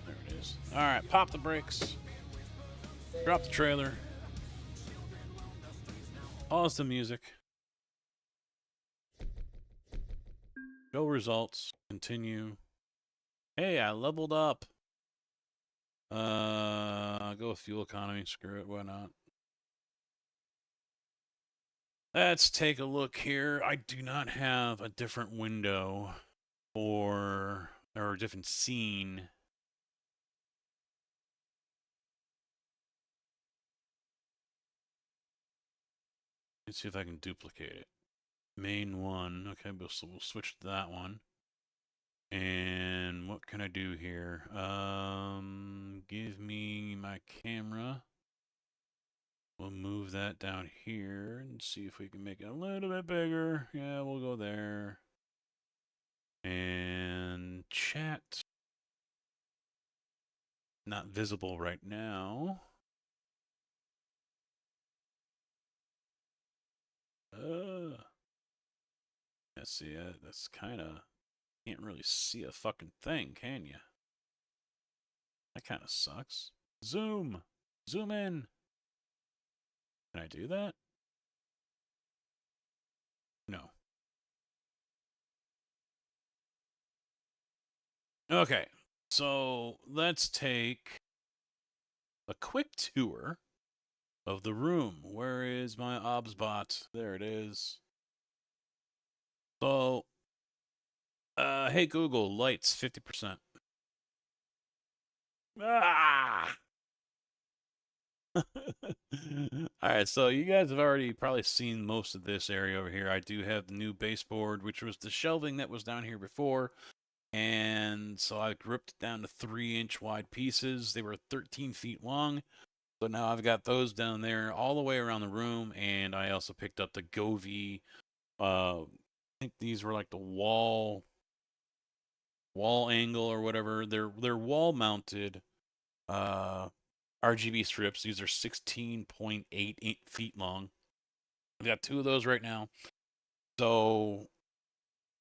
There it is. Alright, pop the brakes. Drop the trailer. Pause the music. Show results. Continue. Hey, I leveled up. I'll go with fuel economy. Screw it, why not? Let's take a look here. I do not have a different window or a different scene. Let's see if I can duplicate it. Main one. Okay, so we'll switch to that one. And what can I do here? Give me my camera. We'll move that down here and see if we can make it a little bit bigger. Yeah, we'll go there. And chat. Not visible right now. Let's see, that's kind of, can't really see a fucking thing, can you? That kind of sucks. Zoom! Zoom in! Can I do that? No. Okay, so let's take a quick tour of the room. Where is my OBSBot? There it is. So, hey Google, lights 50%. Ah! Alright, so you guys have already probably seen most of this area over here. I do have the new baseboard, which was the shelving that was down here before. And so I ripped it down to 3-inch wide pieces. They were 13 feet long. So now I've got those down there all the way around the room. And I also picked up the Govee. I think these were like the wall angle or whatever. They're wall mounted RGB strips. These are 16.8 feet long. I've got 2 of those right now. So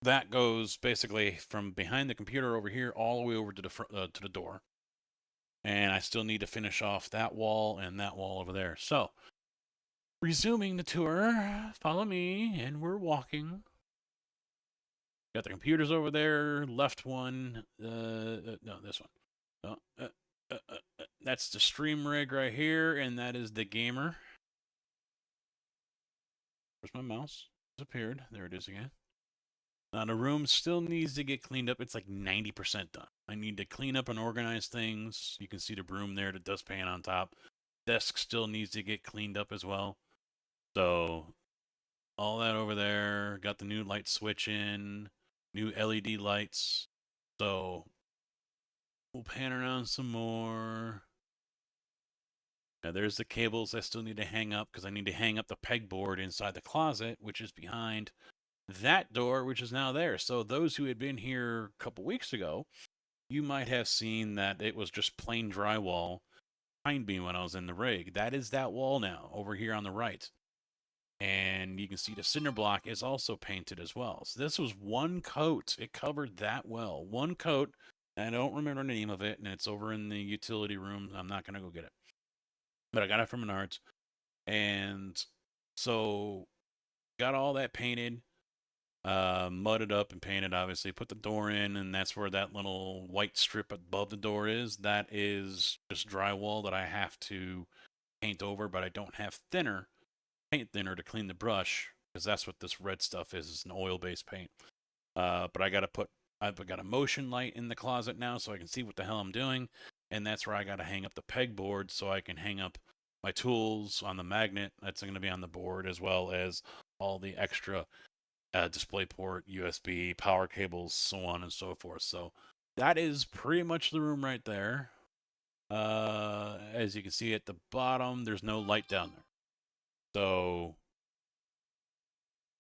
that goes basically from behind the computer over here all the way over to the front, to the door. And I still need to finish off that wall and that wall over there. So, resuming the tour, follow me, and we're walking. Got the computers over there, left one, no, this one. That's the stream rig right here, and that is the gamer. Where's my mouse? Disappeared. There it is again. Now, the room still needs to get cleaned up. It's like 90% done. I need to clean up and organize things. You can see the broom there, the dustpan on top. Desk still needs to get cleaned up as well. So, all that over there. Got the new light switch in. New LED lights. So, we'll pan around some more. Now, there's the cables I still need to hang up because I need to hang up the pegboard inside the closet, which is behind that door, which is now there. So those who had been here a couple weeks ago, you might have seen that it was just plain drywall behind me when I was in the rig. That is that wall now, over here on the right. And you can see the cinder block is also painted as well. So this was one coat. It covered that well. One coat. I don't remember the name of it, and it's over in the utility room. I'm not going to go get it. But I got it from Menards. And so got all that painted, mudded up and painted, obviously. Put the door in, and that's where that little white strip above the door is. That is just drywall that I have to paint over, but I don't have paint thinner to clean the brush, because that's what this red stuff is. It's an oil-based paint. But I've got a motion light in the closet now, so I can see what the hell I'm doing, and that's where I got to hang up the pegboard so I can hang up my tools on the magnet that's going to be on the board, as well as all the extra DisplayPort, USB, power cables, so on and so forth. So that is pretty much the room right there. As you can see at the bottom, there's no light down there. So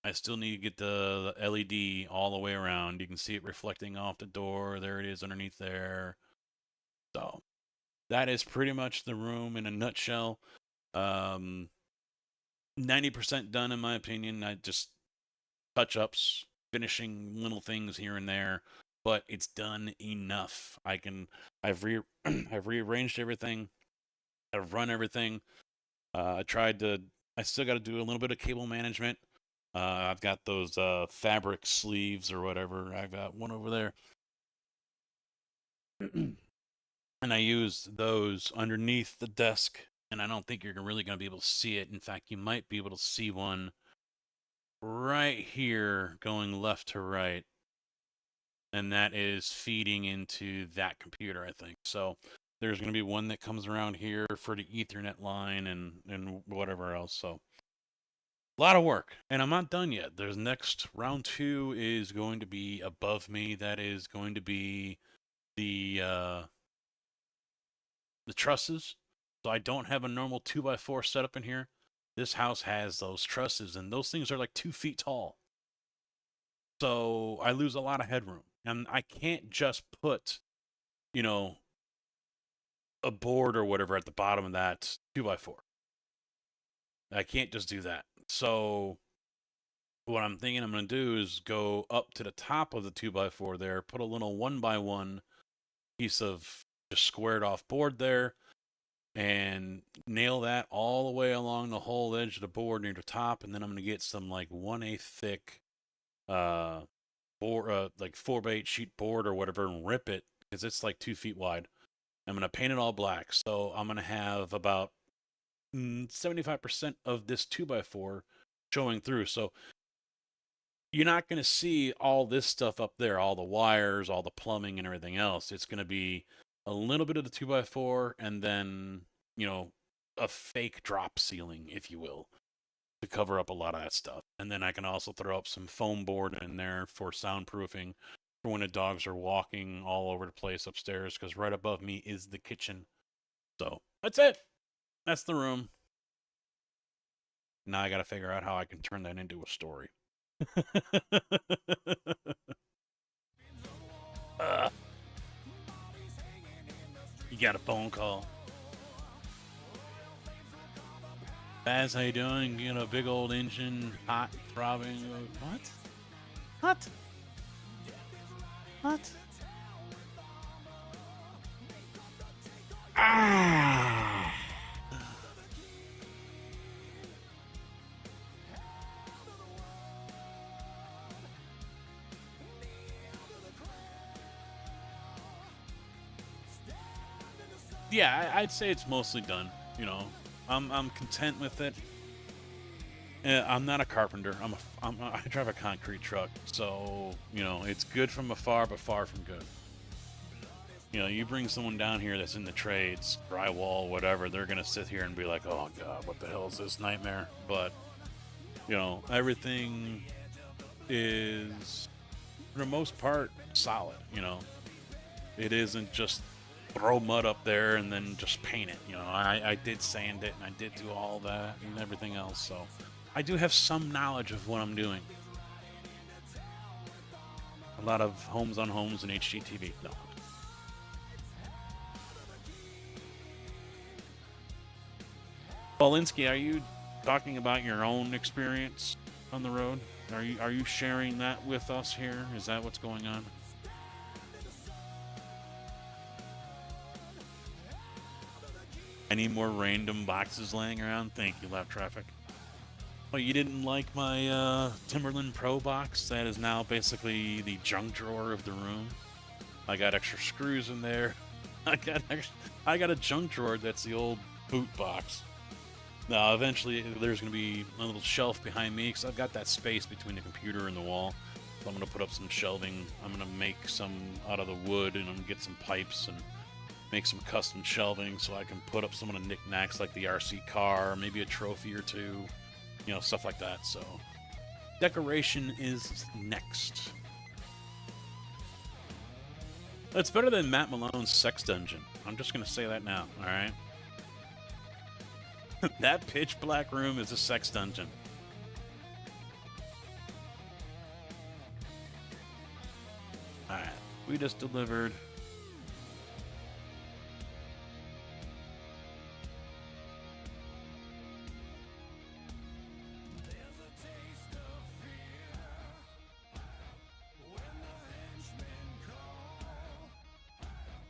I still need to get the LED all the way around. You can see it reflecting off the door. There it is underneath there. So that is pretty much the room in a nutshell. 90% done in my opinion. I just touch-ups, finishing little things here and there, but it's done enough. I've rearranged everything. I've run everything. I still got to do a little bit of cable management. I've got those fabric sleeves or whatever. I've got one over there. And I use those underneath the desk, and I don't think you're really going to be able to see it. In fact, you might be able to see one right here going left to right. And that is feeding into that computer, I think. So there's going to be one that comes around here for the Ethernet line and whatever else. So a lot of work, and I'm not done yet. There's next round 2 is going to be above me. That is going to be the trusses. So I don't have a normal 2x4 setup in here. This house has those trusses, and those things are like 2 feet tall. So I lose a lot of headroom, and I can't just put, a board or whatever at the bottom of that 2x4. I can't just do that. So what I'm thinking I'm going to do is go up to the top of the 2x4 there, put a little 1x1 piece of just squared off board there, and nail that all the way along the whole edge of the board near the top. And then I'm going to get some like 1/8 thick board, like 4x8 sheet board or whatever, and rip it, because it's like 2 feet wide. I'm going to paint it all black. So I'm going to have about 75% of this 2x4 showing through. So you're not going to see all this stuff up there, all the wires, all the plumbing and everything else. It's going to be a little bit of the 2x4 and then, a fake drop ceiling, if you will, to cover up a lot of that stuff. And then I can also throw up some foam board in there for soundproofing for when the dogs are walking all over the place upstairs, because right above me is the kitchen. So that's it. That's the room. Now I got to figure out how I can turn that into a story. You got a phone call. Baz, how you doing? You got a big old engine, hot, throbbing. What? What? What? Ah! Yeah, I'd say it's mostly done. I'm content with it. I'm not a carpenter. I drive a concrete truck, so it's good from afar, but far from good. You bring someone down here that's in the trades, drywall, whatever, they're gonna sit here and be like, "Oh God, what the hell is this nightmare?" But everything is, for the most part, solid. It isn't just throw mud up there and then just paint it. I did sand it, and I did do all that and everything else, so I do have some knowledge of what I'm doing. A lot of homes on homes and HGTV. No. Polinsky, are you talking about your own experience on the road? Are you sharing that with us here? Is that what's going on? Any more random boxes laying around? Thank you, Lap Traffic. Oh, you didn't like my Timberland Pro box? That is now basically the junk drawer of the room. I got extra screws in there. I got a junk drawer that's the old boot box. Now, eventually, there's going to be a little shelf behind me because I've got that space between the computer and the wall. So I'm going to put up some shelving. I'm going to make some out of the wood, and I'm going to get some pipes and make some custom shelving so I can put up some of the knickknacks like the RC car, maybe a trophy or two, you know, stuff like that. So decoration is next. It's better than Matt Malone's sex dungeon. I'm just going to say that now, all right? That pitch black room is a sex dungeon. Alright, we just delivered.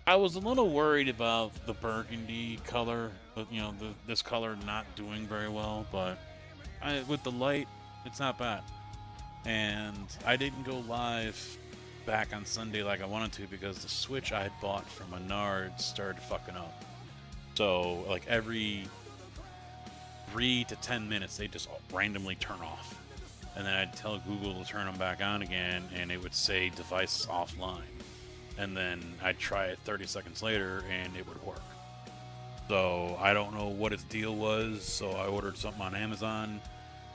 I was a little worried about the burgundy color, but you know, this color not doing very well, but with the light, it's not bad. And I didn't go live back on Sunday like I wanted to because the Switch I had bought from Menards started fucking up. So, like every 3 to 10 minutes, they just randomly turn off. And then I'd tell Google to turn them back on again, and it would say device offline. And then I'd try it 30 seconds later, and it would work. So I don't know what its deal was, so I ordered something on Amazon,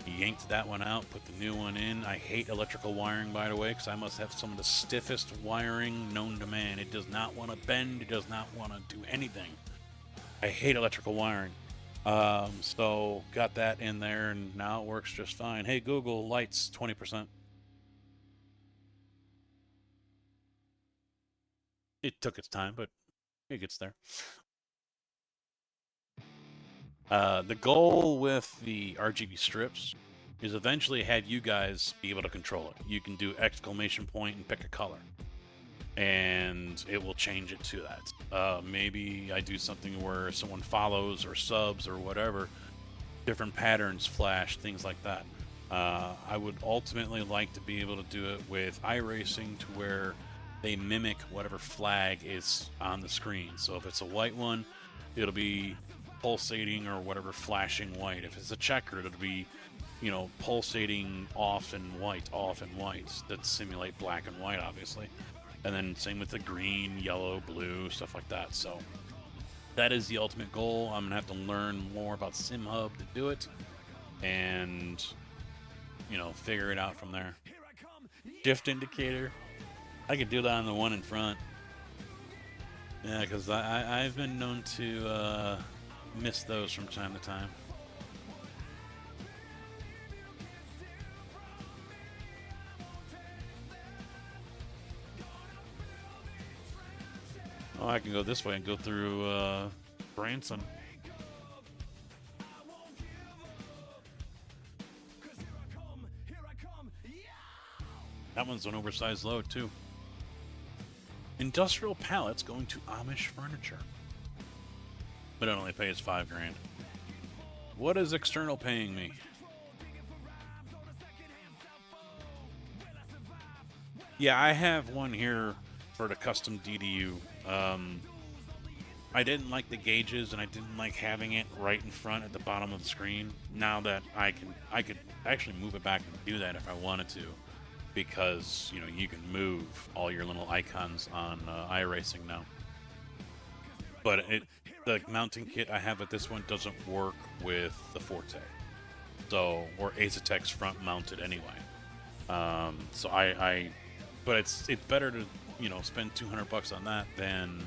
yanked that one out, put the new one in. I hate electrical wiring, by the way, because I must have some of the stiffest wiring known to man. It does not want to bend. It does not want to do anything. I hate electrical wiring. So got that in there, and now it works just fine. Hey, Google, lights 20%. It took its time, but it gets there. The goal with the RGB strips is eventually have you guys be able to control it. You can do exclamation point and pick a color, and it will change it to that. Maybe I do something where someone follows or subs or whatever, different patterns flash, things like that. I would ultimately like to be able to do it with iRacing to where they mimic whatever flag is on the screen. So if it's a white one, it'll be pulsating or whatever flashing white. If it's a checkered, it'll be, you know, pulsating off and white that simulate black and white, obviously. And then same with the green, yellow, blue, stuff like that. So that is the ultimate goal. I'm gonna have to learn more about SimHub to do it, and you know, figure it out from there. Shift indicator. I could do that on the one in front. Yeah, because I've been known to miss those from time to time. Oh, I can go this way and go through Branson. That one's an oversized load, too. Industrial pallets going to Amish furniture. But it only pays $5 grand. What is external paying me? Yeah, I have one here for the custom DDU. I didn't like the gauges, and I didn't like having it right in front at the bottom of the screen. Now that I could actually move it back and do that if I wanted to, because you know you can move all your little icons on iRacing now. But the mounting kit I have with this one doesn't work with the Forte, so or Asetek's front mounted anyway. So but it's better to, you know, spend $200 on that than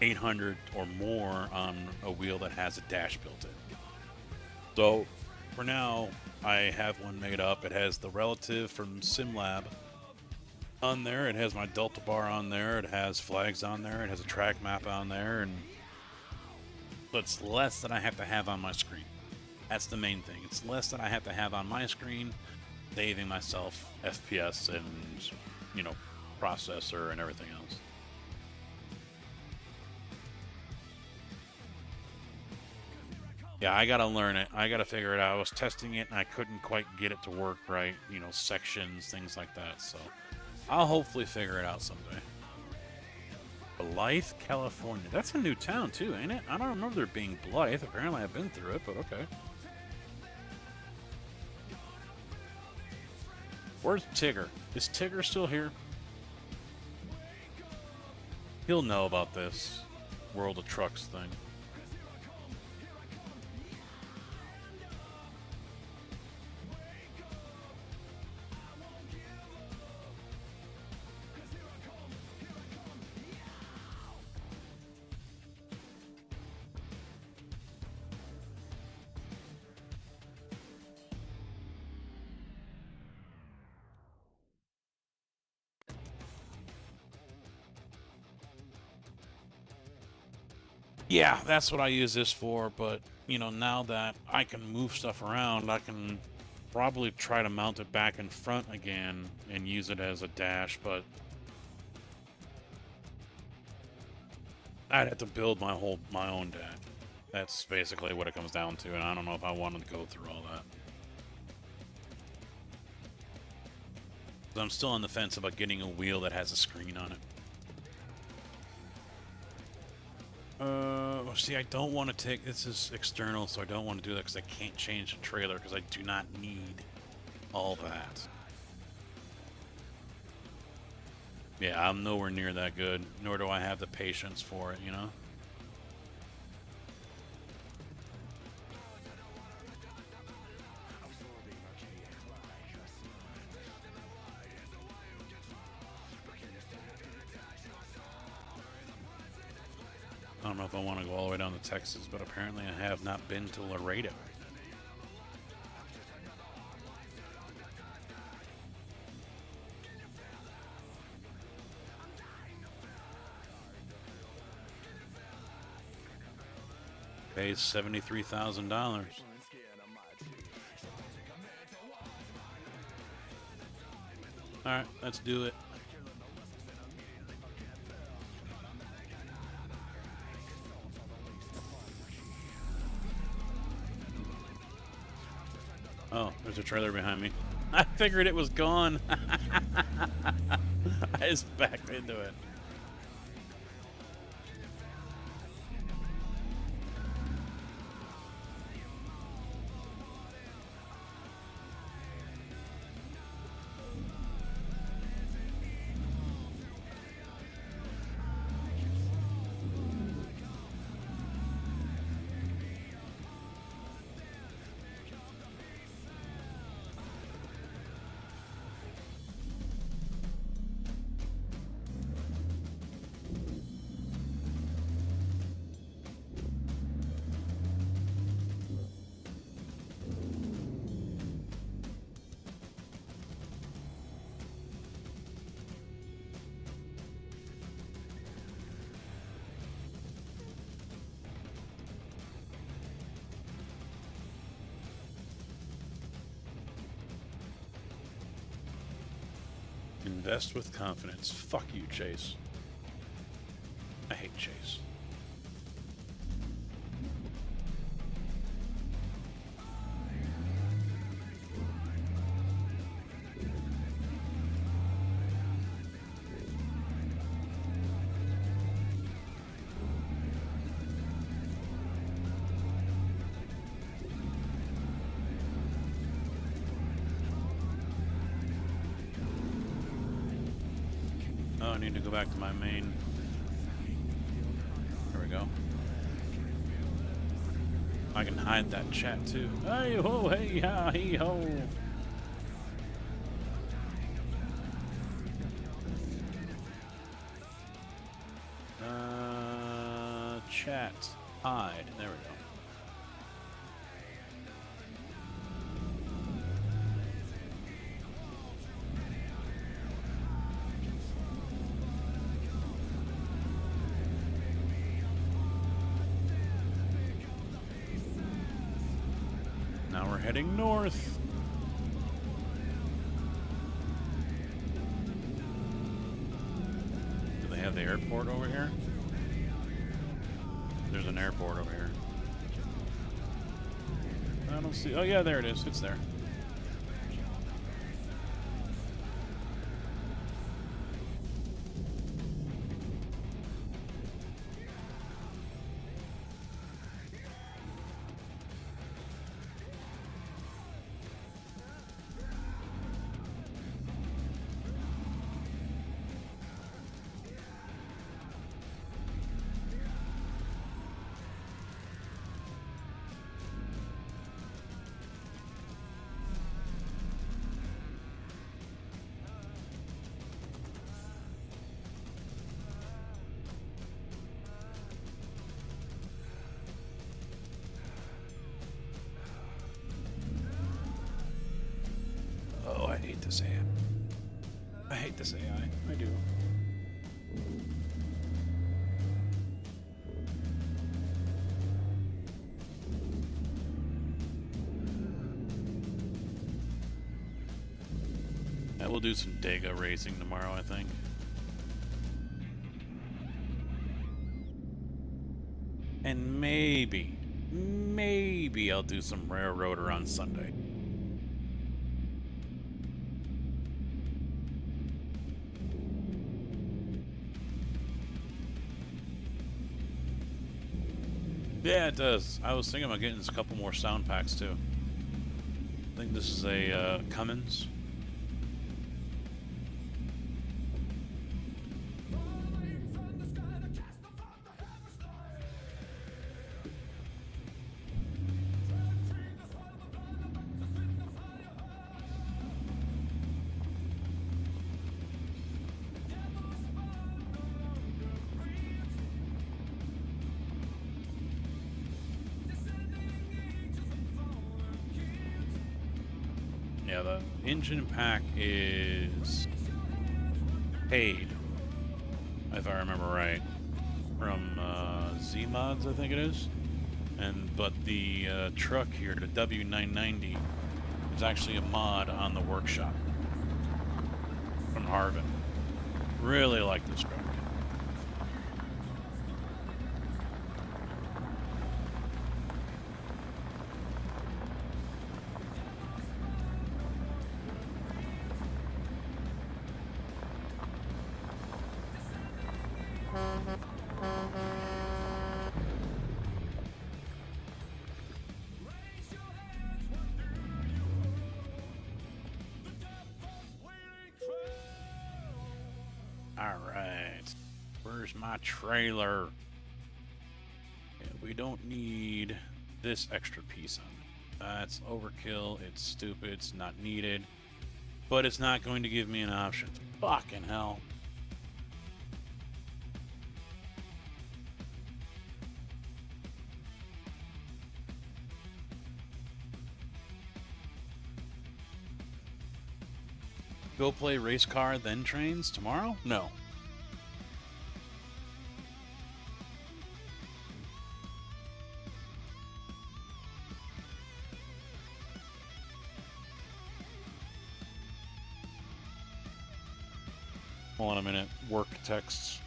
$800 or more on a wheel that has a dash built in. So for now, I have one made up. It has the relative from SimLab on there. It has my Delta bar on there. It has flags on there. It has a track map on there, and that's less than I have to have on my screen. That's the main thing. It's less that I have to have on my screen, saving myself FPS and, you know, processor and everything else. Yeah, I gotta learn it. I gotta figure it out. I was testing it and I couldn't quite get it to work right. You know, sections, things like that. So I'll hopefully figure it out someday. Blythe, California. That's a new town too, ain't it? I don't remember there being Blythe. Apparently I've been through it, but okay. Where's Tigger? Is Tigger still here? He'll know about this World of Trucks thing. Yeah, that's what I use this for, but, you know, now that I can move stuff around, I can probably try to mount it back in front again and use it as a dash, but I'd have to build my own dash. That's basically what it comes down to, and I don't know if I wanted to go through all that. But I'm still on the fence about getting a wheel that has a screen on it. See, I don't want to take... This is external, so I don't want to do that because I can't change the trailer because I do not need all that. Yeah, I'm nowhere near that good, nor do I have the patience for it, you know? I don't know if I want to go all the way down to Texas, but apparently I have not been to Laredo. Pays $73,000. Alright, let's do it. Oh, there's a trailer behind me. I figured it was gone. I just backed into it. Invest with confidence. Fuck you, Chase. I hate Chase. Oh, I need to go back to my main. There we go. I can hide that chat too. Hey ho, hey ha, hee ho. Chat. Hide. There we go. heading north. Do they have the airport over here? There's an airport over here. I don't see. Oh, yeah, there it is. It's there. Oh, I hate this AI. I hate this AI. I do. Yeah, we'll do some Dega racing tomorrow, I think. And maybe I'll do some Railroader on Sunday. Yeah, it does. I was thinking about getting a couple more sound packs too. I think this is a Cummins. Yeah, the engine pack is paid, if I remember right, from Z-Mods, I think it is. But the truck here, the W990, is actually a mod on the workshop from Harvin. Really like this truck. Alright, where's my trailer? Yeah, we don't need this extra piece on it. That's overkill, it's stupid, it's not needed. But it's not going to give me an option. Fucking hell. Go play race car, then trains tomorrow? No. Hold on a minute. Work texts.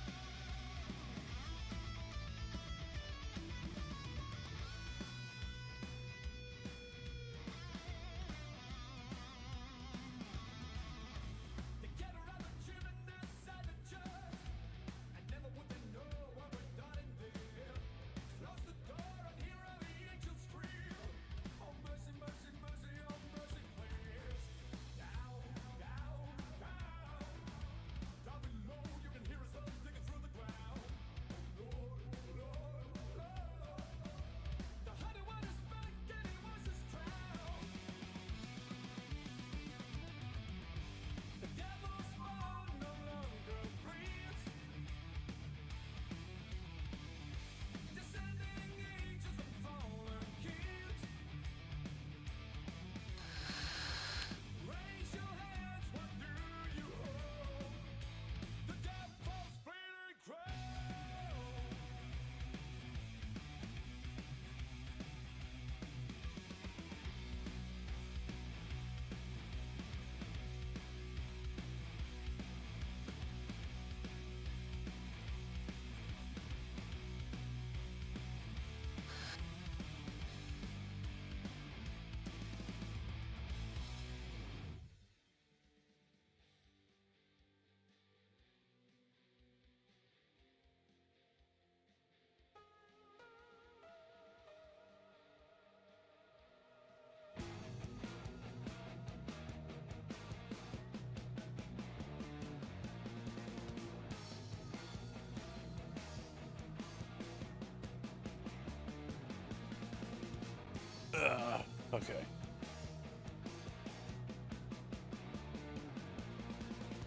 Okay.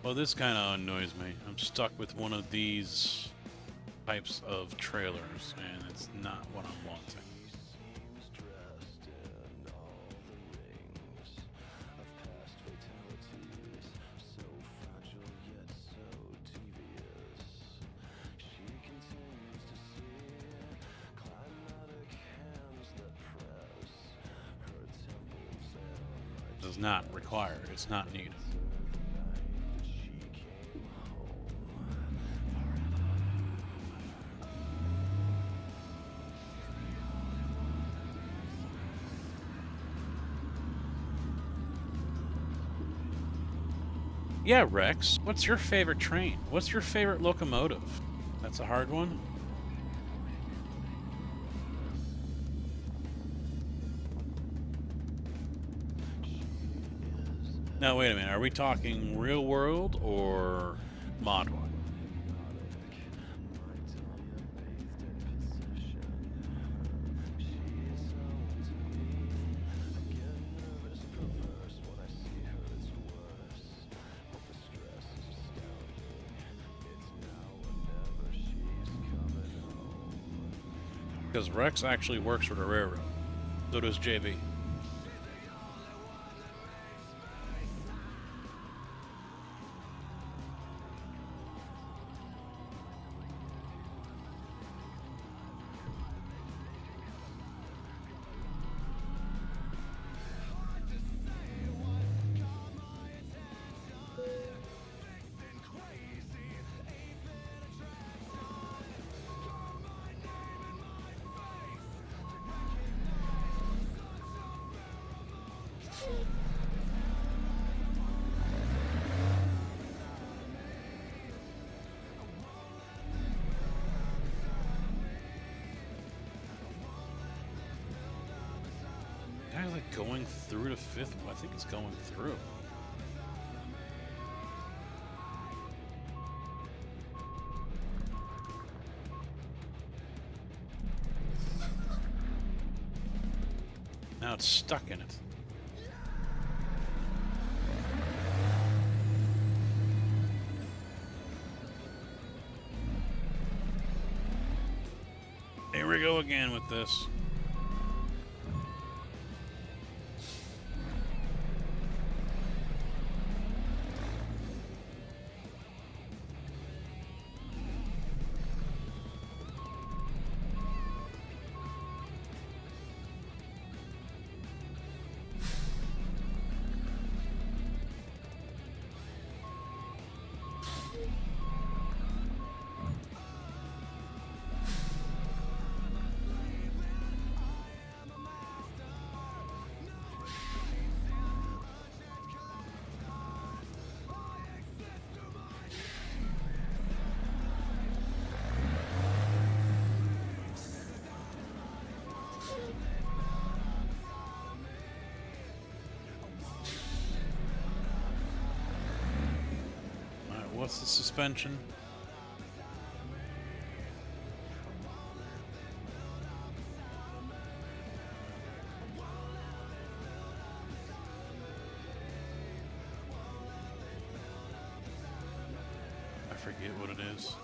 Well, this kind of annoys me. I'm stuck with one of these types of trailers, and it's not what I'm wanting. It's not required. It's not needed. Yeah, Rex. What's your favorite train? What's your favorite locomotive? That's a hard one. Now, wait a minute. Are we talking real world or mod one? Because Rex actually works for the railroad. So does JB. Guy's like going through the fifth. I think it's going through. Now it's stuck in it. Here we go again with this. What's the suspension? I forget what it is.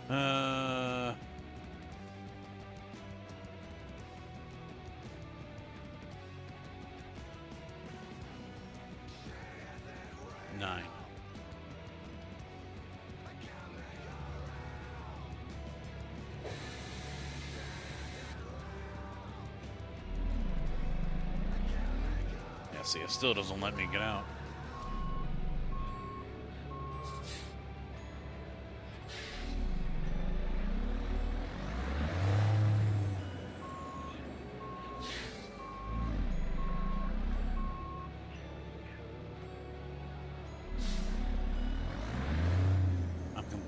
Uh, 9. Yeah, see, it still doesn't let me get out.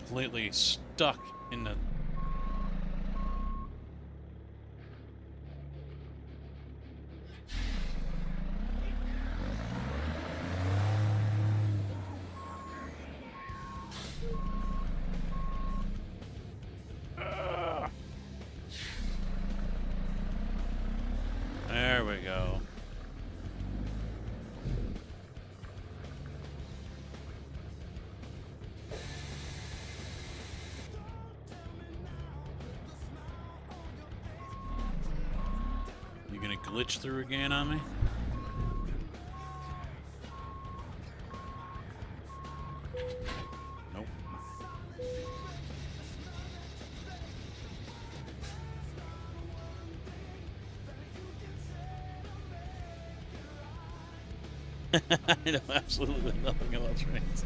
Completely stuck in the... glitch through again on me? Nope. I know absolutely nothing about trains.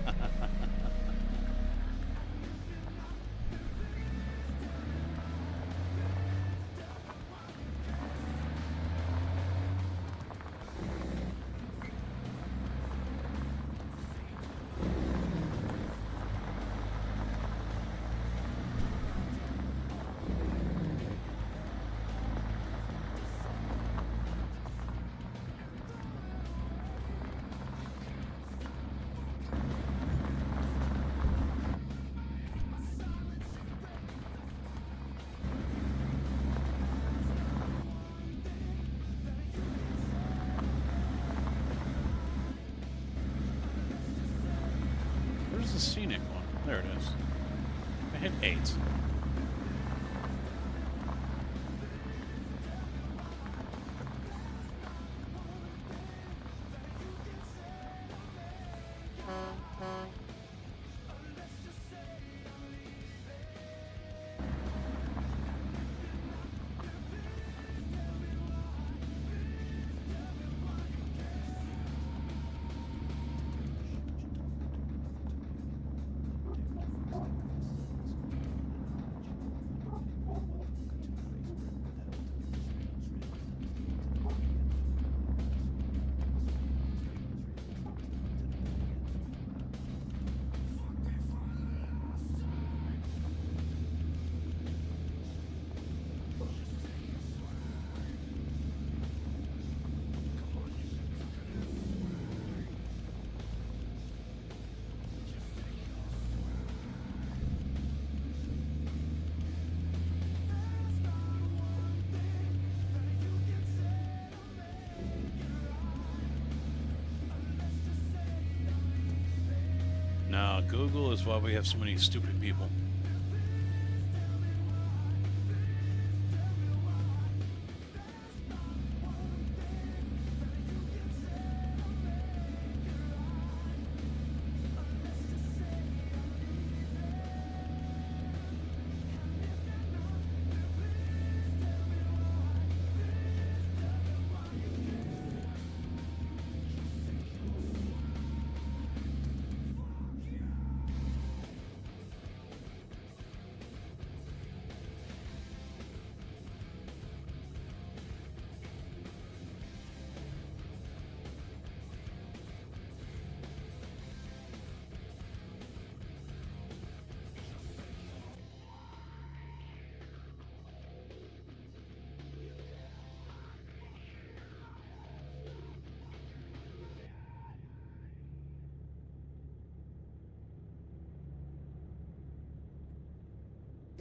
Where's the scenic one? There it is. I hit 8. No, Google is why we have so many stupid people.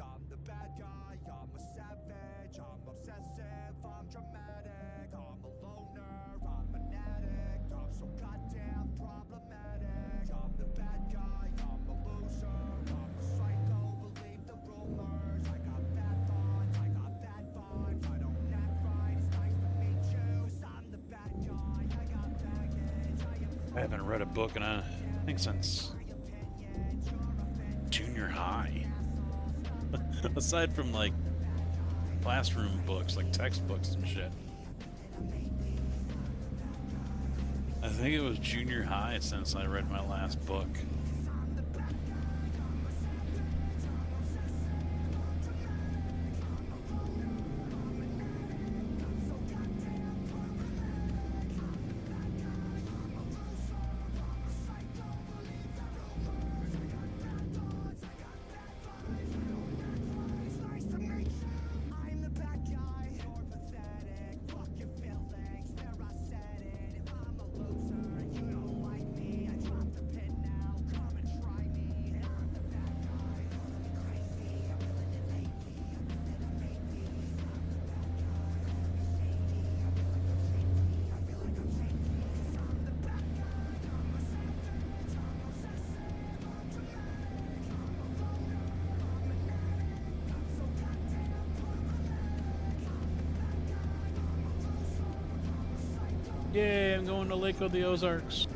I'm the bad guy, I'm a savage, I'm obsessive, I'm dramatic, I'm a loner, I'm an addict, I'm so goddamn problematic. I'm the bad guy, I'm a loser, I'm a psycho, believe the rumors. I got bad thoughts, I got bad vibes, I don't act right, it's nice to meet you. 'Cause I'm the bad guy, I got baggage, I haven't read a book in I think since junior high. Aside from like classroom books, like textbooks and shit. I think it was junior high since I read my last book. Yay, I'm going to Lake of the Ozarks.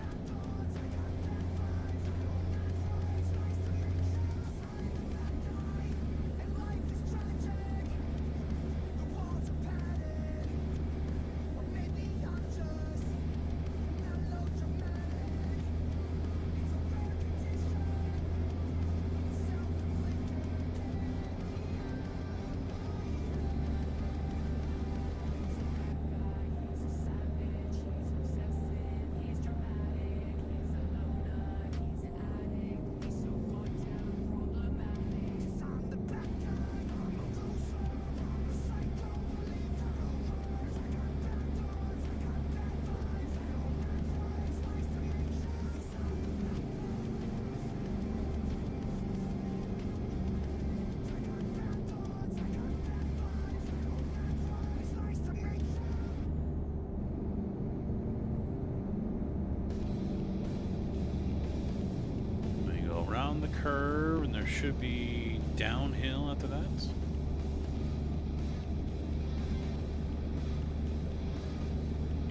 Around the curve, and there should be downhill after that.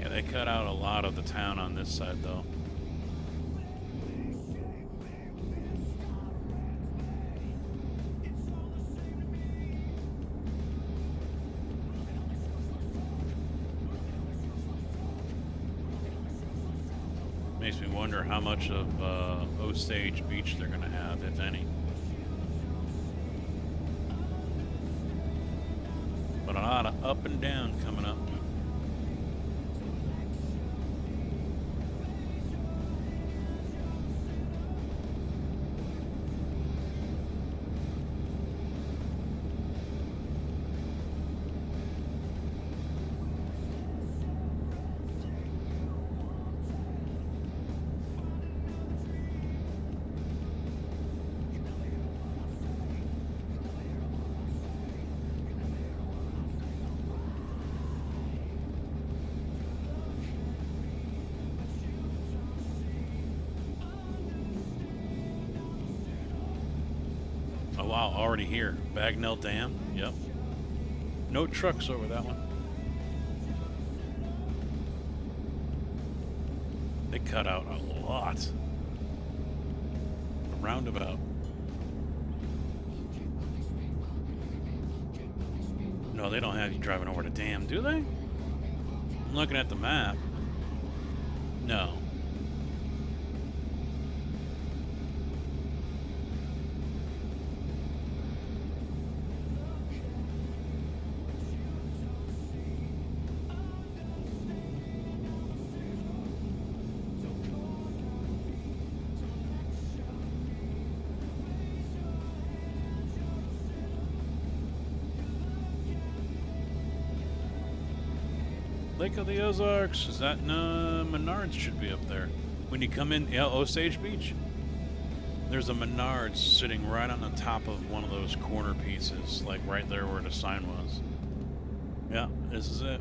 Yeah, they cut out a lot of the town on this side, though. Makes me wonder how much of Osage Beach they're going to have, if any. But a lot of up and down coming up. Oh wow, already here. Bagnell Dam, yep. No trucks over that one. They cut out a lot. A roundabout. No, they don't have you driving over the dam, do they? I'm looking at the map. No. Lake of the Ozarks, is that Menards should be up there. When you come in, yeah, Osage Beach, there's a Menards sitting right on the top of one of those corner pieces, like right there where the sign was. Yeah, this is it.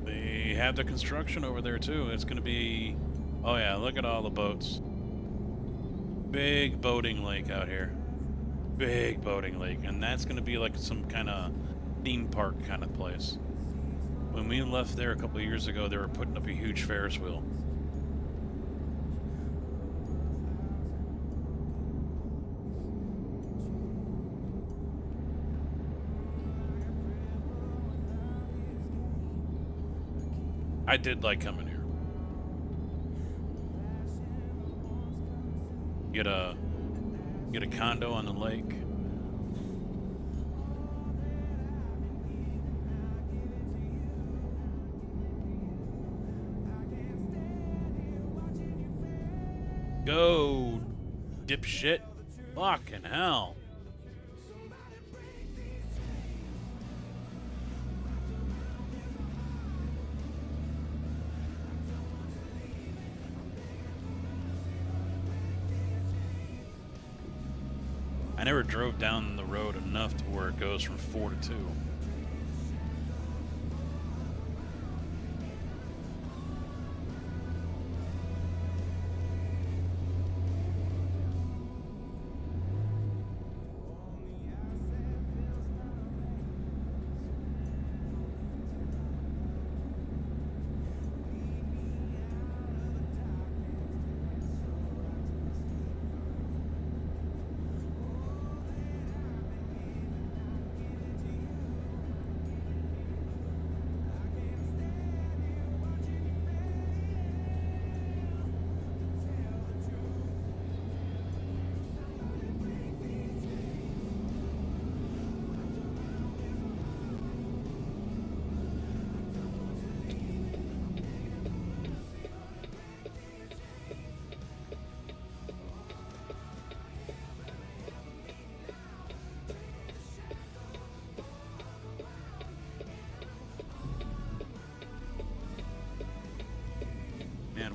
They have the construction over there too. It's gonna be, oh yeah, look at all the boats. Big boating lake out here. Big boating lake, and that's gonna be like some kind of theme park kind of place. When we left there a couple of years ago, they were putting up a huge Ferris wheel. I did like coming here. Get a condo on the lake. Go, dipshit. Fucking hell. I never drove down the road enough to where it goes from 4 to 2.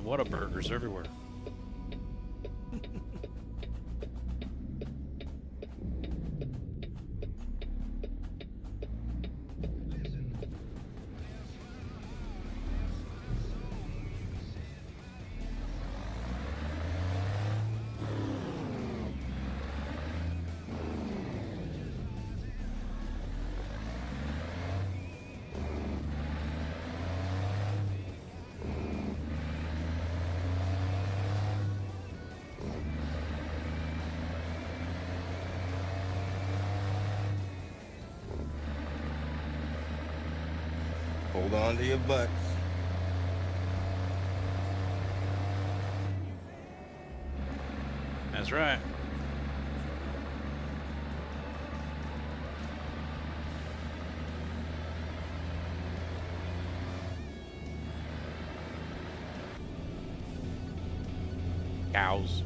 Whataburgers everywhere. Hold on to your butts. That's right. Cows.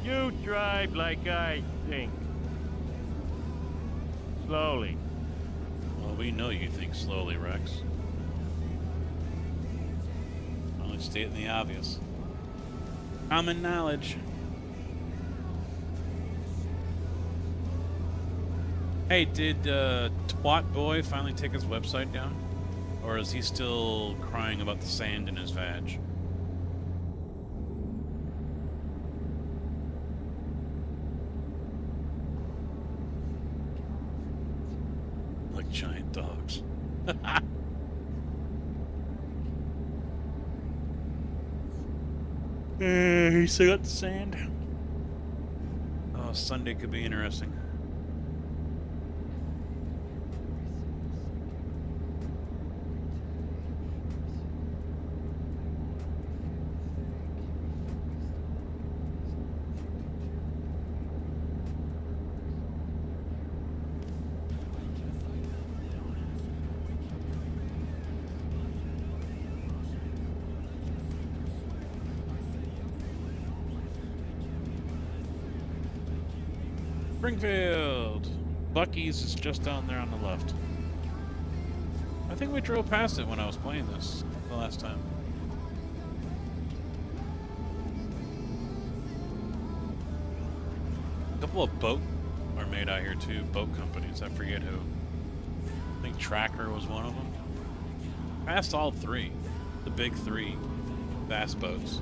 You drive like I think. Slowly. Well, we know you think slowly, Rex. Only stating the obvious. Common knowledge. Hey, did Twat Boy finally take his website down? Or is he still crying about the sand in his vag? Like giant dogs. He still got the sand. Oh, Sunday could be interesting. Springfield! Bucky's is just down there on the left. I think we drove past it when I was playing this the last time. A couple of boat are made out here too, boat companies. I forget who. I think Tracker was one of them. Passed all three. The big three bass boats.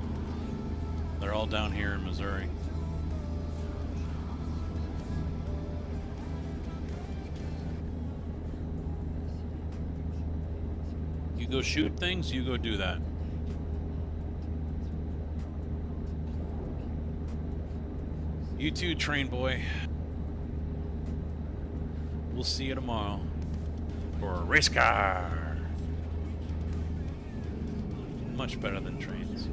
They're all down here in Missouri. You go shoot things, you go do that. You too, train boy. We'll see you tomorrow for a race car. Much better than trains.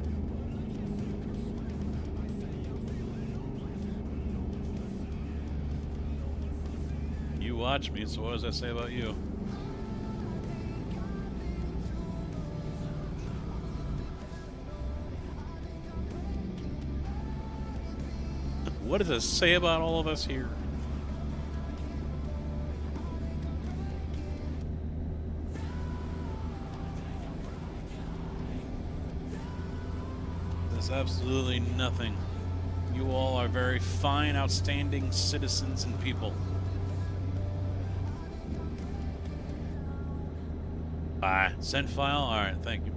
You watch me, so what does that say about you? What does it say about all of us here? There's absolutely nothing. You all are very fine, outstanding citizens and people. Bye. Send file? Alright, thank you.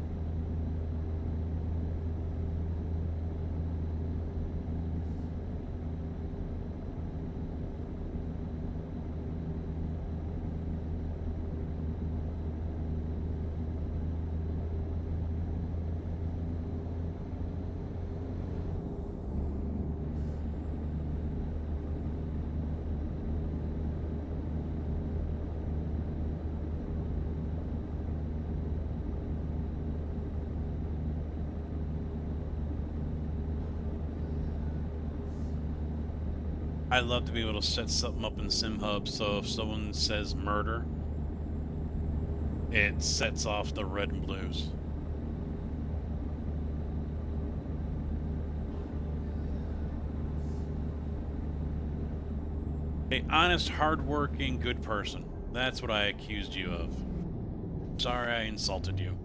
I'd love to be able to set something up in SimHub so if someone says murder, it sets off the red and blues. A honest, hardworking, good person. That's what I accused you of. Sorry I insulted you.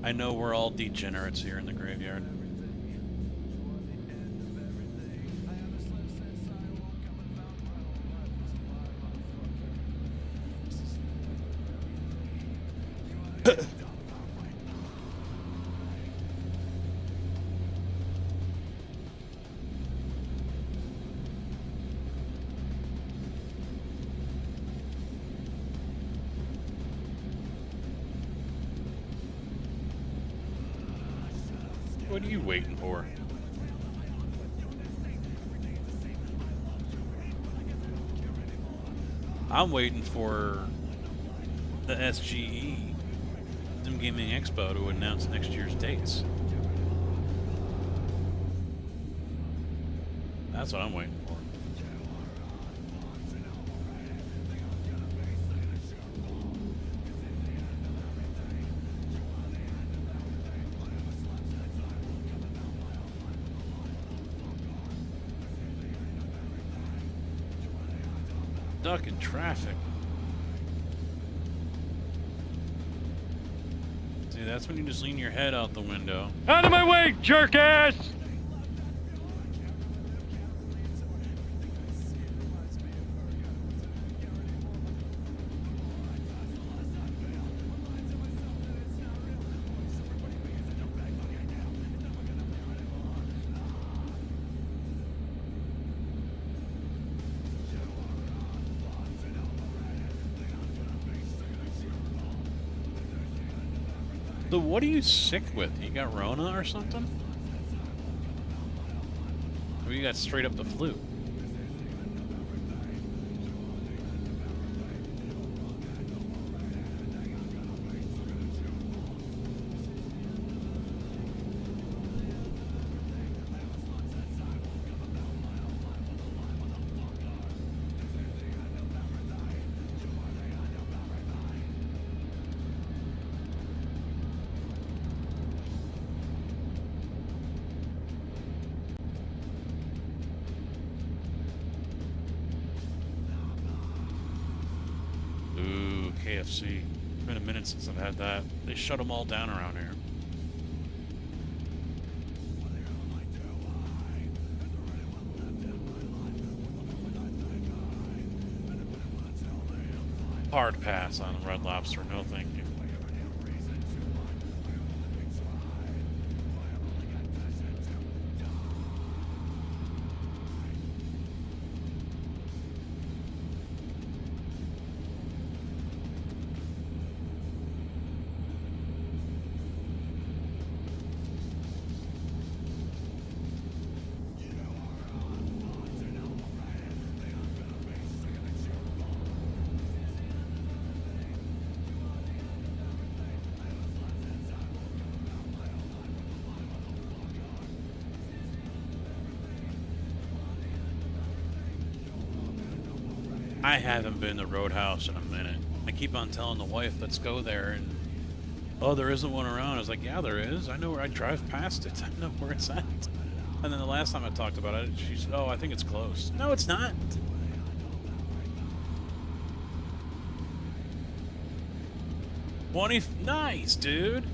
I know we're all degenerates here in the graveyard. What are you waiting for? I'm waiting for the SGE, Sim Gaming Expo, to announce next year's dates. That's what I'm waiting for. Stuck in traffic. See, that's when you just lean your head out the window. Out of my way, jerk ass! So what are you sick with? You got Rona or something? Or you got straight up the flu? KFC. It's been a minute since I've had that. They shut them all down around here. Hard pass on Red Lobster. No, thank you. I haven't been to Roadhouse in a minute. I keep on telling the wife, let's go there, and oh, there isn't one around. I was like, yeah, there is. I know where I drive past it. I know where it's at. And then the last time I talked about it, she said, oh, I think it's closed. No, it's not. Nice, dude.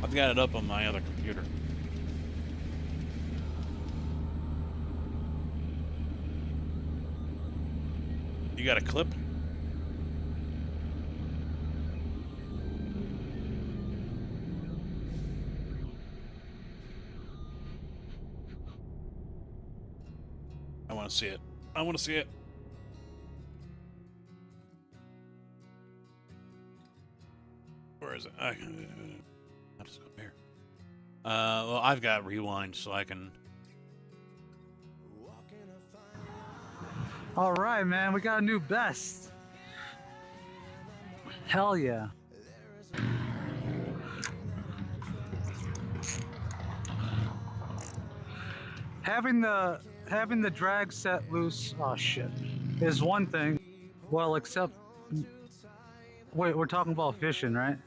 I've got it up on my other computer. You got a clip? I want to see it. I want to see it. Where is it? I'll just go here. Well, I've got rewind, so I can. All right, man, we got a new best. Hell yeah. Having the drag set loose, oh shit, is one thing. Well, except Wait, we're talking about fishing, right?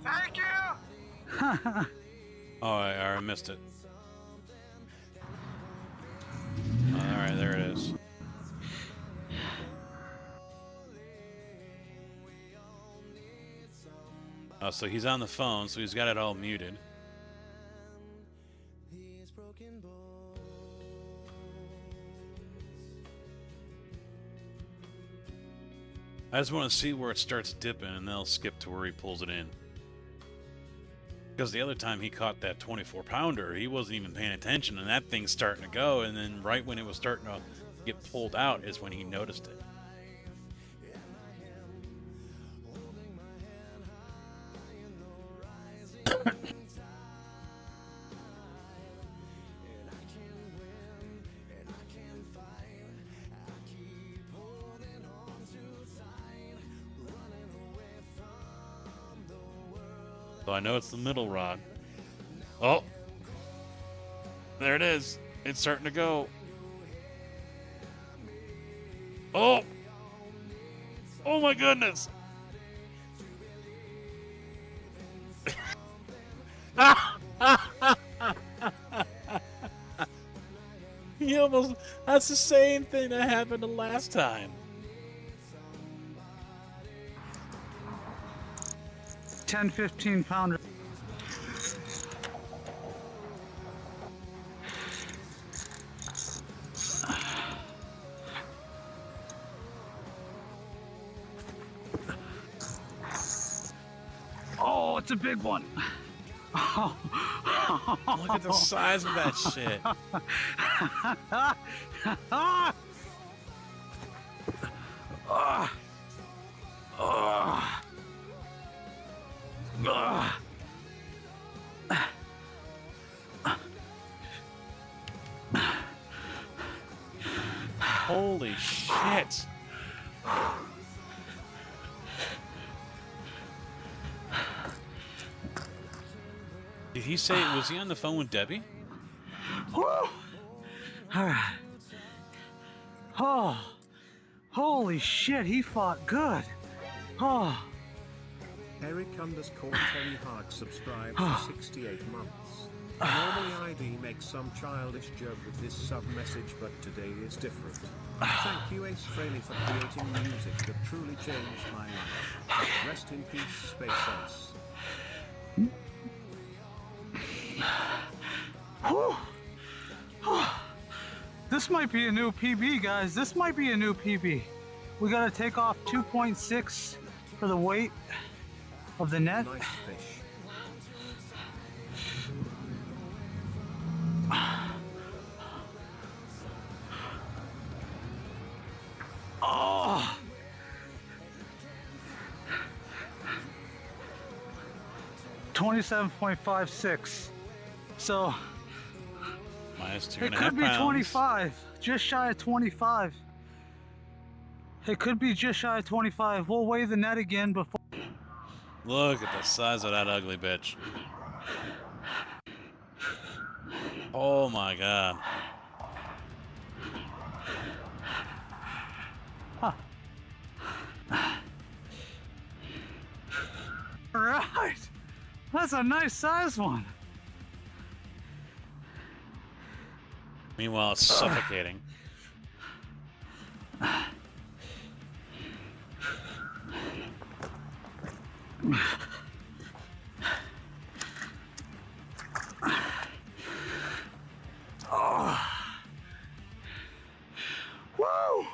Thank you! Oh, I missed it. Alright, there it is. Oh, so he's on the phone, so he's got it all muted. I just want to see where it starts dipping, and then I'll skip to where he pulls it in. Because the other time he caught that 24-pounder, he wasn't even paying attention, and that thing's starting to go, and then right when it was starting to get pulled out is when he noticed it. So I know it's the middle rod. Oh! There it is. It's starting to go. Oh! Oh my goodness! He almost... That's the same thing that happened the last time. 10-15 pounder. Oh, it's a big one. Oh. Look at the size of that shit. Holy shit. Did he say, was he on the phone with Debbie? All right. Oh, holy shit, he fought good. Oh. Eric_Terry Hart subscribed for 68 months. Normally ID makes some childish joke with this sub message, but today is different. Thank you Ace Frehley for creating music that truly changed my life. Rest in peace, Space Ace. This might be a new PB, guys. This might be a new PB. We gotta take off 2.6 for the weight of the net. Nice fish. Oh. $27.56. So Minus 2.5 it could be pounds. 25, just shy of 25. It could be just shy of 25. We'll weigh the net again before. Look at the size of that ugly bitch. Oh my god. Huh. All right, that's a nice size one. Meanwhile, it's suffocating. Oh. Whoa!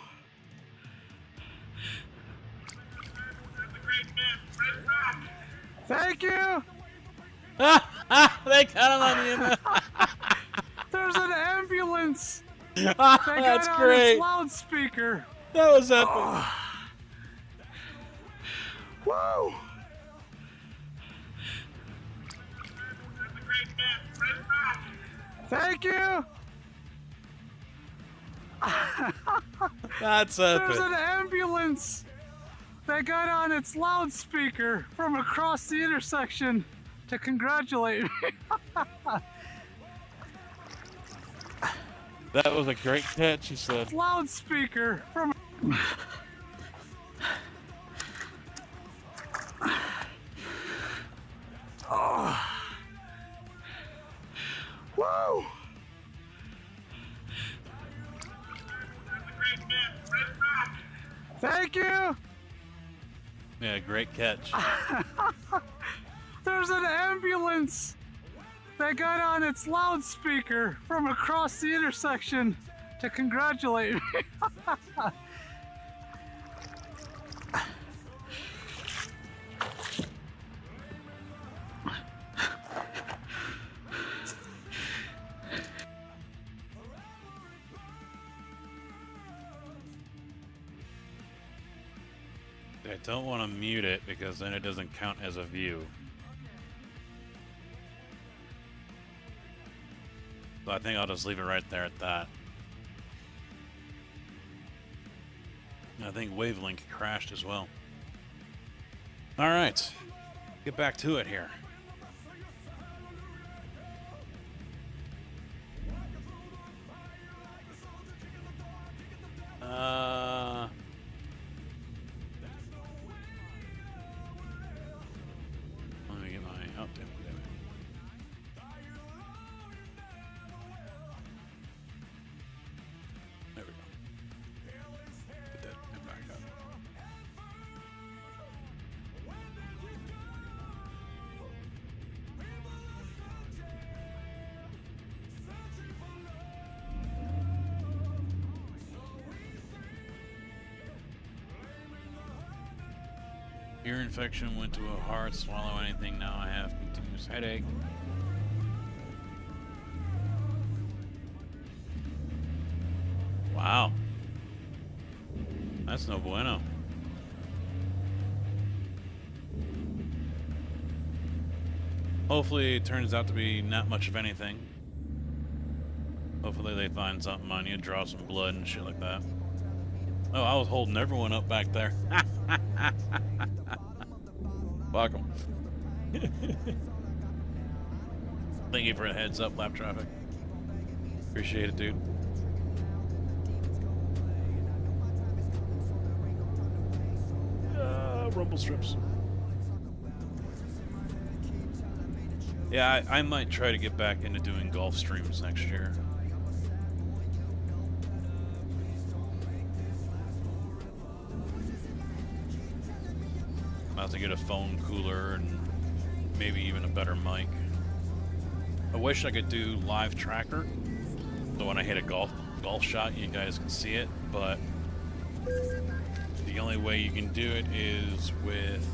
Thank you! They got him on the end. There's an ambulance! That's great! Loudspeaker! That was epic! Oh. Whoa! Thank you! That's epic. There's an ambulance! They got on its loudspeaker from across the intersection to congratulate me. That was a great catch, he said. Loudspeaker from... Oh. Whoa! Thank you! Yeah, great catch. There's an ambulance that got on its loudspeaker from across the intersection to congratulate me. I don't want to mute it because then it doesn't count as a view. So I think I'll just leave it right there at that. I think Wavelink crashed as well. All right, get back to it here. Let me get my oh, damn it. There we go. Get that back up. Ear infection went to a hard swallow anything. Now I have continuous headache. Wow. That's no bueno. Hopefully it turns out to be not much of anything. Hopefully they find something on you, draw some blood and shit like that. Oh, I was holding everyone up back there. Fuck 'em. Thank you for a heads up, lap traffic. Appreciate it, dude. Rumble strips. Yeah, I might try to get back into doing golf streams next year. I'll have to get a phone cooler and maybe even a better mic. I wish I could do live tracker, so when I hit a golf shot you guys can see it, but the only way you can do it is with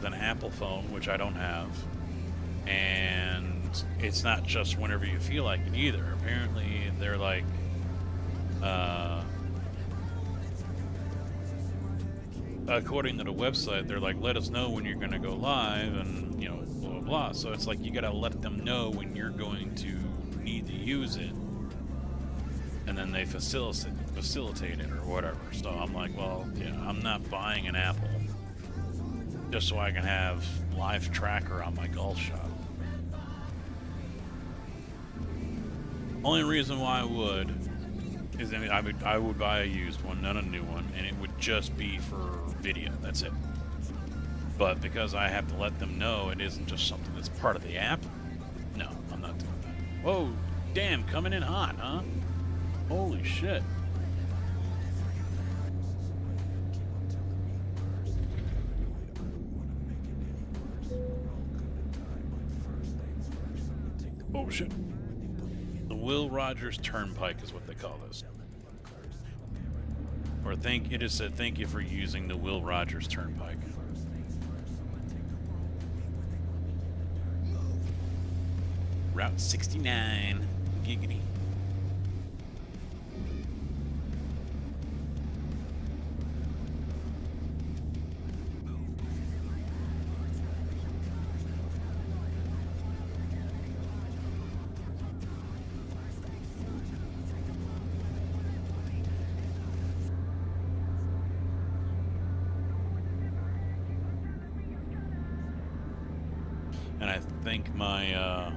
an Apple phone, which I don't have, and it's not just whenever you feel like it either. Apparently they're like according to the website, they're like, let us know when you're going to go live, and you know, blah blah blah. So it's like you got to let them know when you're going to need to use it, and then they facilitate it or whatever. So I'm like, well, yeah, I'm not buying an Apple just so I can have live tracker on my golf shot. Only reason why I would is I would buy a used one, not a new one, and it would just be for video. That's it. But because I have to let them know it isn't just something that's part of the app, no, I'm not doing that. Whoa, damn, coming in hot, huh? Holy shit. Oh shit. The Will Rogers Turnpike is what they call this. Or it just said thank you for using the Will Rogers Turnpike. Route 69. Giggity. think my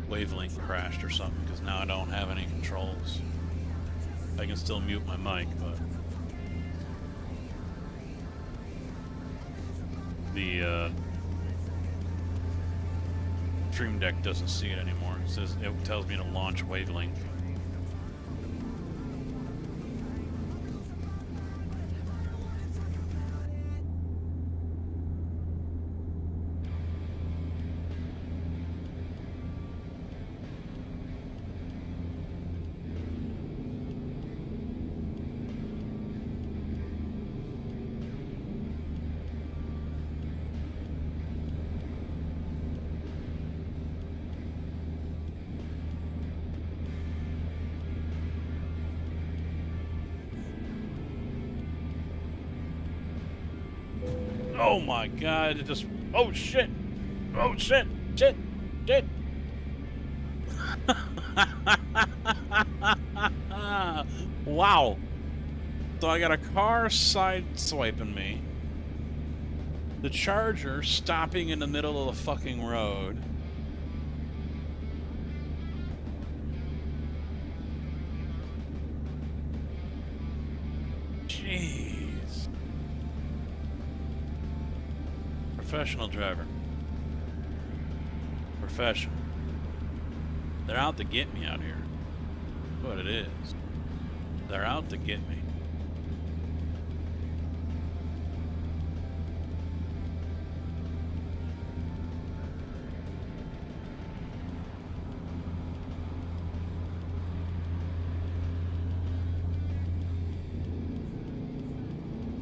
wavelength crashed or something, because now I don't have any controls. I can still mute my mic, but the Stream Deck doesn't see it anymore. It says it tells me to launch wavelength. Oh my god, it just... Oh shit! Oh shit! Shit! Shit! Wow! So I got a car side-swiping me. The Charger stopping in the middle of the fucking road. Jeez. Professional driver. Professional. They're out to get me out here. That's what it is. They're out to get me.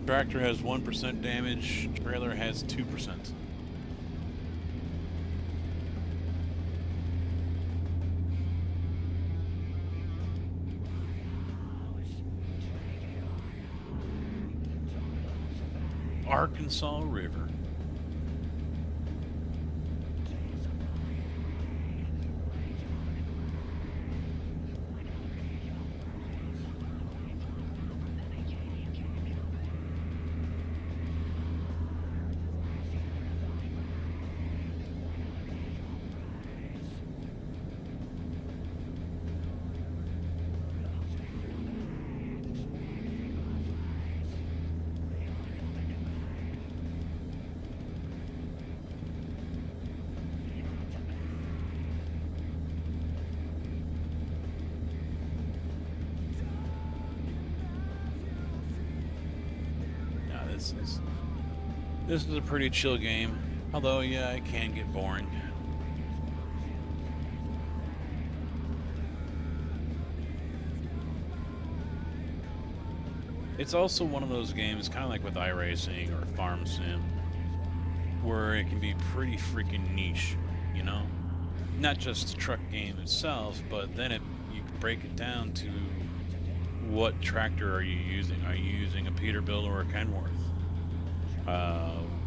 Tractor has 1% damage, trailer has 2%. Arkansas River. This is a pretty chill game, although yeah, it can get boring. It's also one of those games, kind of like with iRacing or Farm Sim, where it can be pretty freaking niche, you know? Not just the truck game itself, but then you can break it down to what tractor are you using? Are you using a Peterbilt or a Kenworth?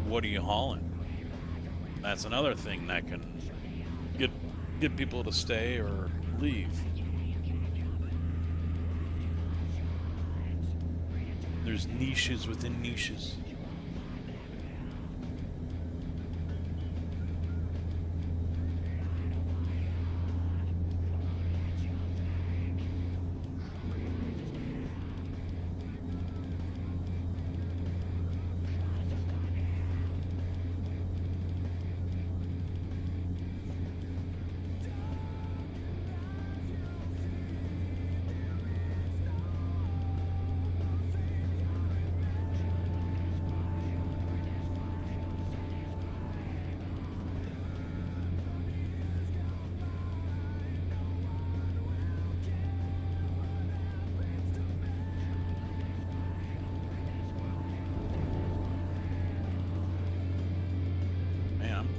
What are you hauling? That's another thing that can get people to stay or leave. There's niches within niches.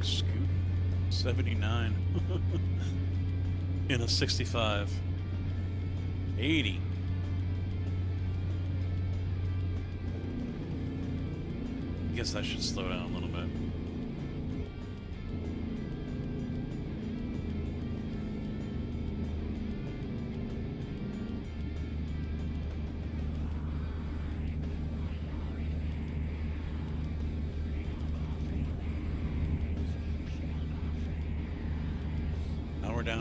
Scoot 79 in a 65. 80. I guess I should slow down a little bit.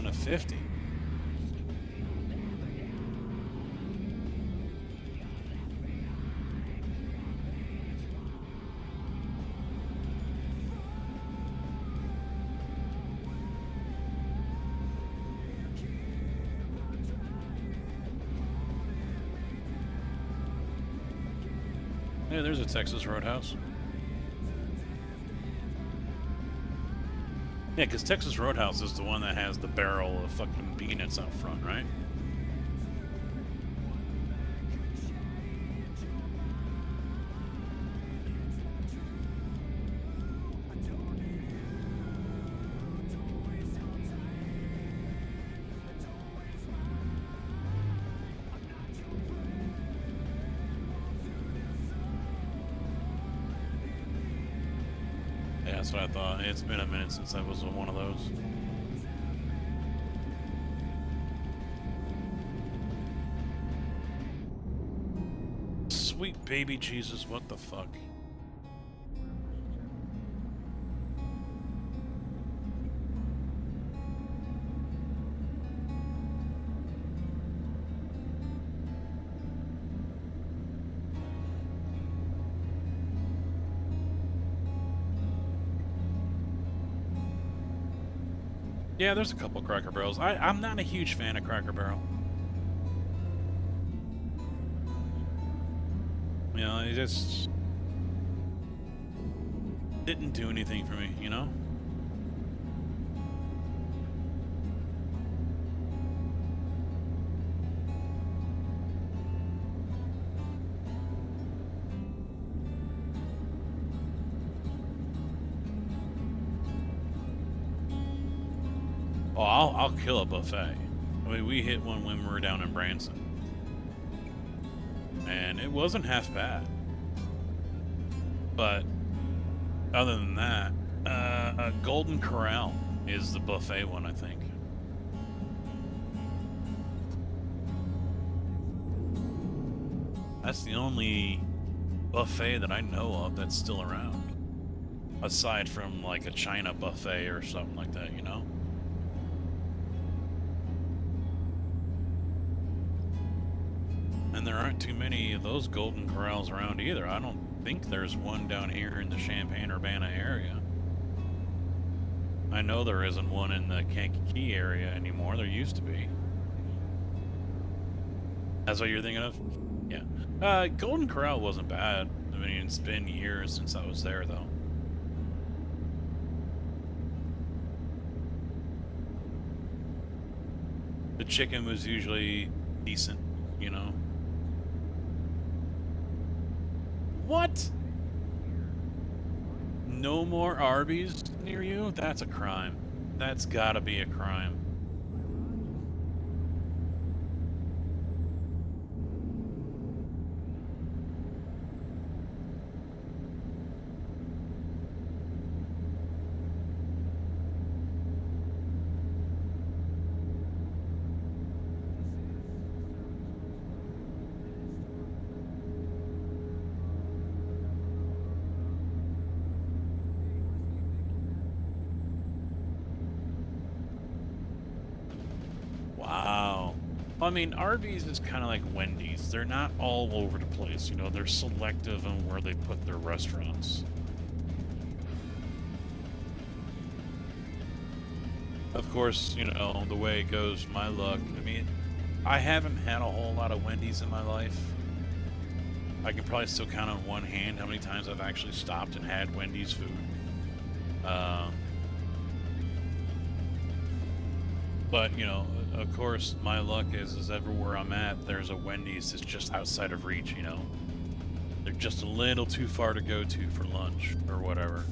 than a 50. Yeah, there's a Texas Roadhouse. Yeah, because Texas Roadhouse is the one that has the barrel of fucking peanuts out front, right? Yeah, that's what I thought. It's been a minute since I was on one of those. Sweet baby Jesus, what the fuck? Yeah, there's a couple Cracker Barrels. I'm not a huge fan of Cracker Barrel. You know, it just didn't do anything for me, you know? Oh, I'll kill a buffet. I mean, we hit one when we were down in Branson. And it wasn't half bad. But other than that, Golden Corral is the buffet one, I think. That's the only buffet that I know of that's still around. Aside from like a China buffet or something like that, you know? And there aren't too many of those Golden Corrals around either. I don't think there's one down here in the Champaign-Urbana area. I know there isn't one in the Kankakee area anymore. There used to be. That's what you're thinking of? Yeah. Golden Corral wasn't bad. I mean, it's been years since I was there, though. The chicken was usually decent, you know? What? No more Arby's near you? That's a crime. That's gotta be a crime. Wow. I mean, Arby's is kind of like Wendy's. They're not all over the place, you know. They're selective on where they put their restaurants. Of course, you know, the way it goes, my luck. I mean, I haven't had a whole lot of Wendy's in my life. I can probably still count on one hand how many times I've actually stopped and had Wendy's food. But, you know, of course, my luck is everywhere I'm at, there's a Wendy's that's just outside of reach, you know. They're just a little too far to go to for lunch or whatever.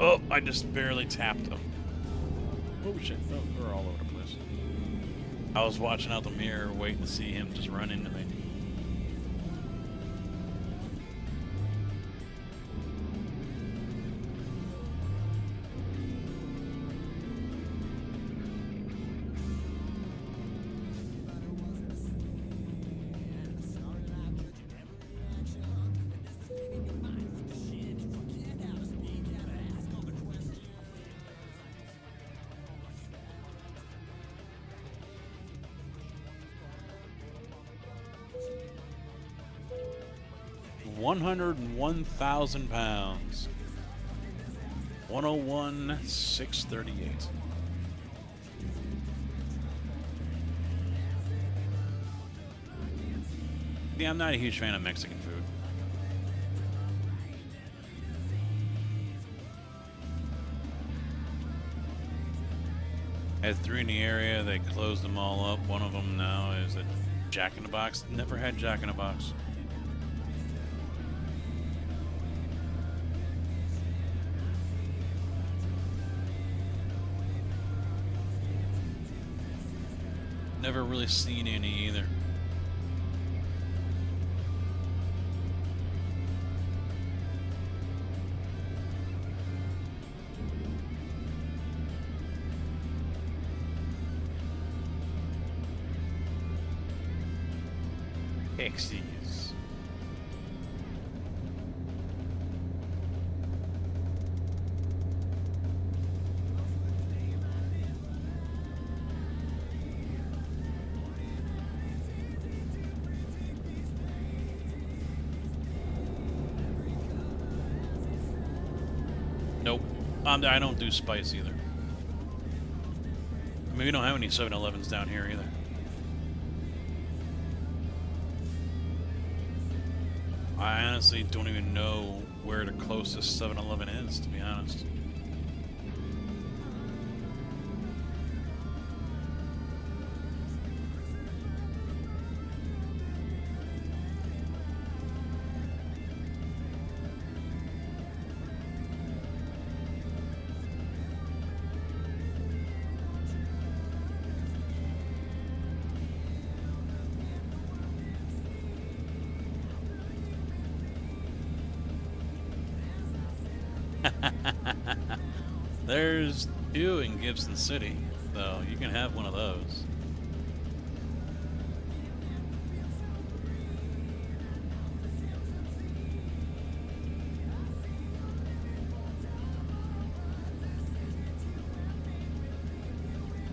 Oh, I just barely tapped them. Oh shit, oh, they're all over the place. I was watching out the mirror, waiting to see him just run into me. £101,000. 101,638. Yeah, I'm not a huge fan of Mexican food. Had 3 in the area. They closed them all up. One of them now is a Jack in the Box. Never had Jack in the Box. Never really seen any either. Pixies. Nope. I don't do spice either. I mean, we don't have any 7-Elevens down here either. I honestly don't even know where the closest 7-Eleven is, to be honest. There's 2 in Gibson City, so you can have one of those.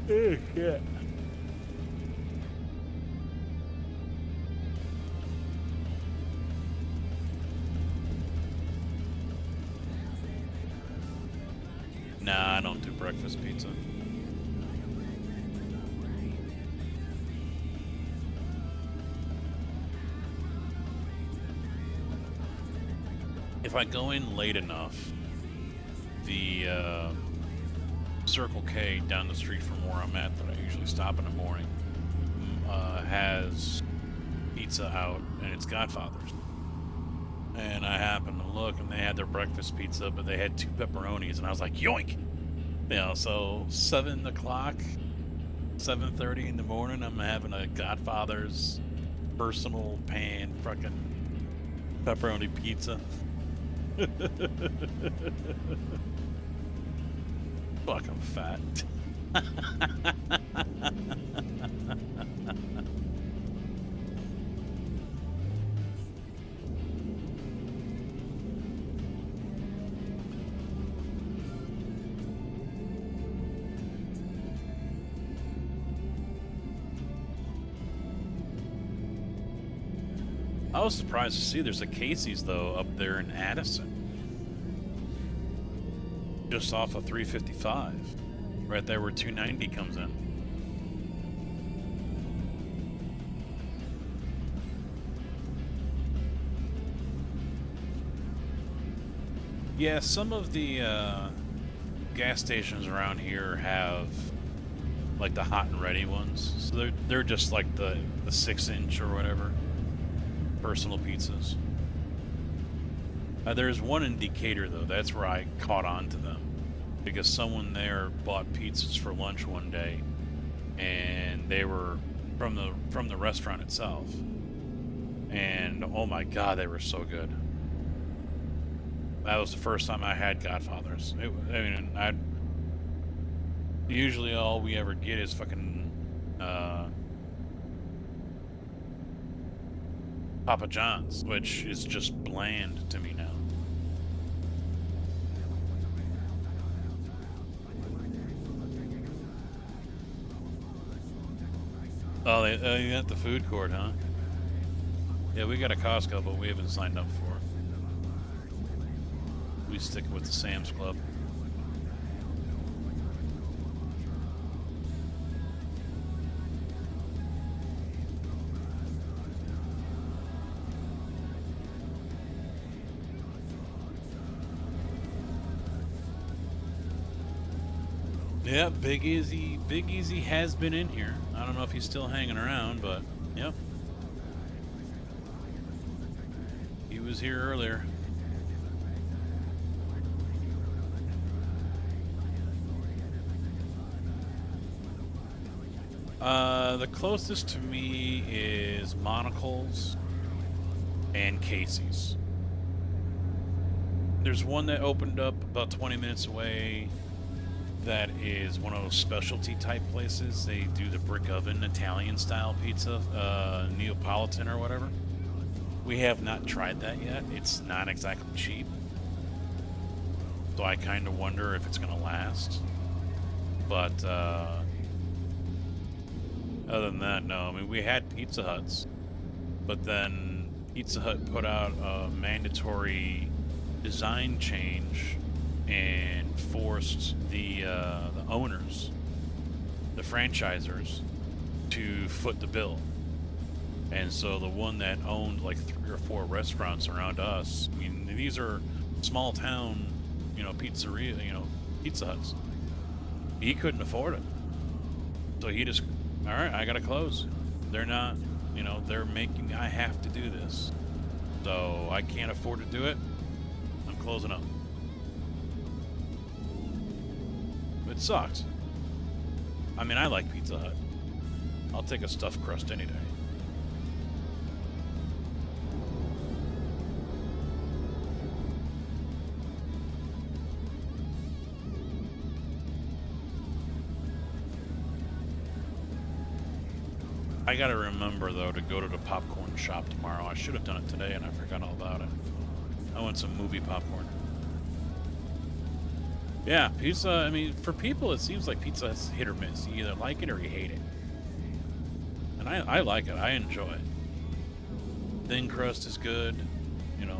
Oh, shit. Nah, I don't do breakfast pizza. If I go in late enough, the Circle K down the street from where I'm at that I usually stop in the morning has pizza out, and it's Godfather's. And I happened to look, and they had their breakfast pizza, but they had 2 pepperonis, and I was like, yoink! You know, so 7 o'clock, 7:30 in the morning, I'm having a Godfather's personal pan fucking pepperoni pizza. Fuck, I'm fat. I was surprised to see there's a Casey's, though, up there in Addison. Just off of 355. Right there where 290 comes in. Yeah, some of the gas stations around here have like the hot and ready ones. So they're just like the 6-inch or whatever. Personal pizzas. There's one in Decatur, though. That's where I caught on to them. Because someone there bought pizzas for lunch one day. and they were from the restaurant itself. And oh my god, they were so good. That was the first time I had Godfathers. Usually all we ever get is fucking Papa John's, which is just bland to me now. Oh, you at the food court, huh? Yeah, we got a Costco, but we haven't signed up for it. We stick with the Sam's Club. Yeah, Big Easy has been in here. I don't know if he's still hanging around, but yep. He was here earlier. The closest to me is Monocle's and Casey's. There's one that opened up about 20 minutes away that is one of those specialty type places. They do the brick oven Italian style pizza, Neapolitan or whatever. We have not tried that yet. It's not exactly cheap, so I kind of wonder if it's gonna last. But other than that, no. I mean, we had Pizza Huts, but then Pizza Hut put out a mandatory design change and forced the owners, the franchisors, to foot the bill. And so the one that owned like 3 or 4 restaurants around us, I mean, these are small town, pizzeria, Pizza Huts. He couldn't afford it. So he just, all right, I gotta close. They're not, they're making, I have to do this. So I can't afford to do it. I'm closing up. It sucked. I mean, I like Pizza Hut. I'll take a stuffed crust any day. I gotta remember, though, to go to the popcorn shop tomorrow. I should have done it today, and I forgot all about it. I want some movie popcorn. Yeah, pizza, I mean, for people, it seems like pizza is hit or miss. You either like it or you hate it. And I like it. I enjoy it. Thin crust is good, and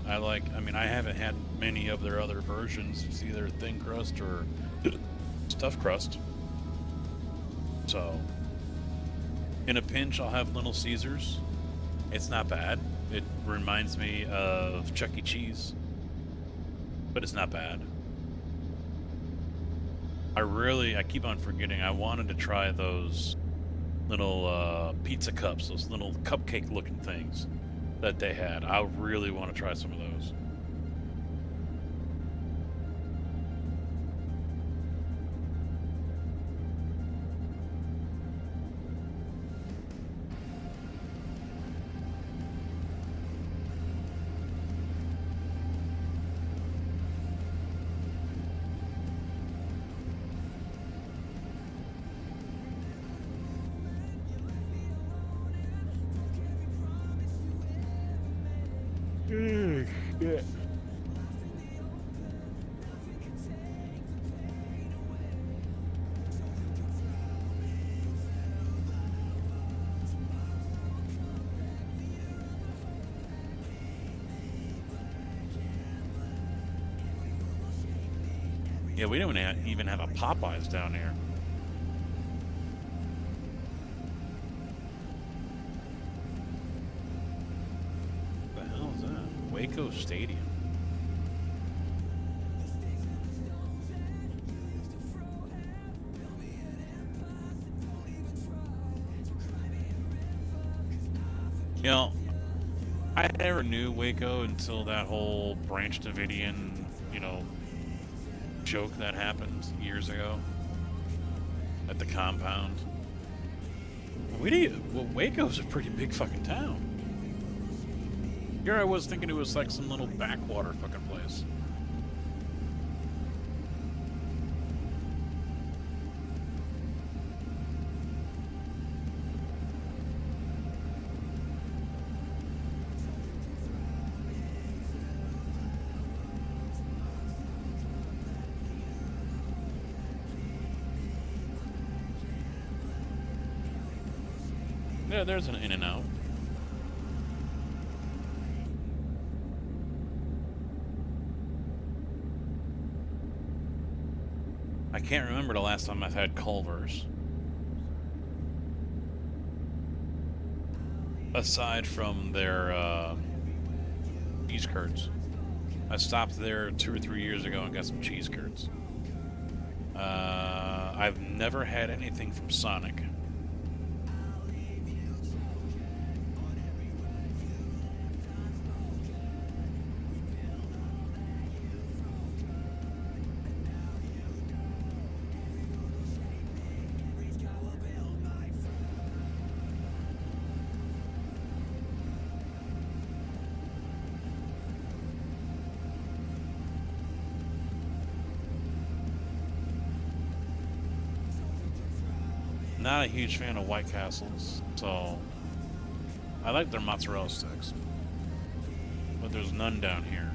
I haven't had many of their other versions. It's either thin crust or stuffed crust. So, in a pinch, I'll have Little Caesars. It's not bad. It reminds me of Chuck E. Cheese, but it's not bad. I keep on forgetting. I wanted to try those little pizza cups, those little cupcake looking things that they had. I really want to try some of those. Yeah. Yeah, we don't even have a Popeyes down here. What the hell is that? Waco Stadium. I never knew Waco until that whole Branch Davidian, joke that happened years ago. at the compound. Well, Waco's a pretty big fucking town. Here I was thinking it was like some little backwater fucking place. Yeah, there's an In-N-Out. I can't remember the last time I've had Culver's. Aside from their cheese curds. I stopped there 2 or 3 years ago and got some cheese curds. I've never had anything from Sonic. Not a huge fan of White Castles, so I like their mozzarella sticks, but there's none down here.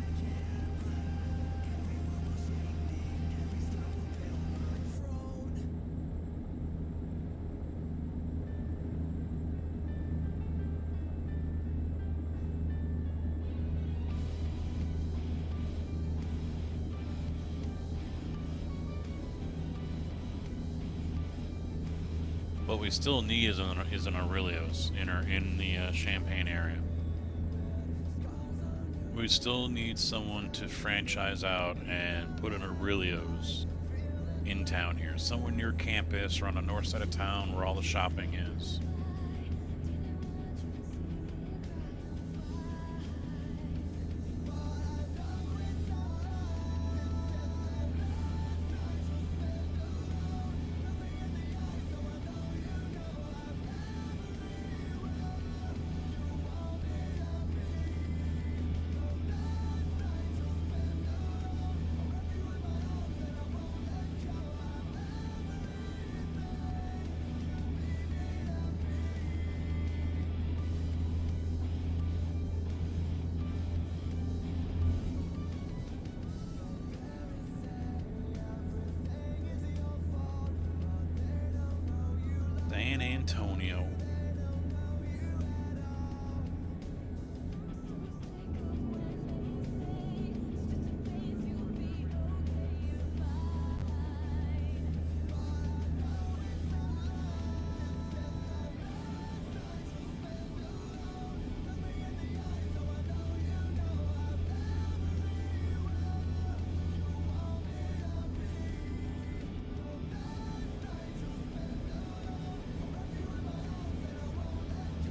What we still need is an Aurelio's in the Champaign area. We still need someone to franchise out and put an Aurelio's in town here, somewhere near campus or on the north side of town where all the shopping is. San Antonio.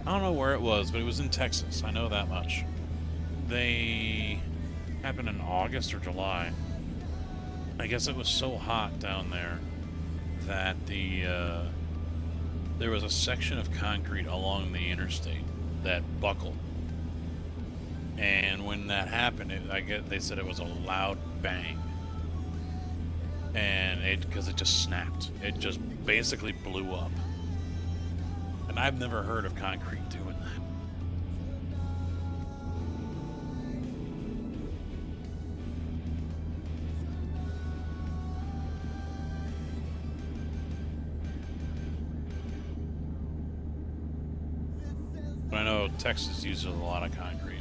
I don't know where it was, but it was in Texas. I know that much. They happened in August or July. I guess it was so hot down there that there was a section of concrete along the interstate that buckled. And when that happened, they said it was a loud bang. And because it just snapped. It just basically blew up. And I've never heard of concrete doing that. But I know Texas uses a lot of concrete.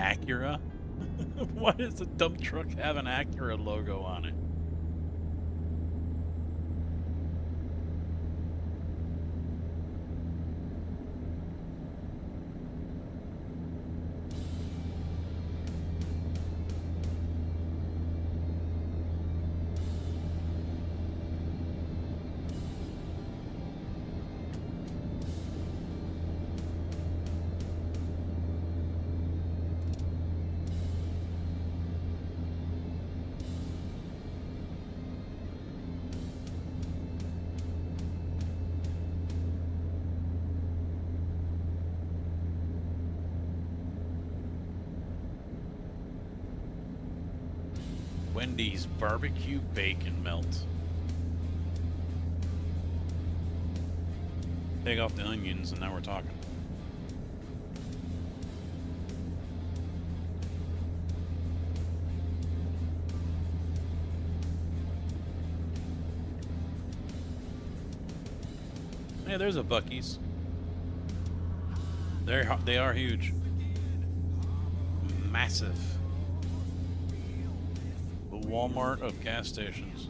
Acura? Why does the dump truck have an Acura logo on it? Wendy's barbecue bacon melt. Take off the onions and now we're talking. Yeah, there's a Buc-ee's. They are huge. Massive. The Walmart of gas stations.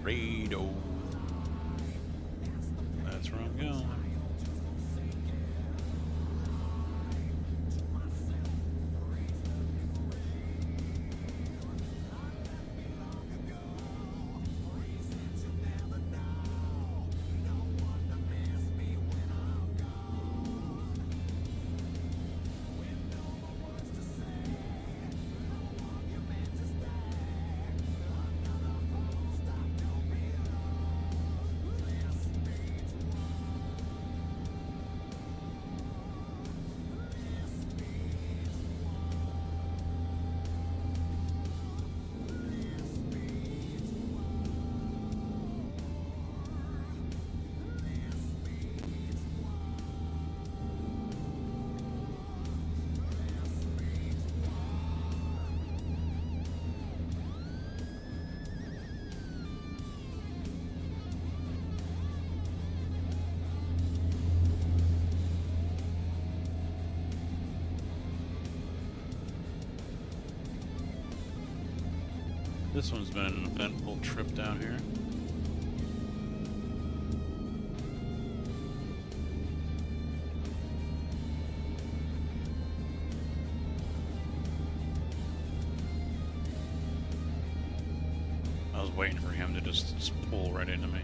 Rado. That's where I'm going. This one's been an eventful trip down here. I was waiting for him to just pull right into me.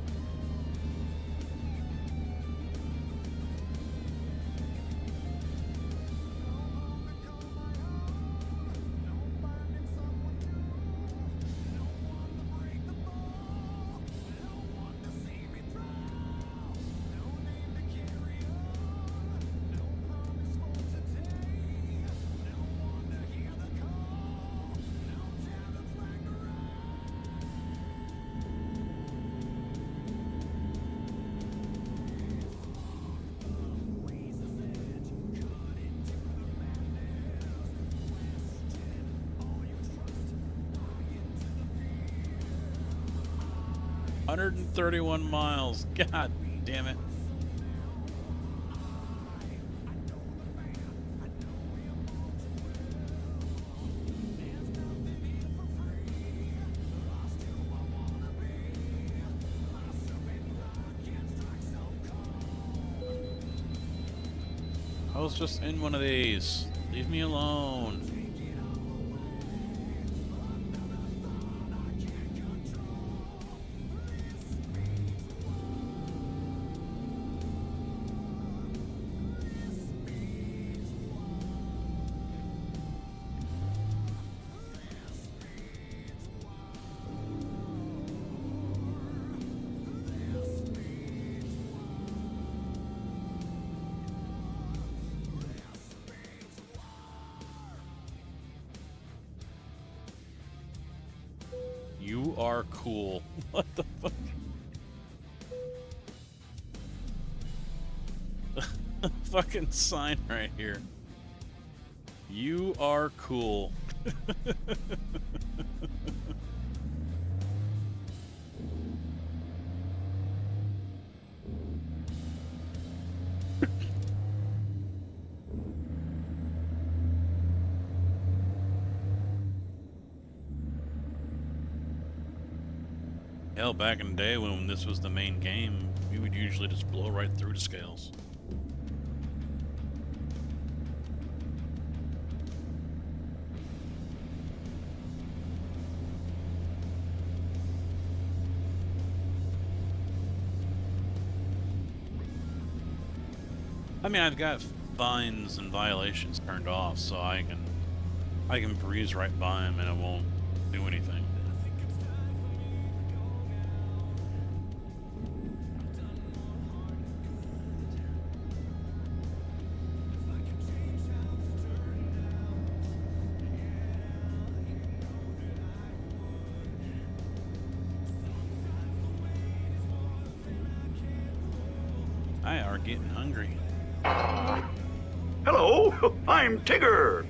$131 miles. God damn it. was just in one of these. Leave me alone. You are cool. What the fuck? Fucking sign right here. You are cool. Hell, back in the day when this was the main game, we would usually just blow right through the scales. I mean, I've got fines and violations turned off, so I can breeze right by them and it won't do anything. I are getting hungry. Hello, I'm Tigger.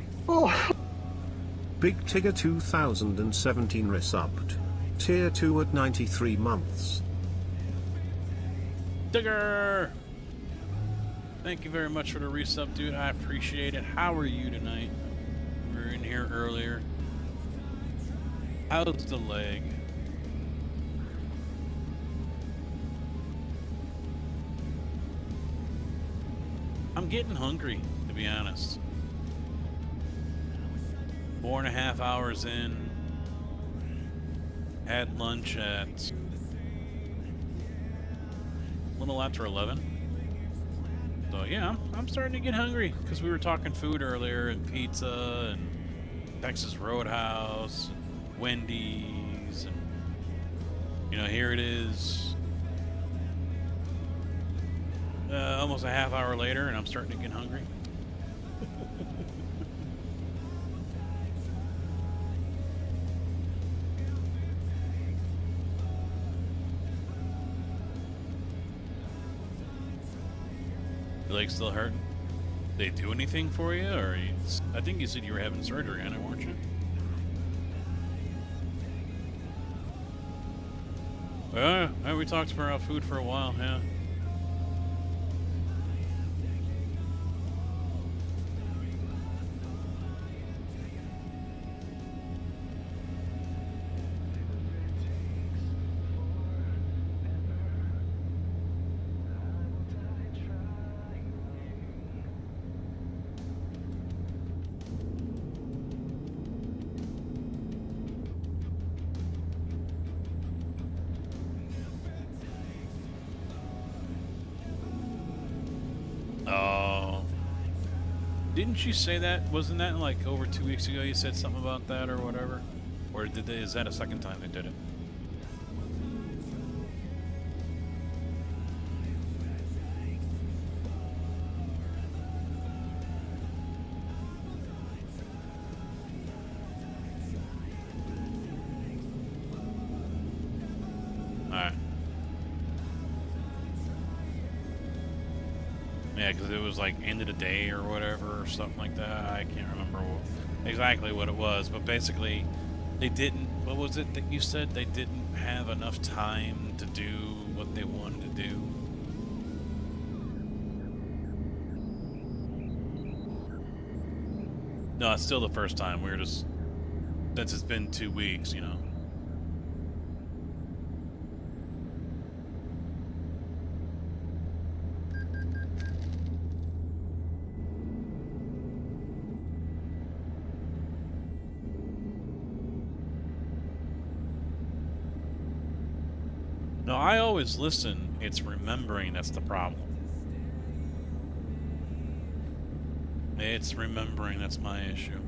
Big Tigger 2017 resubbed. Tier 2 at 93 months. Digger! Thank you very much for the resub, dude. I appreciate it. How are you tonight? We were in here earlier. How's the leg? I'm getting hungry, to be honest. 4.5 hours in. Had lunch at a little after 11. So yeah, I'm starting to get hungry because we were talking food earlier and pizza and Texas Roadhouse, and Wendy's, and you know, here it is. Almost a half hour later, and I'm starting to get hungry. Your leg still hurting? They do anything for you, or I think you said you were having surgery on it, weren't you? Yeah, we talked about food for a while, yeah. Didn't you say that? Wasn't that like over 2 weeks ago you said something about that or whatever? Or did they, is that a second time they did it? Alright. Yeah, because it was like end of the day or whatever, or something like that. I can't remember exactly what it was, but basically, they didn't. What was it that you said? They didn't have enough time to do what they wanted to do. No, it's still the first time. We're just, since it's been 2 weeks, you know. No, I always listen. It's remembering that's the problem. It's remembering that's my issue.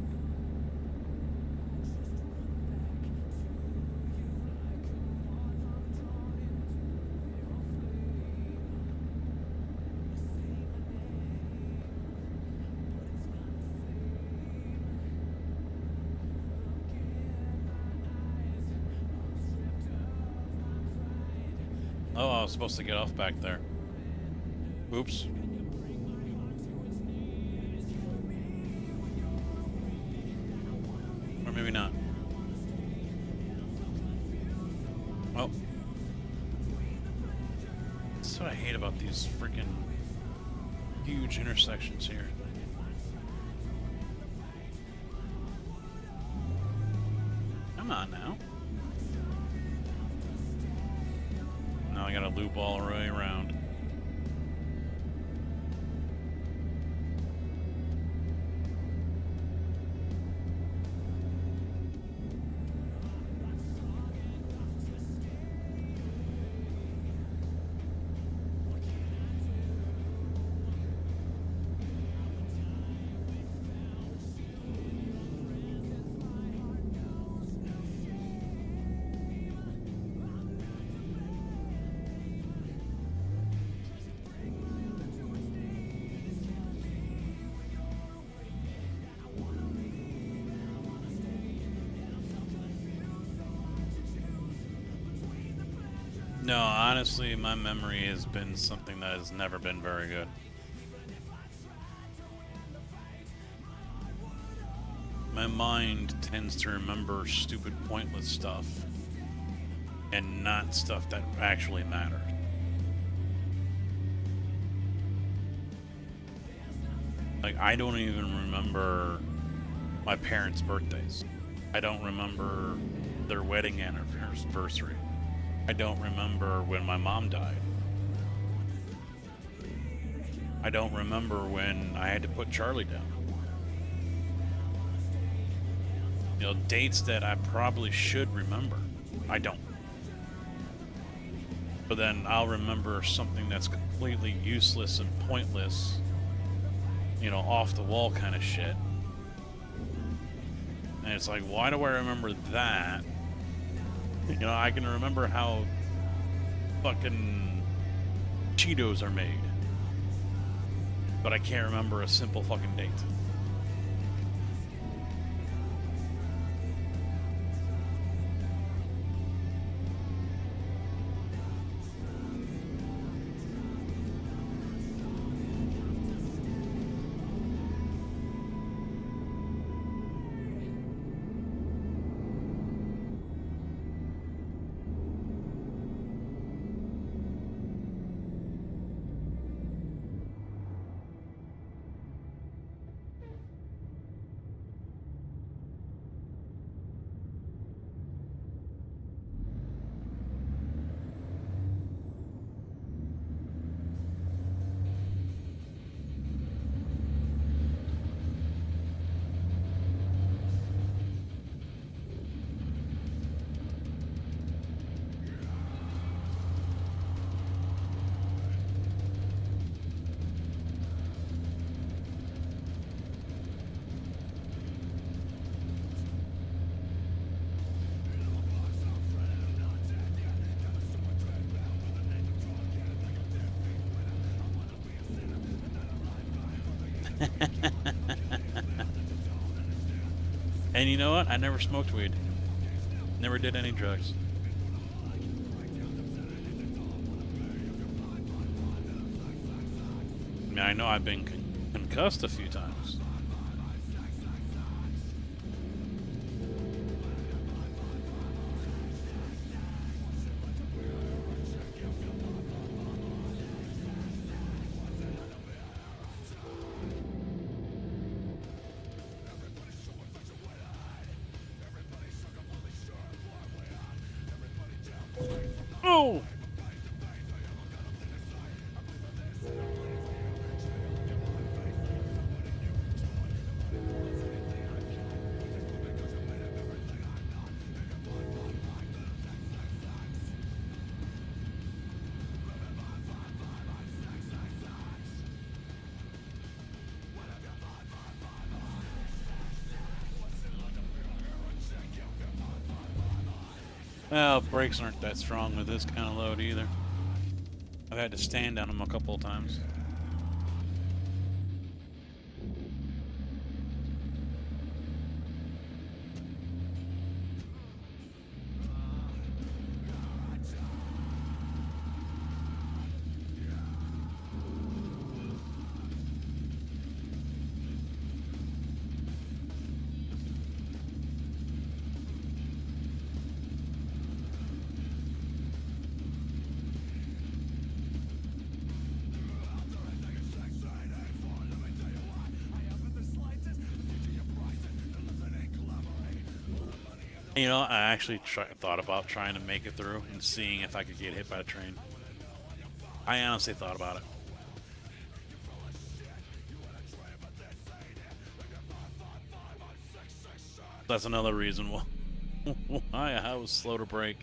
Oh, I was supposed to get off back there. Oops. Or maybe not. Well, that's what I hate about these freaking huge intersections here. Come on now. Now I gotta loop all the way around. No, honestly, my memory has been something that has never been very good. My mind tends to remember stupid, pointless stuff and not stuff that actually mattered. Like, I don't even remember my parents' birthdays. I don't remember their wedding anniversary. I don't remember when my mom died. I don't remember when I had to put Charlie down. You know, dates that I probably should remember. I don't. But then I'll remember something that's completely useless and pointless, you know, off the wall kind of shit. And it's like, why do I remember that? You know, I can remember how fucking Cheetos are made, but I can't remember a simple fucking date. And you know what? I never smoked weed. Never did any drugs. I mean, I know I've been concussed a few times. Oh! Well, brakes aren't that strong with this kind of load either. I've had to stand on them a couple of times. You know, I actually thought about trying to make it through and seeing if I could get hit by a train. I honestly thought about it. That's another reason why I was slow to brake.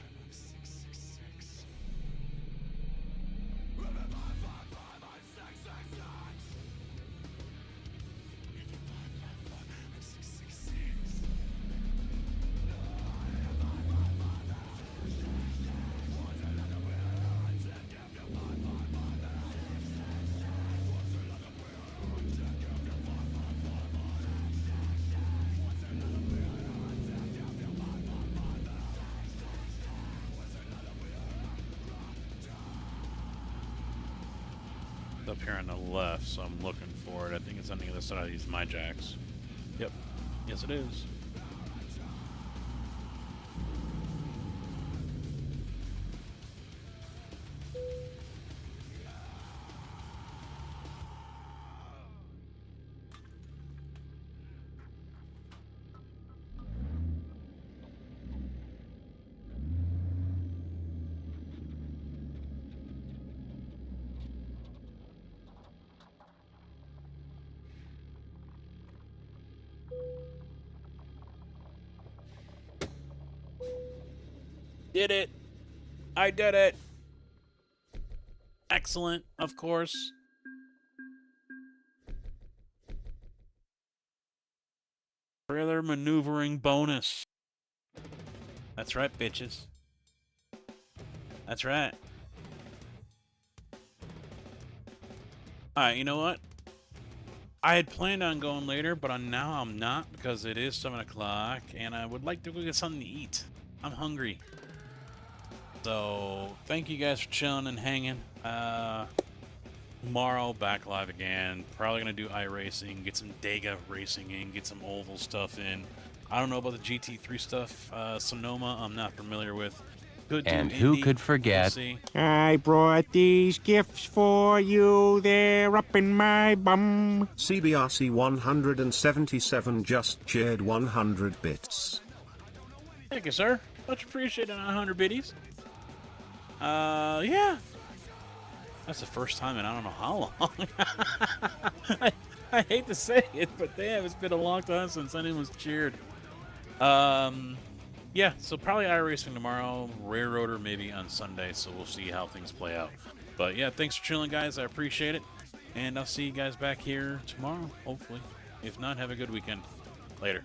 Up here on the left, so I'm looking for it. I think it's on the other side of these my jacks. Yep. Yes, it is. Did it! I did it! Excellent, of course. Trailer maneuvering bonus. That's right, bitches. That's right. Alright, you know what? I had planned on going later, but now I'm not because it is 7 o'clock and I would like to go get something to eat. I'm hungry. So, thank you guys for chilling and hanging. Tomorrow, back live again. Probably going to do iRacing, get some Dega racing in, get some oval stuff in. I don't know about the GT3 stuff. Sonoma, I'm not familiar with. And who could forget? I brought these gifts for you. They're up in my bum. CBRC 177 just shared 100 bits. Thank you, sir. Much appreciated on 100 biddies. Yeah. That's the first time in I don't know how long. I hate to say it, but damn, it's been a long time since anyone's cheered. Yeah, so probably iRacing tomorrow, Railroader maybe on Sunday, so we'll see how things play out. But yeah, thanks for chilling, guys. I appreciate it. And I'll see you guys back here tomorrow, hopefully. If not, have a good weekend. Later.